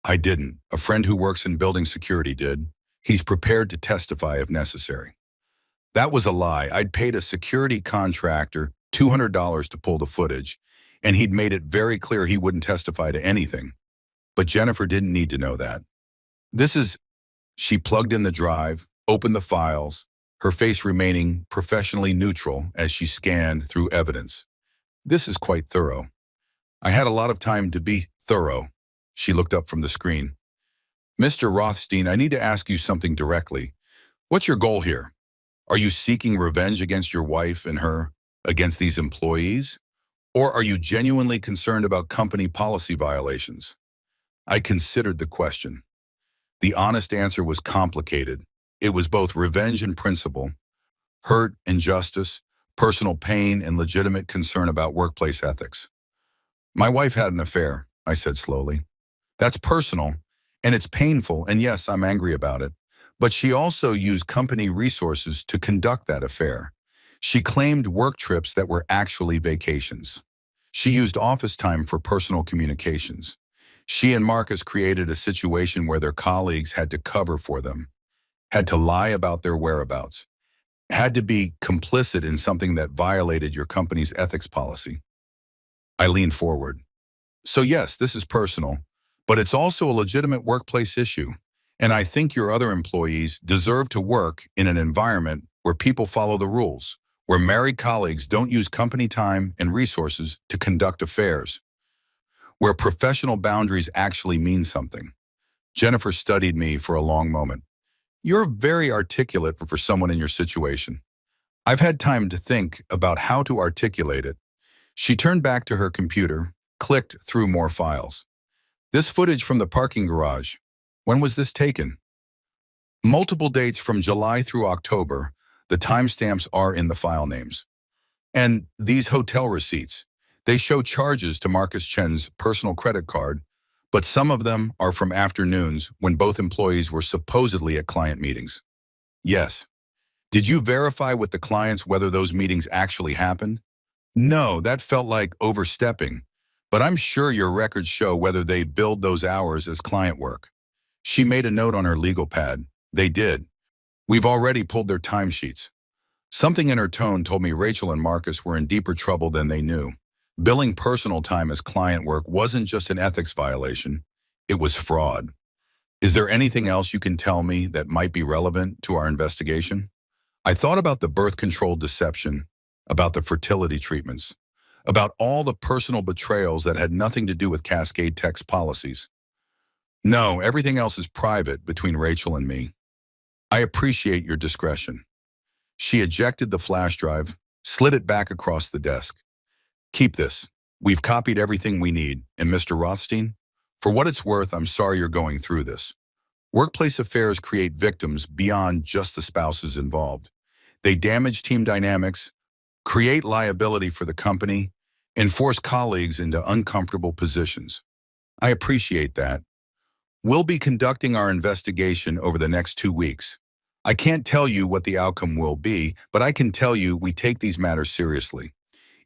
I didn't. A friend who works in building security did. He's prepared to testify if necessary. That was a lie. I'd paid a security contractor $200 to pull the footage, and he'd made it very clear he wouldn't testify to anything. But Jennifer didn't need to know that. She plugged in the drive, opened the files, her face remaining professionally neutral as she scanned through evidence. This is quite thorough. I had a lot of time to be thorough. She looked up from the screen. Mr. Rothstein, I need to ask you something directly. What's your goal here? Are you seeking revenge against your wife and her, against these employees? Or are you genuinely concerned about company policy violations? I considered the question. The honest answer was complicated. It was both revenge and principle, hurt and justice, personal pain and legitimate concern about workplace ethics. My wife had an affair, I said slowly. That's personal, and it's painful, and yes, I'm angry about it. But she also used company resources to conduct that affair. She claimed work trips that were actually vacations. She used office time for personal communications. She and Marcus created a situation where their colleagues had to cover for them, had to lie about their whereabouts, had to be complicit in something that violated your company's ethics policy. I leaned forward. So yes, this is personal, but it's also a legitimate workplace issue. And I think your other employees deserve to work in an environment where people follow the rules, where married colleagues don't use company time and resources to conduct affairs, where professional boundaries actually mean something. Jennifer studied me for a long moment. You're very articulate for someone in your situation. I've had time to think about how to articulate it. She turned back to her computer, clicked through more files. This footage from the parking garage, when was this taken? Multiple dates from July through October. The timestamps are in the file names. And these hotel receipts, they show charges to Marcus Chen's personal credit card, but some of them are from afternoons when both employees were supposedly at client meetings. Yes. Did you verify with the clients whether those meetings actually happened? No, that felt like overstepping, but I'm sure your records show whether they billed those hours as client work. She made a note on her legal pad. They did. We've already pulled their timesheets. Something in her tone told me Rachel and Marcus were in deeper trouble than they knew. Billing personal time as client work wasn't just an ethics violation, it was fraud. Is there anything else you can tell me that might be relevant to our investigation? I thought about the birth control deception, about the fertility treatments, about all the personal betrayals that had nothing to do with Cascade Tech's policies. No, everything else is private between Rachel and me. I appreciate your discretion. She ejected the flash drive, slid it back across the desk. Keep this. We've copied everything we need, and Mr. Rothstein, for what it's worth, I'm sorry you're going through this. Workplace affairs create victims beyond just the spouses involved. They damage team dynamics, create liability for the company, and force colleagues into uncomfortable positions. I appreciate that. We'll be conducting our investigation over the next 2 weeks. I can't tell you what the outcome will be, but I can tell you we take these matters seriously.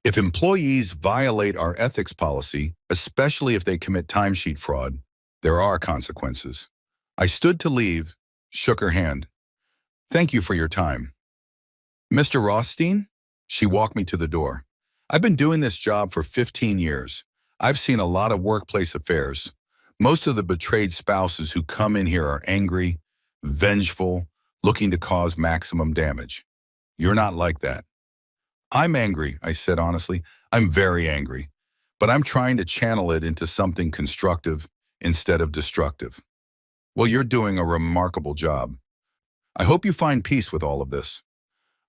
If employees violate our ethics policy, especially if they commit timesheet fraud, there are consequences. I stood to leave, shook her hand. Thank you for your time. Mr. Rothstein? She walked me to the door. I've been doing this job for 15 years. I've seen a lot of workplace affairs. Most of the betrayed spouses who come in here are angry, vengeful, looking to cause maximum damage. You're not like that. I'm angry, I said honestly. I'm very angry, but I'm trying to channel it into something constructive instead of destructive. Well, you're doing a remarkable job. I hope you find peace with all of this.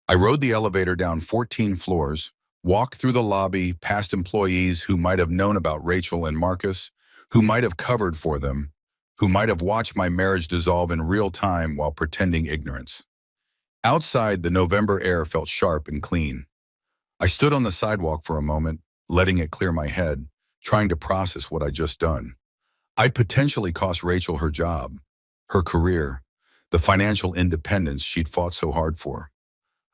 I rode the elevator down 14 floors, walked through the lobby past employees who might have known about Rachel and Marcus, who might have covered for them, who might have watched my marriage dissolve in real time while pretending ignorance. Outside, the November air felt sharp and clean. I stood on the sidewalk for a moment, letting it clear my head, trying to process what I'd just done. I'd potentially cost Rachel her job, her career, the financial independence she'd fought so hard for.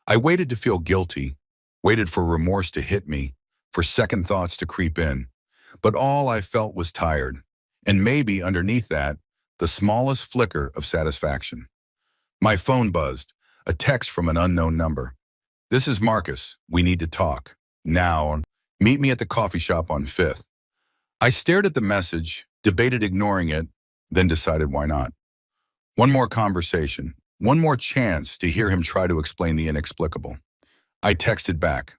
I waited to feel guilty, waited for remorse to hit me, for second thoughts to creep in. But all I felt was tired, and maybe underneath that, the smallest flicker of satisfaction. My phone buzzed, a text from an unknown number. "This is Marcus. We need to talk. Now, meet me at the coffee shop on 5th. I stared at the message, debated ignoring it, then decided why not. One more conversation, one more chance to hear him try to explain the inexplicable. I texted back.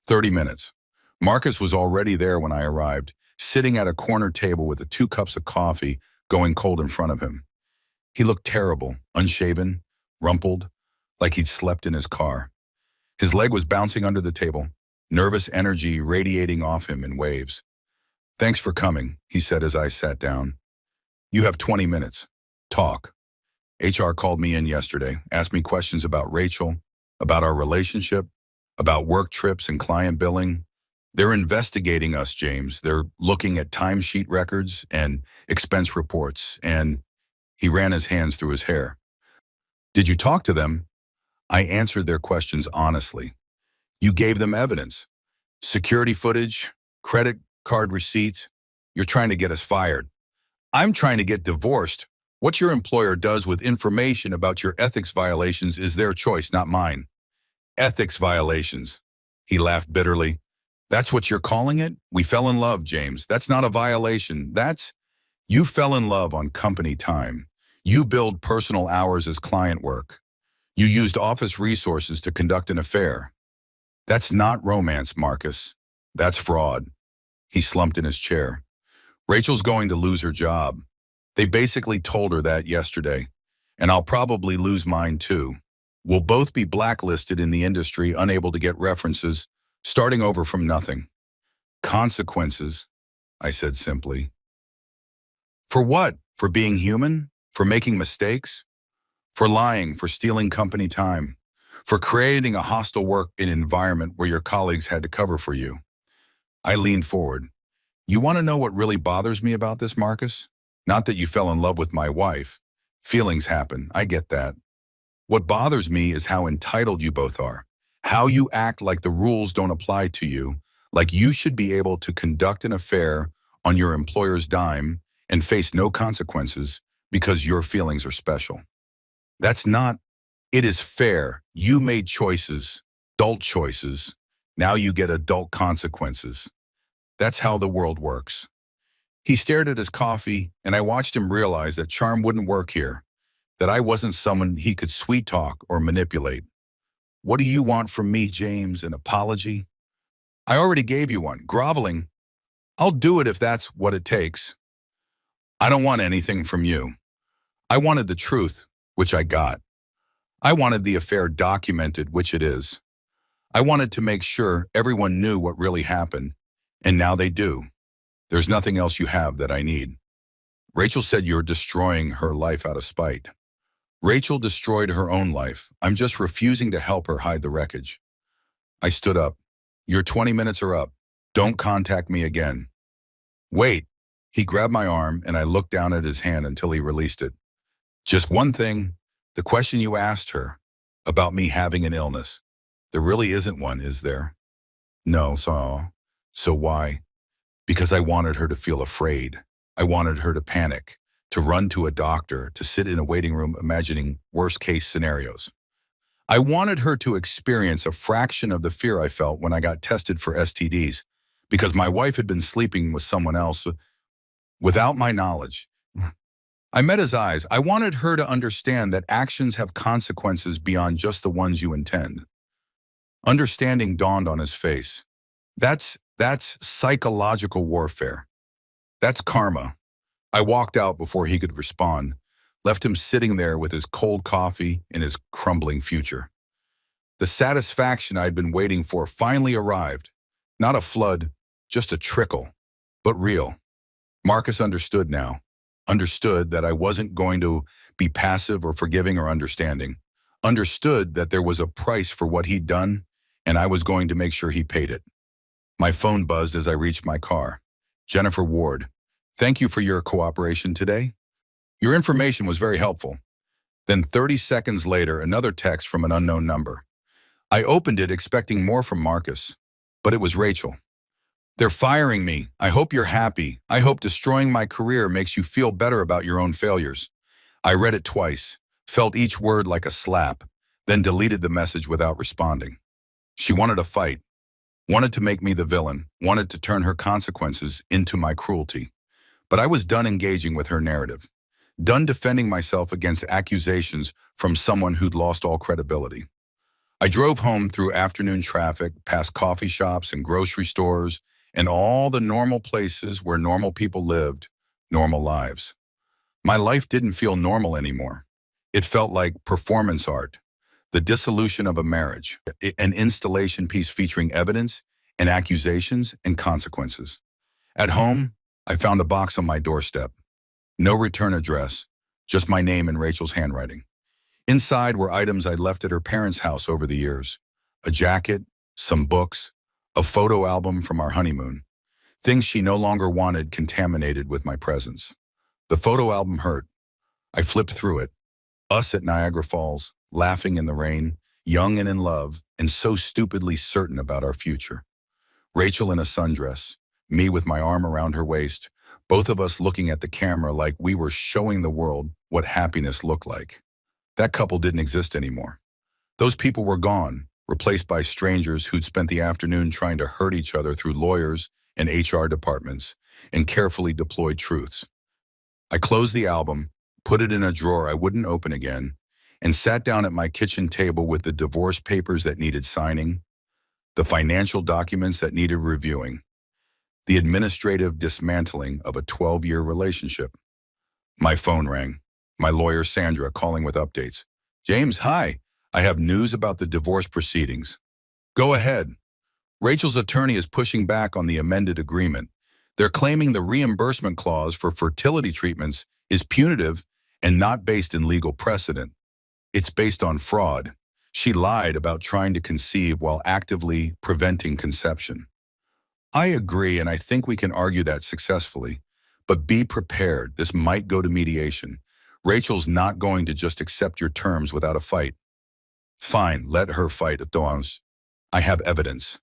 30 minutes. Marcus was already there when I arrived, sitting at a corner table with the 2 cups of coffee going cold in front of him. He looked terrible, unshaven, rumpled, like he'd slept in his car. His leg was bouncing under the table, nervous energy radiating off him in waves. "Thanks for coming," he said as I sat down. "You have 20 minutes. Talk." HR called me in yesterday, asked me questions about Rachel, about our relationship, about work trips and client billing. They're investigating us, James. They're looking at timesheet records and expense reports, and he ran his hands through his hair. "Did you talk to them?" I answered their questions honestly. "You gave them evidence. Security footage, credit card receipts. You're trying to get us fired. I'm trying to get divorced. What your employer does with information about your ethics violations is their choice, not mine." "Ethics violations." He laughed bitterly. "That's what you're calling it? We fell in love, James. That's not a violation. You fell in love on company time. You billed personal hours as client work. You used office resources to conduct an affair. That's not romance, Marcus. That's fraud." He slumped in his chair. "Rachel's going to lose her job. They basically told her that yesterday, and I'll probably lose mine too. We'll both be blacklisted in the industry, unable to get references, starting over from nothing." "Consequences," I said simply. "For what? For being human? For making mistakes? For lying, for stealing company time? For creating a hostile work environment where your colleagues had to cover for you?" I leaned forward. "You want to know what really bothers me about this, Marcus? Not that you fell in love with my wife. Feelings happen, I get that. What bothers me is how entitled you both are. How you act like the rules don't apply to you, like you should be able to conduct an affair on your employer's dime and face no consequences because your feelings are special. That's not, it is fair. You made choices, adult choices. Now you get adult consequences. That's how the world works." He stared at his coffee, and I watched him realize that charm wouldn't work here, that I wasn't someone he could sweet talk or manipulate. "What do you want from me, James? An apology?" "I already gave you one. Groveling. I'll do it if that's what it takes." "I don't want anything from you. I wanted the truth, which I got. I wanted the affair documented, which it is. I wanted to make sure everyone knew what really happened, and now they do. There's nothing else you have that I need." "Rachel said you're destroying her life out of spite." "Rachel destroyed her own life. I'm just refusing to help her hide the wreckage." I stood up. "Your 20 minutes are up. Don't contact me again." "Wait." He grabbed my arm, and I looked down at his hand until he released it. "Just one thing. The question you asked her about me having an illness. There really isn't one, is there?" "No, so why?" "Because I wanted her to feel afraid. I wanted her to panic, to run to a doctor, to sit in a waiting room imagining worst-case scenarios. I wanted her to experience a fraction of the fear I felt when I got tested for STDs, because my wife had been sleeping with someone else without my knowledge. I met his eyes. I wanted her to understand that actions have consequences beyond just the ones you intend. Understanding dawned on his face. That's psychological warfare. That's karma." I walked out before he could respond, left him sitting there with his cold coffee and his crumbling future. The satisfaction I'd been waiting for finally arrived. Not a flood, just a trickle, but real. Marcus understood now. Understood that I wasn't going to be passive or forgiving or understanding. Understood that there was a price for what he'd done, and I was going to make sure he paid it. My phone buzzed as I reached my car. Jennifer Ward. Thank you for your cooperation today. Your information was very helpful. Then 30 seconds later, another text from an unknown number. I opened it expecting more from Marcus, but it was Rachel. They're firing me. I hope you're happy. I hope destroying my career makes you feel better about your own failures. I read it twice, felt each word like a slap, then deleted the message without responding. She wanted a fight, wanted to make me the villain, wanted to turn her consequences into my cruelty. But I was done engaging with her narrative, done defending myself against accusations from someone who'd lost all credibility. I drove home through afternoon traffic, past coffee shops and grocery stores, and all the normal places where normal people lived normal lives. My life didn't feel normal anymore. It felt like performance art, the dissolution of a marriage, an installation piece featuring evidence and accusations and consequences. At home, I found a box on my doorstep. No return address, just my name in Rachel's handwriting. Inside were items I'd left at her parents' house over the years. A jacket, some books, a photo album from our honeymoon. Things she no longer wanted contaminated with my presence. The photo album hurt. I flipped through it. Us at Niagara Falls, laughing in the rain, young and in love, and so stupidly certain about our future. Rachel in a sundress, me with my arm around her waist, both of us looking at the camera like we were showing the world what happiness looked like. That couple didn't exist anymore. Those people were gone, replaced by strangers who'd spent the afternoon trying to hurt each other through lawyers and HR departments and carefully deployed truths. I closed the album, put it in a drawer I wouldn't open again, and sat down at my kitchen table with the divorce papers that needed signing, the financial documents that needed reviewing, the administrative dismantling of a 12-year relationship. My phone rang. My lawyer, Sandra, calling with updates. James, hi. I have news about the divorce proceedings. Go ahead. Rachel's attorney is pushing back on the amended agreement. They're claiming the reimbursement clause for fertility treatments is punitive and not based in legal precedent. It's based on fraud. She lied about trying to conceive while actively preventing conception. I agree, and I think we can argue that successfully. But be prepared. This might go to mediation. Rachel's not going to just accept your terms without a fight. Fine, let her fight, Doans. I have evidence.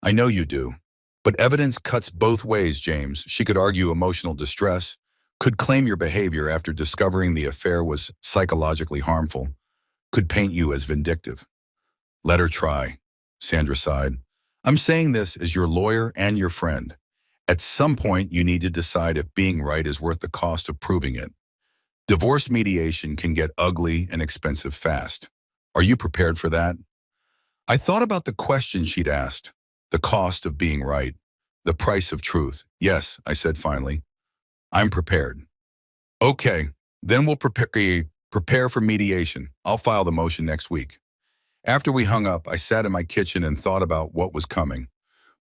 I know you do. But evidence cuts both ways, James. She could argue emotional distress, could claim your behavior after discovering the affair was psychologically harmful, could paint you as vindictive. Let her try, Sandra sighed. I'm saying this as your lawyer and your friend. At some point, you need to decide if being right is worth the cost of proving it. Divorce mediation can get ugly and expensive fast. Are you prepared for that? I thought about the question she'd asked, the cost of being right, the price of truth. Yes, I said finally. I'm prepared. Okay, then we'll prepare for mediation. I'll file the motion next week. After we hung up, I sat in my kitchen and thought about what was coming.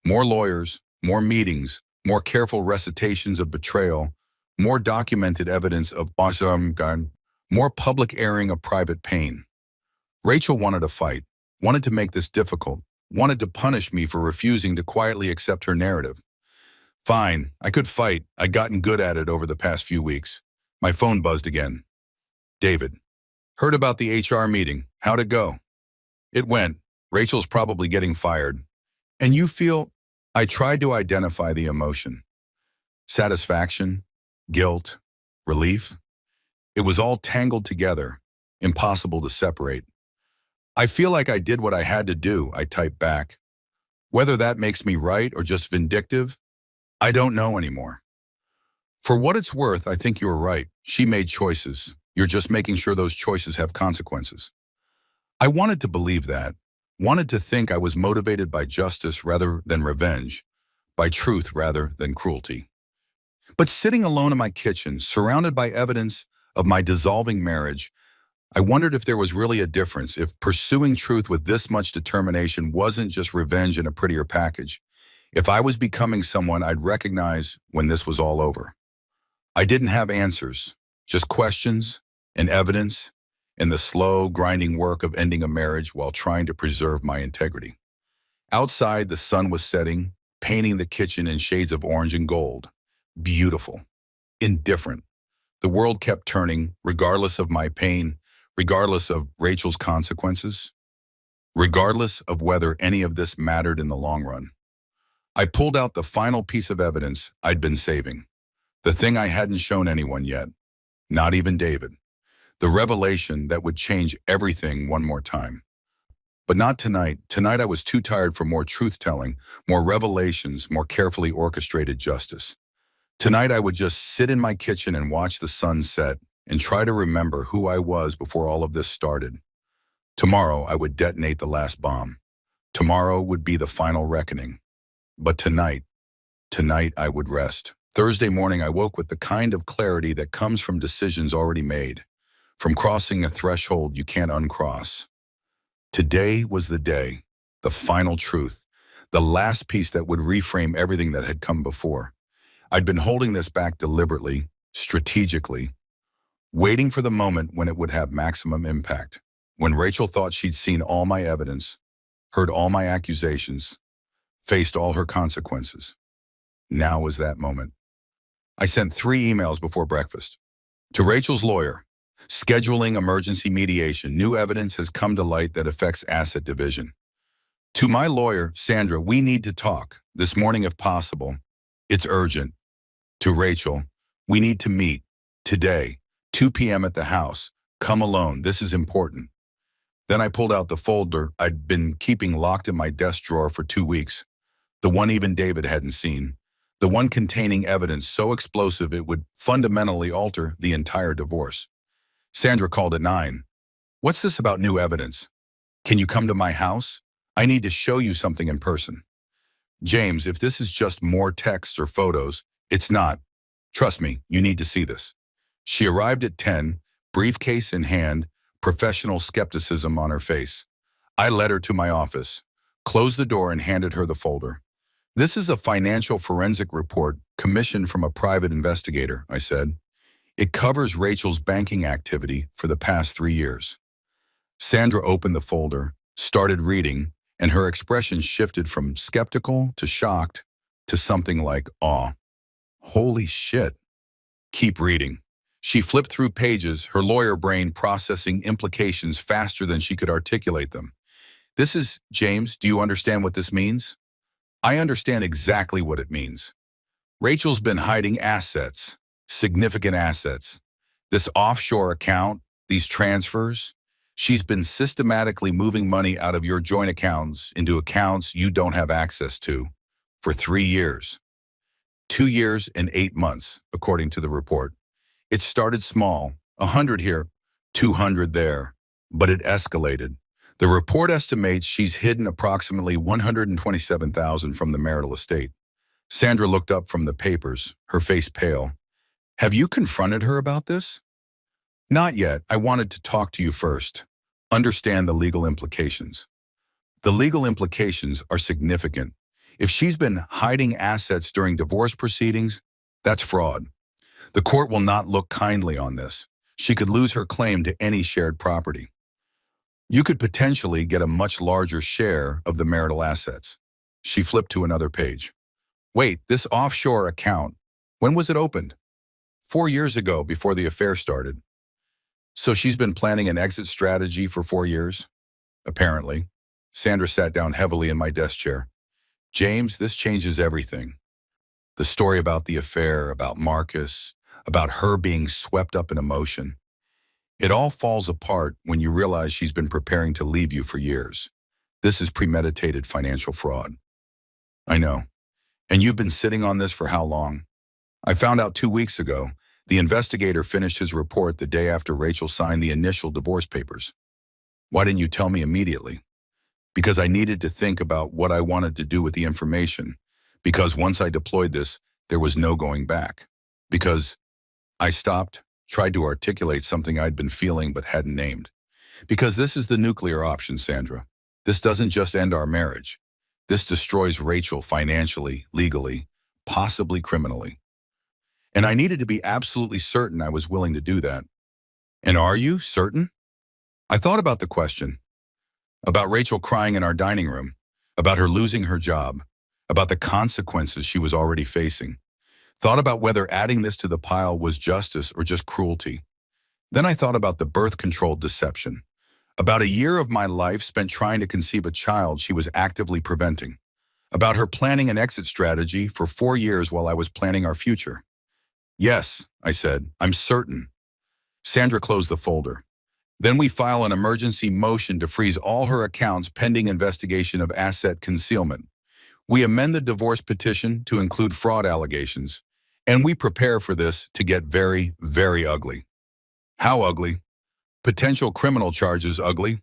More lawyers, more meetings, more careful recitations of betrayal, more documented evidence of awesome gun, more public airing of private pain. Rachel wanted a fight, wanted to make this difficult, wanted to punish me for refusing to quietly accept her narrative. Fine, I could fight. I'd gotten good at it over the past few weeks. My phone buzzed again. David. Heard about the HR meeting. How'd it go? It went. Rachel's probably getting fired. And you feel? I tried to identify the emotion. Satisfaction, guilt, relief. It was all tangled together, impossible to separate. I feel like I did what I had to do, I typed back. Whether that makes me right or just vindictive, I don't know anymore. For what it's worth, I think you were right. She made choices. You're just making sure those choices have consequences. I wanted to believe that, wanted to think I was motivated by justice rather than revenge, by truth rather than cruelty. But sitting alone in my kitchen, surrounded by evidence of my dissolving marriage, I wondered if there was really a difference, if pursuing truth with this much determination wasn't just revenge in a prettier package, if I was becoming someone I'd recognize when this was all over. I didn't have answers, just questions and evidence and the slow, grinding work of ending a marriage while trying to preserve my integrity. Outside, the sun was setting, painting the kitchen in shades of orange and gold. Beautiful. indifferent. The world kept turning, regardless of my pain, regardless of Rachel's consequences, regardless of whether any of this mattered in the long run. I pulled out the final piece of evidence I'd been saving, the thing I hadn't shown anyone yet, not even David, the revelation that would change everything one more time. But not tonight. Tonight I was too tired for more truth-telling, more revelations, more carefully orchestrated justice. Tonight I would just sit in my kitchen and watch the sun set and try to remember who I was before all of this started. Tomorrow I would detonate the last bomb. Tomorrow would be the final reckoning. But tonight I would rest. Thursday morning I woke with the kind of clarity that comes from decisions already made, from crossing a threshold you can't uncross. Today was the day, the final truth, the last piece that would reframe everything that had come before. I'd been holding this back deliberately, strategically, waiting for the moment when it would have maximum impact. When Rachel thought she'd seen all my evidence, heard all my accusations, faced all her consequences. Now was that moment. I sent 3 emails before breakfast. To Rachel's lawyer, scheduling emergency mediation, new evidence has come to light that affects asset division. To my lawyer, Sandra, we need to talk, this morning if possible. It's urgent. To Rachel, we need to meet, today, 2 p.m. at the house. Come alone, this is important. Then I pulled out the folder I'd been keeping locked in my desk drawer for 2 weeks, the one even David hadn't seen, the one containing evidence so explosive it would fundamentally alter the entire divorce. Sandra called at 9. What's this about new evidence? Can you come to my house? I need to show you something in person. James, if this is just more texts or photos, it's not. Trust me, you need to see this. She arrived at 10, briefcase in hand, professional skepticism on her face. I led her to my office, closed the door and handed her the folder. This is a financial forensic report commissioned from a private investigator, I said. It covers Rachel's banking activity for the past 3 years. Sandra opened the folder, started reading, and her expression shifted from skeptical to shocked to something like awe. Holy shit. Keep reading. She flipped through pages, her lawyer brain processing implications faster than she could articulate them. This is, James, do you understand what this means? I understand exactly what it means. Rachel's been hiding assets, significant assets. This offshore account, these transfers, she's been systematically moving money out of your joint accounts into accounts you don't have access to for 3 years. 2 years and 8 months, according to the report. It started small, 100 here, 200 there, but it escalated. The report estimates she's hidden approximately $127,000 from the marital estate. Sandra looked up from the papers, her face pale. Have you confronted her about this? Not yet. I wanted to talk to you first. Understand the legal implications. The legal implications are significant. If she's been hiding assets during divorce proceedings, that's fraud. The court will not look kindly on this. She could lose her claim to any shared property. You could potentially get a much larger share of the marital assets. She flipped to another page. Wait, this offshore account, when was it opened? 4 years ago, before the affair started. So she's been planning an exit strategy for 4 years? Apparently. Sandra sat down heavily in my desk chair. James, this changes everything. The story about the affair, about Marcus, about her being swept up in emotion. It all falls apart when you realize she's been preparing to leave you for years. This is premeditated financial fraud. I know. And you've been sitting on this for how long? I found out 2 weeks ago. The investigator finished his report the day after Rachel signed the initial divorce papers. Why didn't you tell me immediately? Because I needed to think about what I wanted to do with the information. Because once I deployed this, there was no going back. Because I stopped, tried to articulate something I'd been feeling but hadn't named. Because this is the nuclear option, Sandra. This doesn't just end our marriage. This destroys Rachel financially, legally, possibly criminally. And I needed to be absolutely certain I was willing to do that. And are you certain? I thought about the question. About Rachel crying in our dining room. About her losing her job. About the consequences she was already facing. Thought about whether adding this to the pile was justice or just cruelty. Then I thought about the birth-controlled deception. About a year of my life spent trying to conceive a child she was actively preventing. About her planning an exit strategy for 4 years while I was planning our future. Yes, I said, I'm certain. Sandra closed the folder. Then we file an emergency motion to freeze all her accounts pending investigation of asset concealment. We amend the divorce petition to include fraud allegations. And we prepare for this to get very, very ugly. How ugly? Potential criminal charges ugly.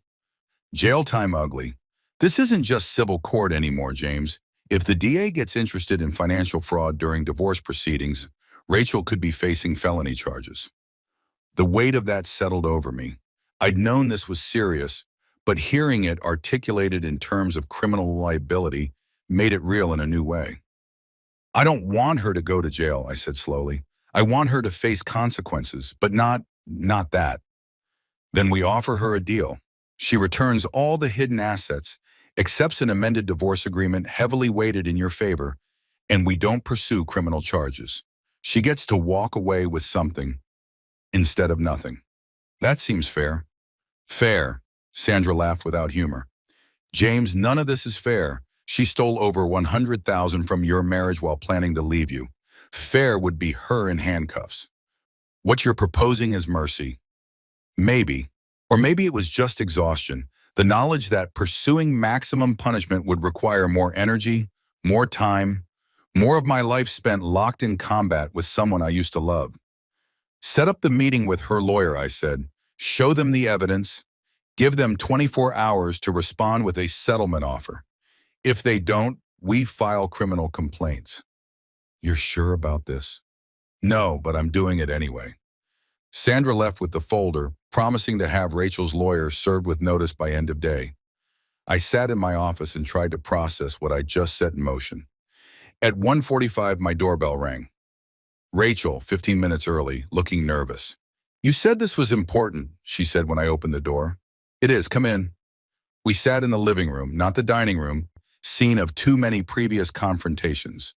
Jail time ugly. This isn't just civil court anymore, James. If the DA gets interested in financial fraud during divorce proceedings, Rachel could be facing felony charges. The weight of that settled over me. I'd known this was serious, but hearing it articulated in terms of criminal liability made it real in a new way. I don't want her to go to jail, I said slowly. I want her to face consequences, but not that. Then we offer her a deal. She returns all the hidden assets, accepts an amended divorce agreement heavily weighted in your favor, and we don't pursue criminal charges. She gets to walk away with something instead of nothing. That seems fair. Fair, Sandra laughed without humor. James, none of this is fair. She stole over $100,000 from your marriage while planning to leave you. Fair would be her in handcuffs. What you're proposing is mercy. Maybe. Or maybe it was just exhaustion. The knowledge that pursuing maximum punishment would require more energy, more time, more of my life spent locked in combat with someone I used to love. Set up the meeting with her lawyer, I said. Show them the evidence. Give them 24 hours to respond with a settlement offer. If they don't, we file criminal complaints. You're sure about this? No, but I'm doing it anyway. Sandra left with the folder, promising to have Rachel's lawyer served with notice by end of day. I sat in my office and tried to process what I just set in motion. At 1:45, my doorbell rang. Rachel, 15 minutes early, looking nervous. You said this was important, she said when I opened the door. It is, come in. We sat in the living room, not the dining room, scene of too many previous confrontations.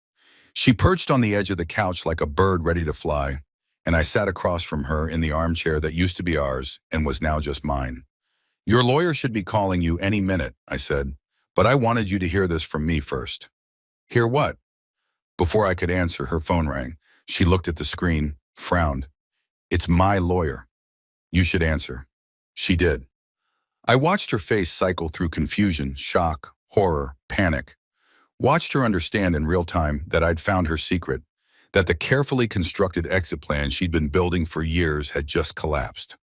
She perched on the edge of the couch like a bird ready to fly, and I sat across from her in the armchair that used to be ours and was now just mine. Your lawyer should be calling you any minute, I said, but I wanted you to hear this from me first. Hear what? Before I could answer, her phone rang. She looked at the screen, frowned. It's my lawyer. You should answer. She did. I watched her face cycle through confusion, shock, horror, panic. Watched her understand in real time that I'd found her secret, that the carefully constructed exit plan she'd been building for years had just collapsed.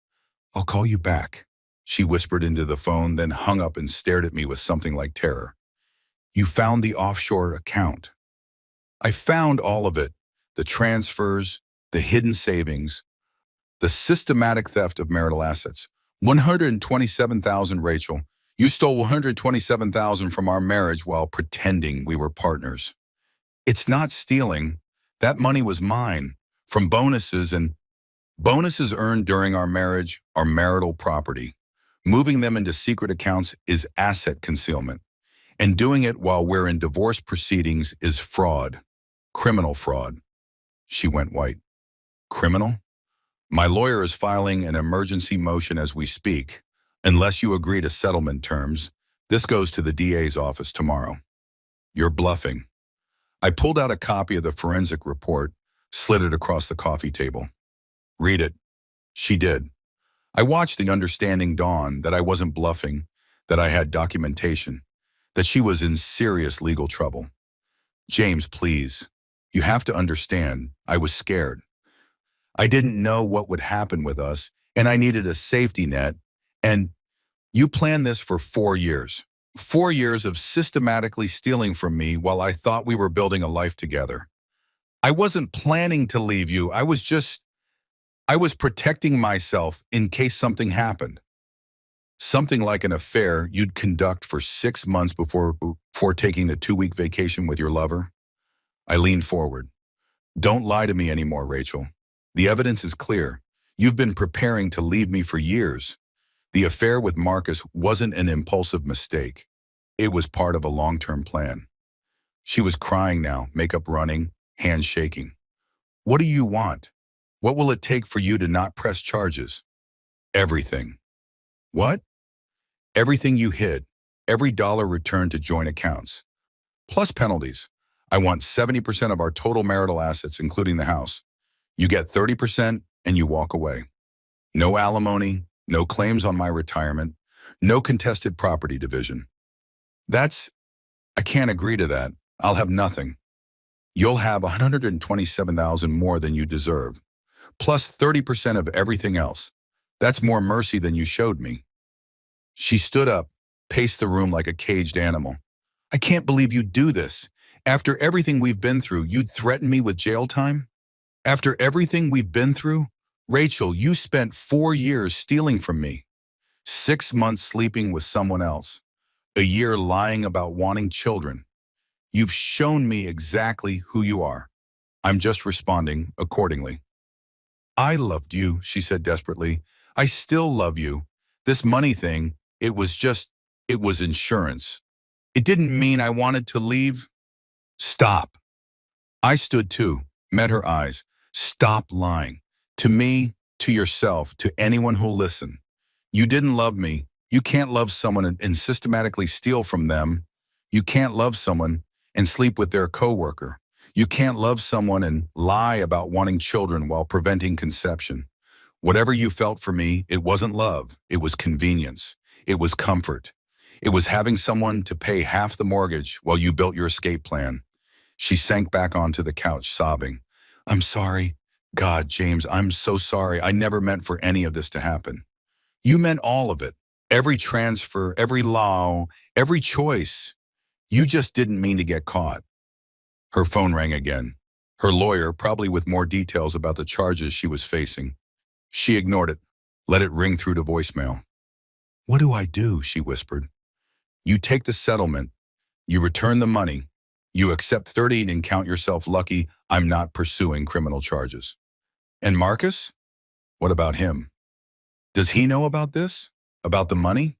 I'll call you back, she whispered into the phone, then hung up and stared at me with something like terror. You found the offshore account. I found all of it, the transfers, the hidden savings, the systematic theft of marital assets. 127,000, Rachel. You stole 127,000 from our marriage while pretending we were partners. It's not stealing. That money was mine, from bonuses, and bonuses earned during our marriage are marital property. Moving them into secret accounts is asset concealment. And doing it while we're in divorce proceedings is fraud. Criminal fraud. She went white. Criminal? My lawyer is filing an emergency motion as we speak. Unless you agree to settlement terms, this goes to the DA's office tomorrow. You're bluffing. I pulled out a copy of the forensic report, slid it across the coffee table. Read it. She did. I watched the understanding dawn that I wasn't bluffing, that I had documentation, that she was in serious legal trouble. James, please. You have to understand, I was scared. I didn't know what would happen with us, and I needed a safety net, and you planned this for 4 years. 4 years of systematically stealing from me while I thought we were building a life together. I wasn't planning to leave you. I was protecting myself in case something happened. Something like an affair you'd conduct for 6 months before taking the 2-week vacation with your lover. I leaned forward. Don't lie to me anymore, Rachel. The evidence is clear. You've been preparing to leave me for years. The affair with Marcus wasn't an impulsive mistake. It was part of a long-term plan. She was crying now, makeup running, hands shaking. What do you want? What will it take for you to not press charges? Everything. What? Everything you hid. Every dollar returned to joint accounts. Plus penalties. I want 70% of our total marital assets, including the house. You get 30% and you walk away. No alimony, no claims on my retirement, no contested property division. I can't agree to that. I'll have nothing. You'll have 127,000 more than you deserve, plus 30% of everything else. That's more mercy than you showed me. She stood up, paced the room like a caged animal. I can't believe you'd do this. After everything we've been through, you'd threaten me with jail time? After everything we've been through? Rachel, you spent 4 years stealing from me, 6 months sleeping with someone else, a year lying about wanting children. You've shown me exactly who you are. I'm just responding accordingly. I loved you, she said desperately. I still love you. This money thing, it was insurance. It didn't mean I wanted to leave. Stop. I stood too, met her eyes. Stop lying. To me, to yourself, to anyone who'll listen. You didn't love me. You can't love someone and systematically steal from them. You can't love someone and sleep with their coworker. You can't love someone and lie about wanting children while preventing conception. Whatever you felt for me, it wasn't love. It was convenience. It was comfort. It was having someone to pay half the mortgage while you built your escape plan. She sank back onto the couch, sobbing. I'm sorry. God, James, I'm so sorry. I never meant for any of this to happen. You meant all of it. Every transfer, every law, every choice. You just didn't mean to get caught. Her phone rang again. Her lawyer, probably with more details about the charges she was facing. She ignored it, let it ring through to voicemail. What do I do? She whispered. You take the settlement. You return the money. You accept 30 and count yourself lucky I'm not pursuing criminal charges. And Marcus? What about him? Does he know about this? About the money?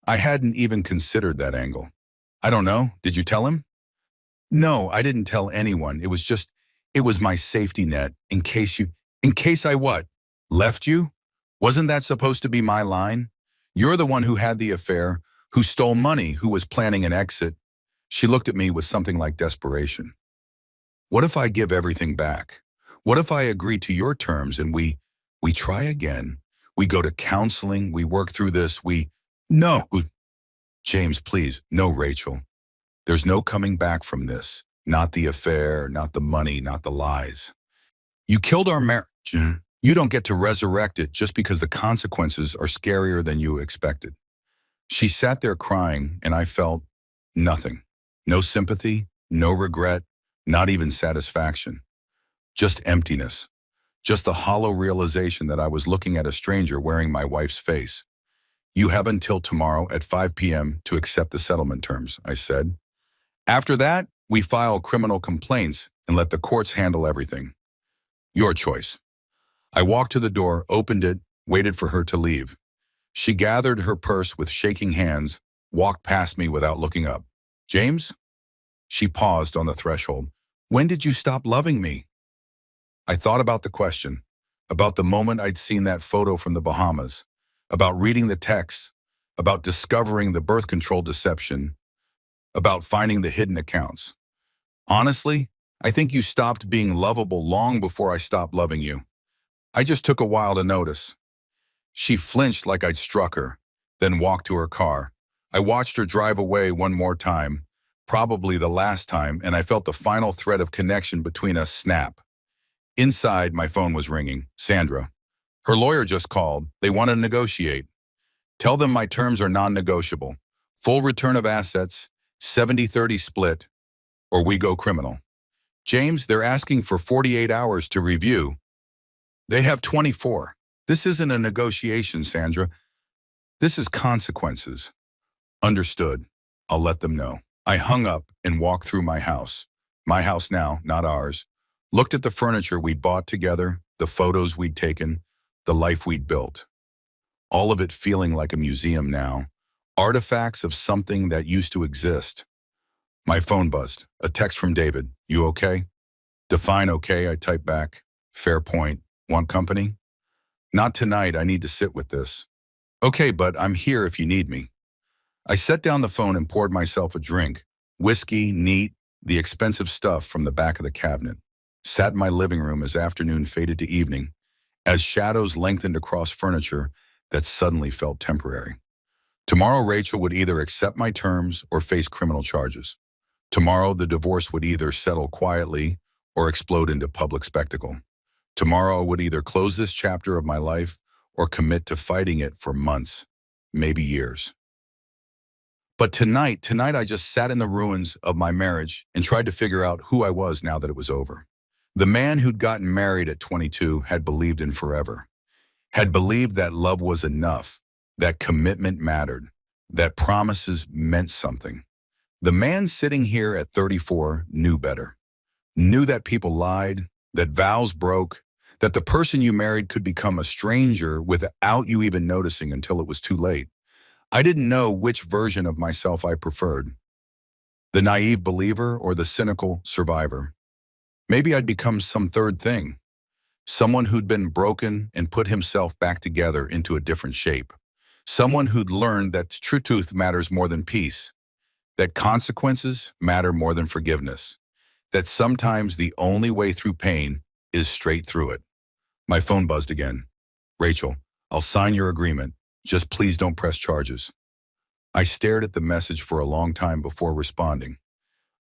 I hadn't even considered that angle. I don't know. Did you tell him? No, I didn't tell anyone. It was my safety net in case I what? Left you? Wasn't that supposed to be my line? You're the one who had the affair, who stole money, who was planning an exit. She looked at me with something like desperation. What if I give everything back? What if I agree to your terms and we try again? We go to counseling, we work through this, No. James, please, no, Rachel. There's no coming back from this. Not the affair, not the money, not the lies. You killed our marriage. You don't get to resurrect it just because the consequences are scarier than you expected. She sat there crying, and I felt nothing. No sympathy, no regret, not even satisfaction. Just emptiness. Just the hollow realization that I was looking at a stranger wearing my wife's face. You have until tomorrow at 5 p.m. to accept the settlement terms, I said. After that, we file criminal complaints and let the courts handle everything. Your choice. I walked to the door, opened it, waited for her to leave. She gathered her purse with shaking hands, walked past me without looking up. James? She paused on the threshold. When did you stop loving me? I thought about the question, about the moment I'd seen that photo from the Bahamas, about reading the text, about discovering the birth control deception, about finding the hidden accounts. Honestly, I think you stopped being lovable long before I stopped loving you. I just took a while to notice. She flinched like I'd struck her, then walked to her car. I watched her drive away one more time, probably the last time, and I felt the final thread of connection between us snap. Inside, my phone was ringing. Sandra. Her lawyer just called. They want to negotiate. Tell them my terms are non-negotiable. Full return of assets, 70-30 split, or we go criminal. James, they're asking for 48 hours to review. They have 24. This isn't a negotiation, Sandra. This is consequences. Understood. I'll let them know. I hung up and walked through my house. My house now, not ours. Looked at the furniture we'd bought together, the photos we'd taken, the life we'd built. All of it feeling like a museum now. Artifacts of something that used to exist. My phone buzzed. A text from David. You okay? Define okay, I typed back. Fair point. Want company? Not tonight, I need to sit with this. Okay, but I'm here if you need me. I set down the phone and poured myself a drink. Whiskey, neat, the expensive stuff from the back of the cabinet. Sat in my living room as afternoon faded to evening, as shadows lengthened across furniture that suddenly felt temporary. Tomorrow, Rachel would either accept my terms or face criminal charges. Tomorrow, the divorce would either settle quietly or explode into public spectacle. Tomorrow, I would either close this chapter of my life or commit to fighting it for months, maybe years. But tonight I just sat in the ruins of my marriage and tried to figure out who I was now that it was over. The man who'd gotten married at 22 had believed in forever, had believed that love was enough, that commitment mattered, that promises meant something. The man sitting here at 34 knew better, knew that people lied, that vows broke, that the person you married could become a stranger without you even noticing until it was too late. I didn't know which version of myself I preferred, the naive believer or the cynical survivor. Maybe I'd become some third thing, someone who'd been broken and put himself back together into a different shape, someone who'd learned that true truth matters more than peace, that consequences matter more than forgiveness, that sometimes the only way through pain is straight through it. My phone buzzed again. Rachel, I'll sign your agreement. Just please don't press charges. I stared at the message for a long time before responding.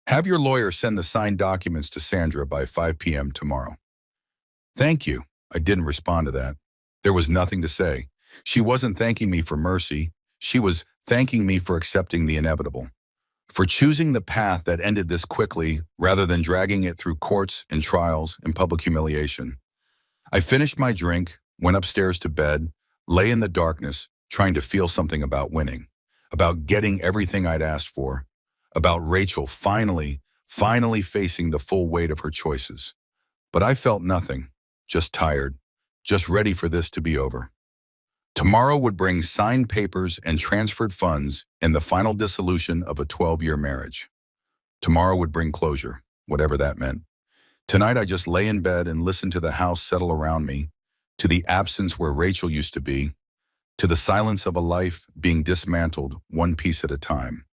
Have your lawyer send the signed documents to Sandra by 5 p.m. tomorrow. Thank you. I didn't respond to that. There was nothing to say. She wasn't thanking me for mercy. She was thanking me for accepting the inevitable, for choosing the path that ended this quickly rather than dragging it through courts and trials and public humiliation. I finished my drink, went upstairs to bed, lay in the darkness, trying to feel something about winning, about getting everything I'd asked for, about Rachel finally facing the full weight of her choices. But I felt nothing, just tired, just ready for this to be over. Tomorrow would bring signed papers and transferred funds and the final dissolution of a 12-year marriage. Tomorrow would bring closure, whatever that meant. Tonight I just lay in bed and listened to the house settle around me, to the absence where Rachel used to be, to the silence of a life being dismantled one piece at a time.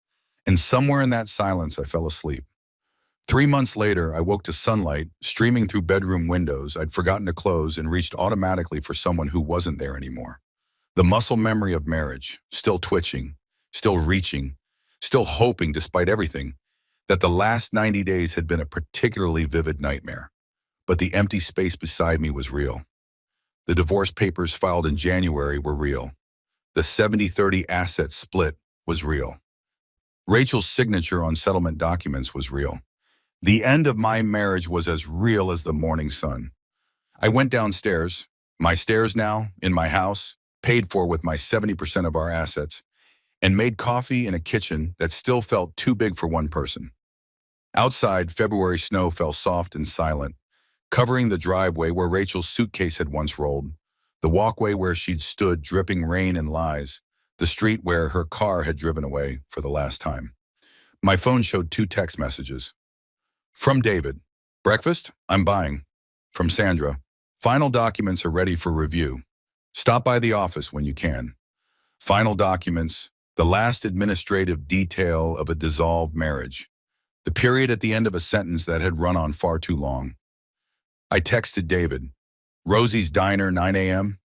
And somewhere in that silence I fell asleep. 3 months later, I woke to sunlight streaming through bedroom windows I'd forgotten to close and reached automatically for someone who wasn't there anymore. The muscle memory of marriage, still twitching, still reaching, still hoping despite everything, that the last 90 days had been a particularly vivid nightmare. But the empty space beside me was real. The divorce papers filed in January were real. The 70-30 asset split was real. Rachel's signature on settlement documents was real. The end of my marriage was as real as the morning sun. I went downstairs, my stairs now, in my house, paid for with my 70% of our assets, and made coffee in a kitchen that still felt too big for one person. Outside, February snow fell soft and silent, covering the driveway where Rachel's suitcase had once rolled, the walkway where she'd stood dripping rain and lies, the street where her car had driven away for the last time. My phone showed 2 text messages. From David, breakfast? I'm buying. From Sandra, final documents are ready for review. Stop by the office when you can. Final documents, the last administrative detail of a dissolved marriage. The period at the end of a sentence that had run on far too long. I texted David, Rosie's Diner, 9 a.m.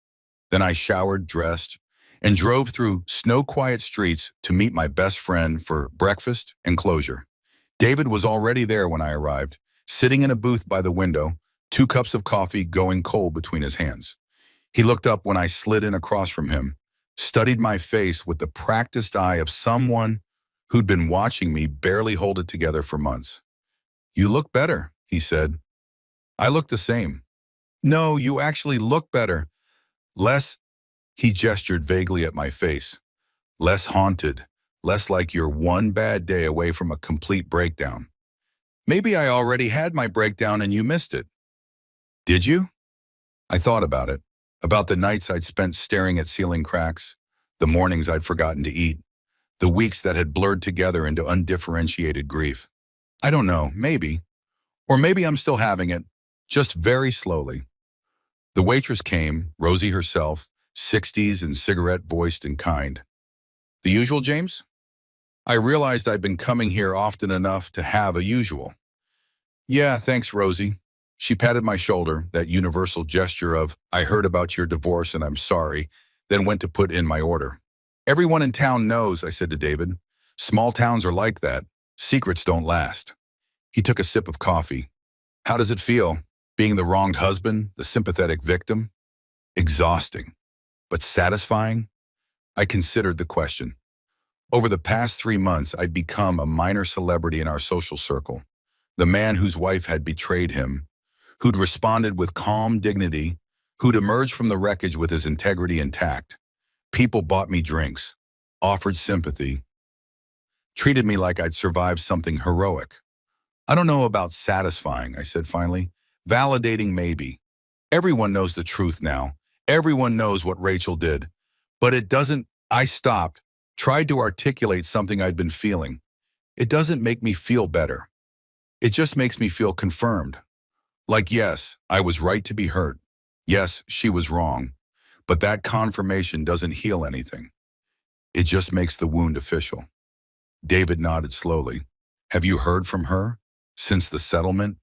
Then I showered, dressed, and drove through snow-quiet streets to meet my best friend for breakfast and closure. David was already there when I arrived, sitting in a booth by the window, 2 cups of coffee going cold between his hands. He looked up when I slid in across from him, studied my face with the practiced eye of someone who'd been watching me barely hold it together for months. You look better, he said. I look the same. No, you actually look better. Less, he gestured vaguely at my face. Less haunted, less like you're one bad day away from a complete breakdown. Maybe I already had my breakdown and you missed it. Did you? I thought about the nights I'd spent staring at ceiling cracks, the mornings I'd forgotten to eat, the weeks that had blurred together into undifferentiated grief. I don't know, maybe. Or maybe I'm still having it, just very slowly. The waitress came, Rosie herself, 60s and cigarette-voiced and kind. The usual, James? I realized I'd been coming here often enough to have a usual. Yeah, thanks, Rosie. She patted my shoulder, that universal gesture of, I heard about your divorce and I'm sorry, then went to put in my order. Everyone in town knows, I said to David. Small towns are like that. Secrets don't last. He took a sip of coffee. How does it feel? Being the wronged husband, the sympathetic victim? Exhausting. But satisfying? I considered the question. Over the past 3 months, I'd become a minor celebrity in our social circle. The man whose wife had betrayed him, who'd responded with calm dignity, who'd emerged from the wreckage with his integrity intact. People bought me drinks, offered sympathy, treated me like I'd survived something heroic. I don't know about satisfying, I said finally. Validating, maybe. Everyone knows the truth now. Everyone knows what Rachel did. But it doesn't. I stopped, tried to articulate something I'd been feeling. It doesn't make me feel better. It just makes me feel confirmed. Like, yes, I was right to be hurt. Yes, she was wrong. But that confirmation doesn't heal anything. It just makes the wound official. David nodded slowly. Have you heard from her? Since the settlement?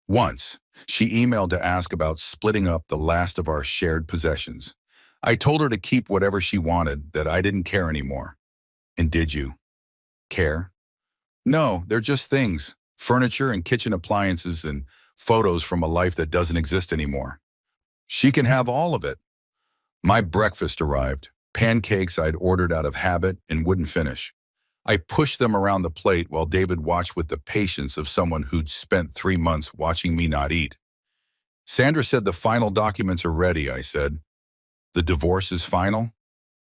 Once, she emailed to ask about splitting up the last of our shared possessions. I told her to keep whatever she wanted, that I didn't care anymore. And did you? Care? No, they're just things. Furniture and kitchen appliances and photos from a life that doesn't exist anymore. She can have all of it. My breakfast arrived. Pancakes I'd ordered out of habit and wouldn't finish. I pushed them around the plate while David watched with the patience of someone who'd spent 3 months watching me not eat. Sandra said the final documents are ready, I said. The divorce is final?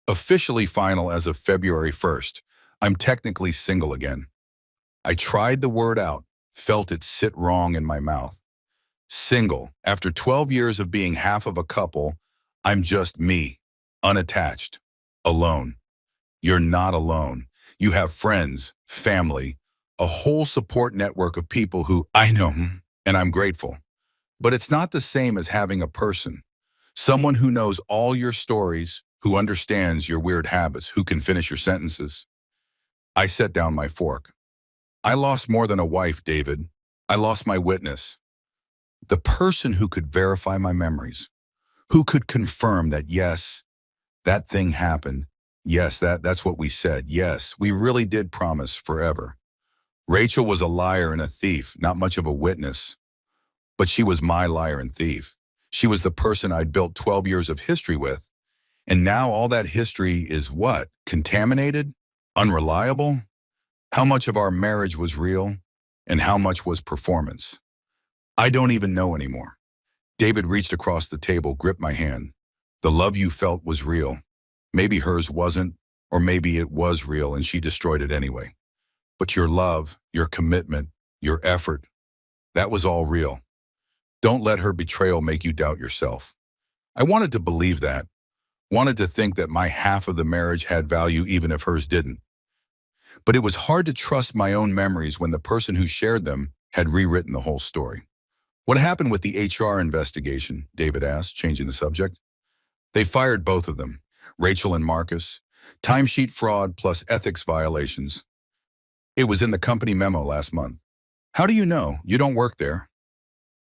Officially final as of February 1st. I'm technically single again. I tried the word out, felt it sit wrong in my mouth. Single. After 12 years of being half of a couple, I'm just me, unattached, alone. You're not alone. You have friends, family, a whole support network of people who I know, and I'm grateful. But it's not the same as having a person. Someone who knows all your stories, who understands your weird habits, who can finish your sentences. I set down my fork. I lost more than a wife, David. I lost my witness. The person who could verify my memories, who could confirm that, yes, that thing happened. Yes, that's what we said. Yes, we really did promise forever. Rachel was a liar and a thief, not much of a witness. But she was my liar and thief. She was the person I'd built 12 years of history with. And now all that history is what? Contaminated? Unreliable? How much of our marriage was real? And how much was performance? I don't even know anymore. David reached across the table, gripped my hand. The love you felt was real. Maybe hers wasn't, or maybe it was real and she destroyed it anyway. But your love, your commitment, your effort, that was all real. Don't let her betrayal make you doubt yourself. I wanted to believe that, wanted to think that my half of the marriage had value even if hers didn't. But it was hard to trust my own memories when the person who shared them had rewritten the whole story. What happened with the HR investigation? David asked, changing the subject. They fired both of them, Rachel and Marcus. Timesheet fraud plus ethics violations. It was in the company memo last month. How do you know? You don't work there.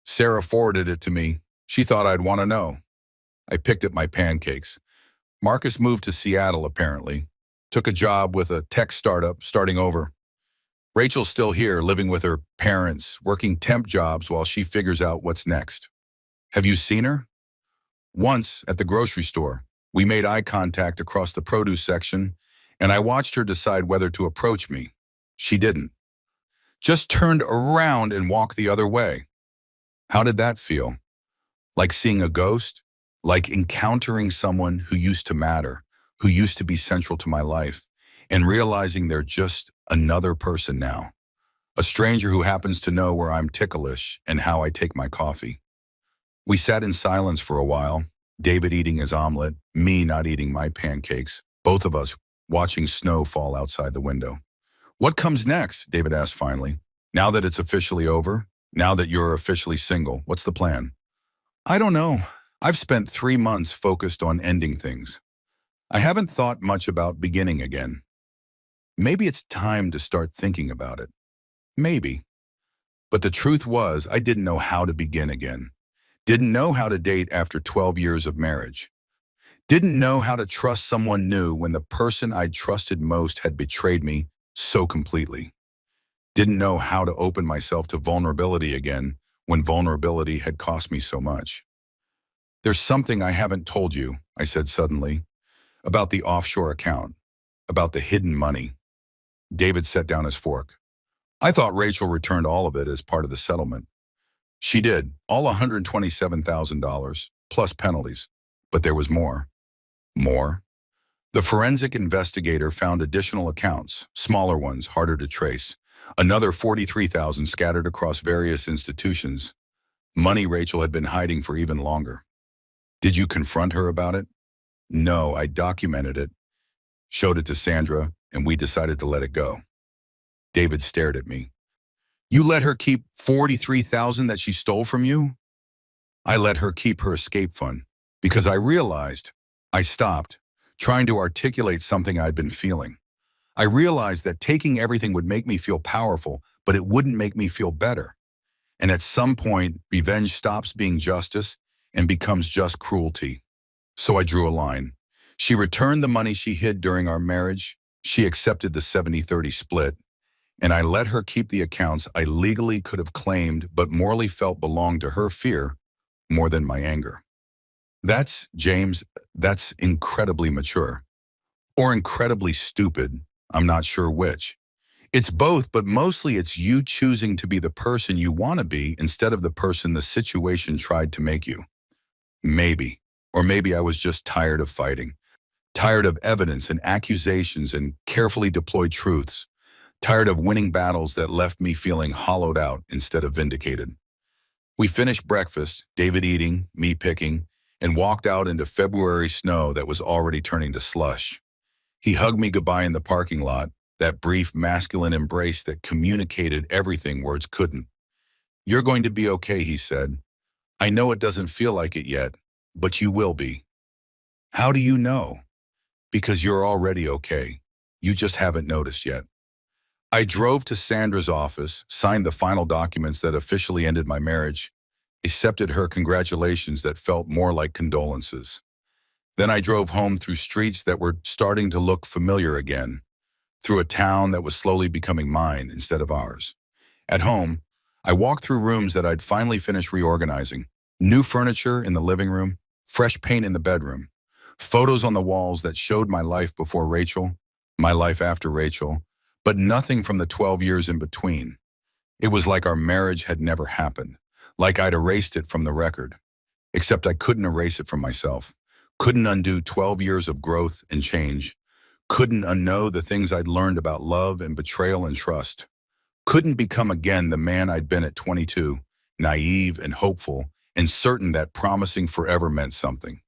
Sarah forwarded it to me. She thought I'd want to know. I picked up my pancakes. Marcus moved to Seattle, apparently. Took a job with a tech startup, starting over. Rachel's still here, living with her parents, working temp jobs while she figures out what's next. Have you seen her? Once, at the grocery store. We made eye contact across the produce section, and I watched her decide whether to approach me. She didn't. Just turned around and walked the other way. How did that feel? Like seeing a ghost? Like encountering someone who used to matter, who used to be central to my life, and realizing they're just another person now. A stranger who happens to know where I'm ticklish and how I take my coffee. We sat in silence for a while, David eating his omelet, me not eating my pancakes, both of us watching snow fall outside the window. What comes next? David asked finally. Now that it's officially over? Now that you're officially single, what's the plan? I don't know. I've spent 3 months focused on ending things. I haven't thought much about beginning again. Maybe it's time to start thinking about it. Maybe. But the truth was, I didn't know how to begin again. Didn't know how to date after 12 years of marriage. Didn't know how to trust someone new when the person I'd trusted most had betrayed me so completely. Didn't know how to open myself to vulnerability again when vulnerability had cost me so much. There's something I haven't told you, I said suddenly, about the offshore account, about the hidden money. David set down his fork. I thought Rachel returned all of it as part of the settlement. She did, all $127,000, plus penalties. But there was more. More? The forensic investigator found additional accounts, smaller ones, harder to trace. Another 43,000 scattered across various institutions. Money Rachel had been hiding for even longer. Did you confront her about it? No, I documented it, showed it to Sandra, and we decided to let it go. David stared at me. You let her keep 43,000 that she stole from you? I let her keep her escape fund because I stopped trying to articulate something I'd been feeling. I realized that taking everything would make me feel powerful, but it wouldn't make me feel better. And at some point, revenge stops being justice and becomes just cruelty. So I drew a line. She returned the money she hid during our marriage. She accepted the 70-30 split. And I let her keep the accounts I legally could have claimed but morally felt belonged to her fear more than my anger. James, that's incredibly mature. Or incredibly stupid. I'm not sure which. It's both, but mostly it's you choosing to be the person you want to be instead of the person the situation tried to make you. Maybe. Or maybe I was just tired of fighting. Tired of evidence and accusations and carefully deployed truths. Tired of winning battles that left me feeling hollowed out instead of vindicated. We finished breakfast, David eating, me picking, and walked out into February snow that was already turning to slush. He hugged me goodbye in the parking lot, that brief masculine embrace that communicated everything words couldn't. You're going to be okay, he said. I know it doesn't feel like it yet, but you will be. How do you know? Because you're already okay. You just haven't noticed yet. I drove to Sandra's office, signed the final documents that officially ended my marriage, accepted her congratulations that felt more like condolences. Then I drove home through streets that were starting to look familiar again, through a town that was slowly becoming mine instead of ours. At home, I walked through rooms that I'd finally finished reorganizing. New furniture in the living room, fresh paint in the bedroom, photos on the walls that showed my life before Rachel, my life after Rachel, but nothing from the 12 years in between. It was like our marriage had never happened, like I'd erased it from the record. Except I couldn't erase it from myself, couldn't undo 12 years of growth and change, couldn't unknow the things I'd learned about love and betrayal and trust, couldn't become again the man I'd been at 22, naive and hopeful, and certain that promising forever meant something.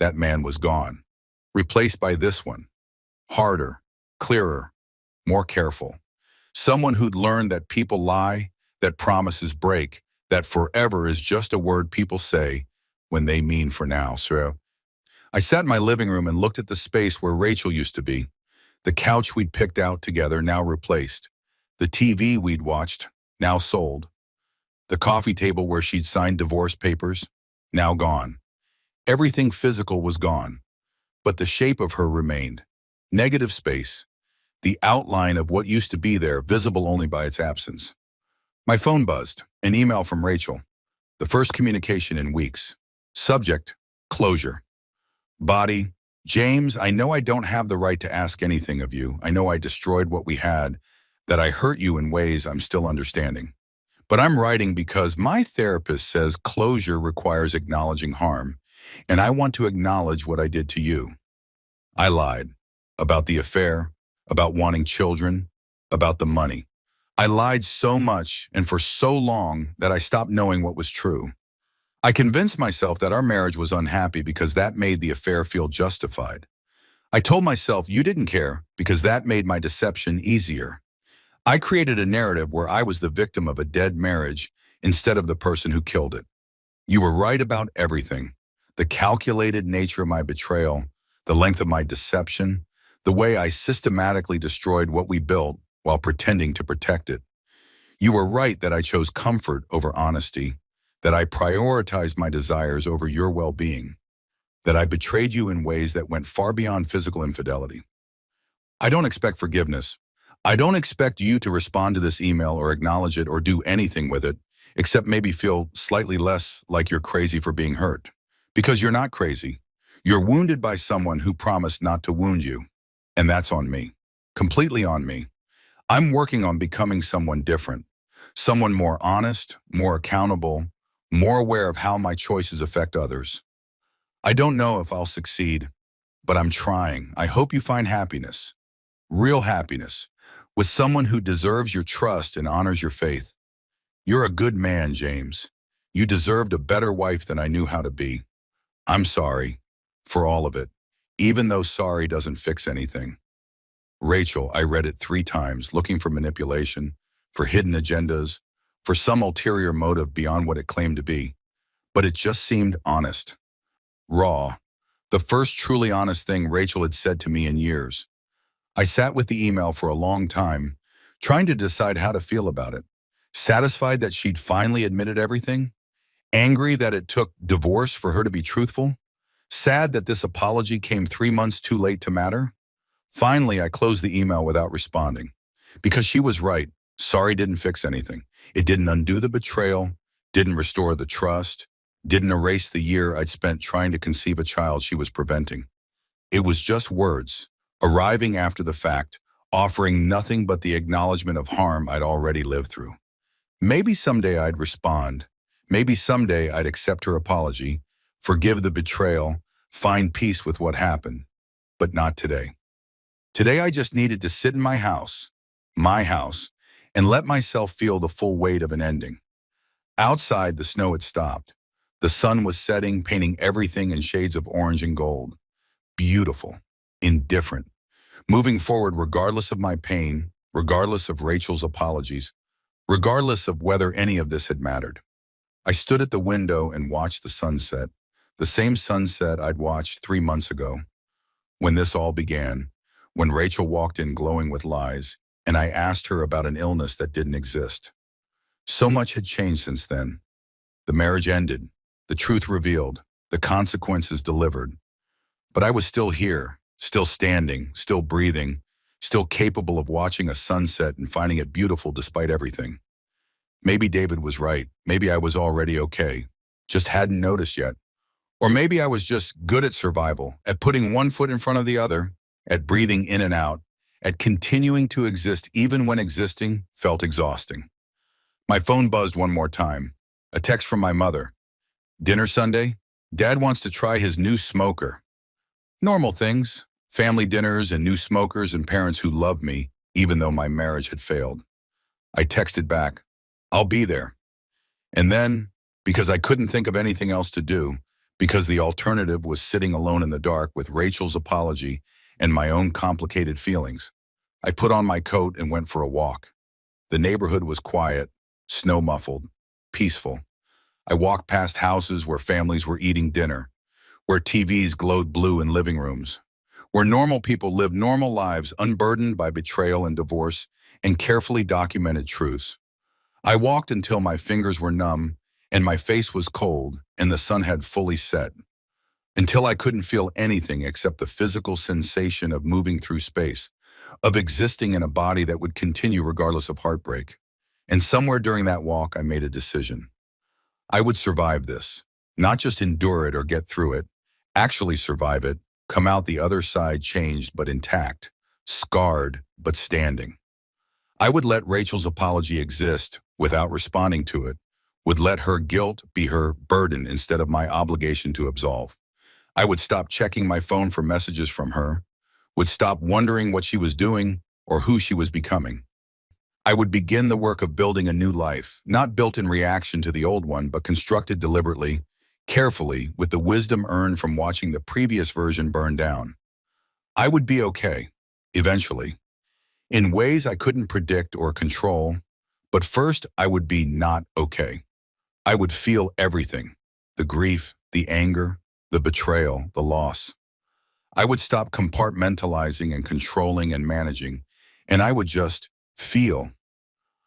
That man was gone, replaced by this one, harder, clearer, more careful. Someone who'd learned that people lie, that promises break, that forever is just a word people say when they mean for now. So I sat in my living room and looked at the space where Rachel used to be, the couch we'd picked out together, now replaced, the TV we'd watched, now sold, the coffee table where she'd signed divorce papers, now gone. Everything physical was gone, but the shape of her remained. Negative space, the outline of what used to be there, visible only by its absence. My phone buzzed, an email from Rachel, the first communication in weeks. Subject, closure. Body, James, I know I don't have the right to ask anything of you. I know I destroyed what we had, that I hurt you in ways I'm still understanding. But I'm writing because my therapist says closure requires acknowledging harm, and I want to acknowledge what I did to you. I lied about the affair, about wanting children, about the money. I lied so much and for so long that I stopped knowing what was true. I convinced myself that our marriage was unhappy because that made the affair feel justified. I told myself you didn't care because that made my deception easier. I created a narrative where I was the victim of a dead marriage instead of the person who killed it. You were right about everything. The calculated nature of my betrayal, the length of my deception, the way I systematically destroyed what we built while pretending to protect it. You were right that I chose comfort over honesty, that I prioritized my desires over your well-being, that I betrayed you in ways that went far beyond physical infidelity. I don't expect forgiveness. I don't expect you to respond to this email or acknowledge it or do anything with it, except maybe feel slightly less like you're crazy for being hurt. Because you're not crazy. You're wounded by someone who promised not to wound you. And that's on me. Completely on me. I'm working on becoming someone different. Someone more honest, more accountable, more aware of how my choices affect others. I don't know if I'll succeed, but I'm trying. I hope you find happiness, real happiness, with someone who deserves your trust and honors your faith. You're a good man, James. You deserved a better wife than I knew how to be. I'm sorry for all of it, even though sorry doesn't fix anything. Rachel, I read it 3 times, looking for manipulation, for hidden agendas, for some ulterior motive beyond what it claimed to be. But it just seemed honest. Raw. The first truly honest thing Rachel had said to me in years. I sat with the email for a long time, trying to decide how to feel about it. Satisfied that she'd finally admitted everything? Angry that it took divorce for her to be truthful? Sad that this apology came 3 months too late to matter? Finally, I closed the email without responding. Because she was right. Sorry didn't fix anything. It didn't undo the betrayal, didn't restore the trust, didn't erase the year I'd spent trying to conceive a child she was preventing. It was just words, arriving after the fact, offering nothing but the acknowledgement of harm I'd already lived through. Maybe someday I'd respond. Maybe someday I'd accept her apology, forgive the betrayal, find peace with what happened. But not today. Today I just needed to sit in my house, and let myself feel the full weight of an ending. Outside, the snow had stopped. The sun was setting, painting everything in shades of orange and gold. Beautiful, indifferent, moving forward regardless of my pain, regardless of Rachel's apologies, regardless of whether any of this had mattered. I stood at the window and watched the sunset, the same sunset I'd watched 3 months ago. When this all began, when Rachel walked in glowing with lies, and I asked her about an illness that didn't exist. So much had changed since then. The marriage ended, the truth revealed, the consequences delivered. But I was still here, still standing, still breathing, still capable of watching a sunset and finding it beautiful despite everything. Maybe David was right. Maybe I was already okay, just hadn't noticed yet. Or maybe I was just good at survival, at putting one foot in front of the other, at breathing in and out, at continuing to exist even when existing felt exhausting. My phone buzzed one more time. A text from my mother. Dinner Sunday? Dad wants to try his new smoker. Normal things. Family dinners and new smokers and parents who love me, even though my marriage had failed. I texted back, I'll be there. And then, because I couldn't think of anything else to do, because the alternative was sitting alone in the dark with Rachel's apology and my own complicated feelings, I put on my coat and went for a walk. The neighborhood was quiet, snow-muffled, peaceful. I walked past houses where families were eating dinner, where TVs glowed blue in living rooms, where normal people lived normal lives unburdened by betrayal and divorce and carefully documented truths. I walked until my fingers were numb and my face was cold and the sun had fully set, until I couldn't feel anything except the physical sensation of moving through space, of existing in a body that would continue regardless of heartbreak. And somewhere during that walk, I made a decision. I would survive this, not just endure it or get through it, actually survive it, come out the other side changed but intact, scarred but standing. I would let Rachel's apology exist without responding to it, would let her guilt be her burden instead of my obligation to absolve. I would stop checking my phone for messages from her, would stop wondering what she was doing or who she was becoming. I would begin the work of building a new life, not built in reaction to the old one, but constructed deliberately, carefully, with the wisdom earned from watching the previous version burn down. I would be okay, eventually. in ways I couldn't predict or control. But first, I would be not okay. I would feel everything: the grief, the anger, the betrayal, the loss. I would stop compartmentalizing and controlling and managing, and I would just feel.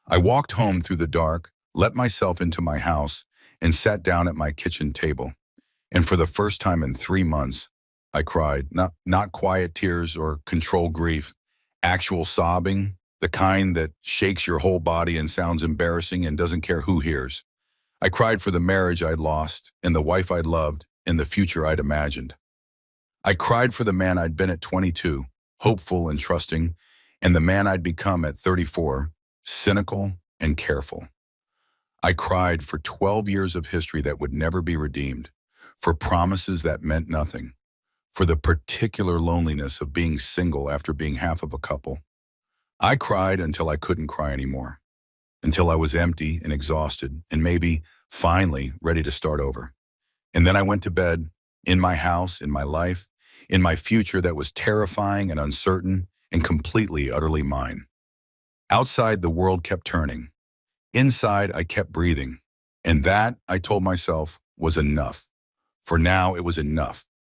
I walked home through the dark, let myself into my house, and sat down at my kitchen table. And for the first time in 3 months, I cried, not quiet tears or controlled grief, actual sobbing, the kind that shakes your whole body and sounds embarrassing and doesn't care who hears. I cried for the marriage I'd lost, and the wife I'd loved, and the future I'd imagined. I cried for the man I'd been at 22, hopeful and trusting, and the man I'd become at 34, cynical and careful. I cried for 12 years of history that would never be redeemed, for promises that meant nothing, for the particular loneliness of being single after being half of a couple. I cried until I couldn't cry anymore, until I was empty and exhausted and maybe, finally, ready to start over. And then I went to bed, in my house, in my life, in my future that was terrifying and uncertain and completely, utterly mine. Outside, the world kept turning. Inside, I kept breathing. And that, I told myself, was enough. For now, it was enough.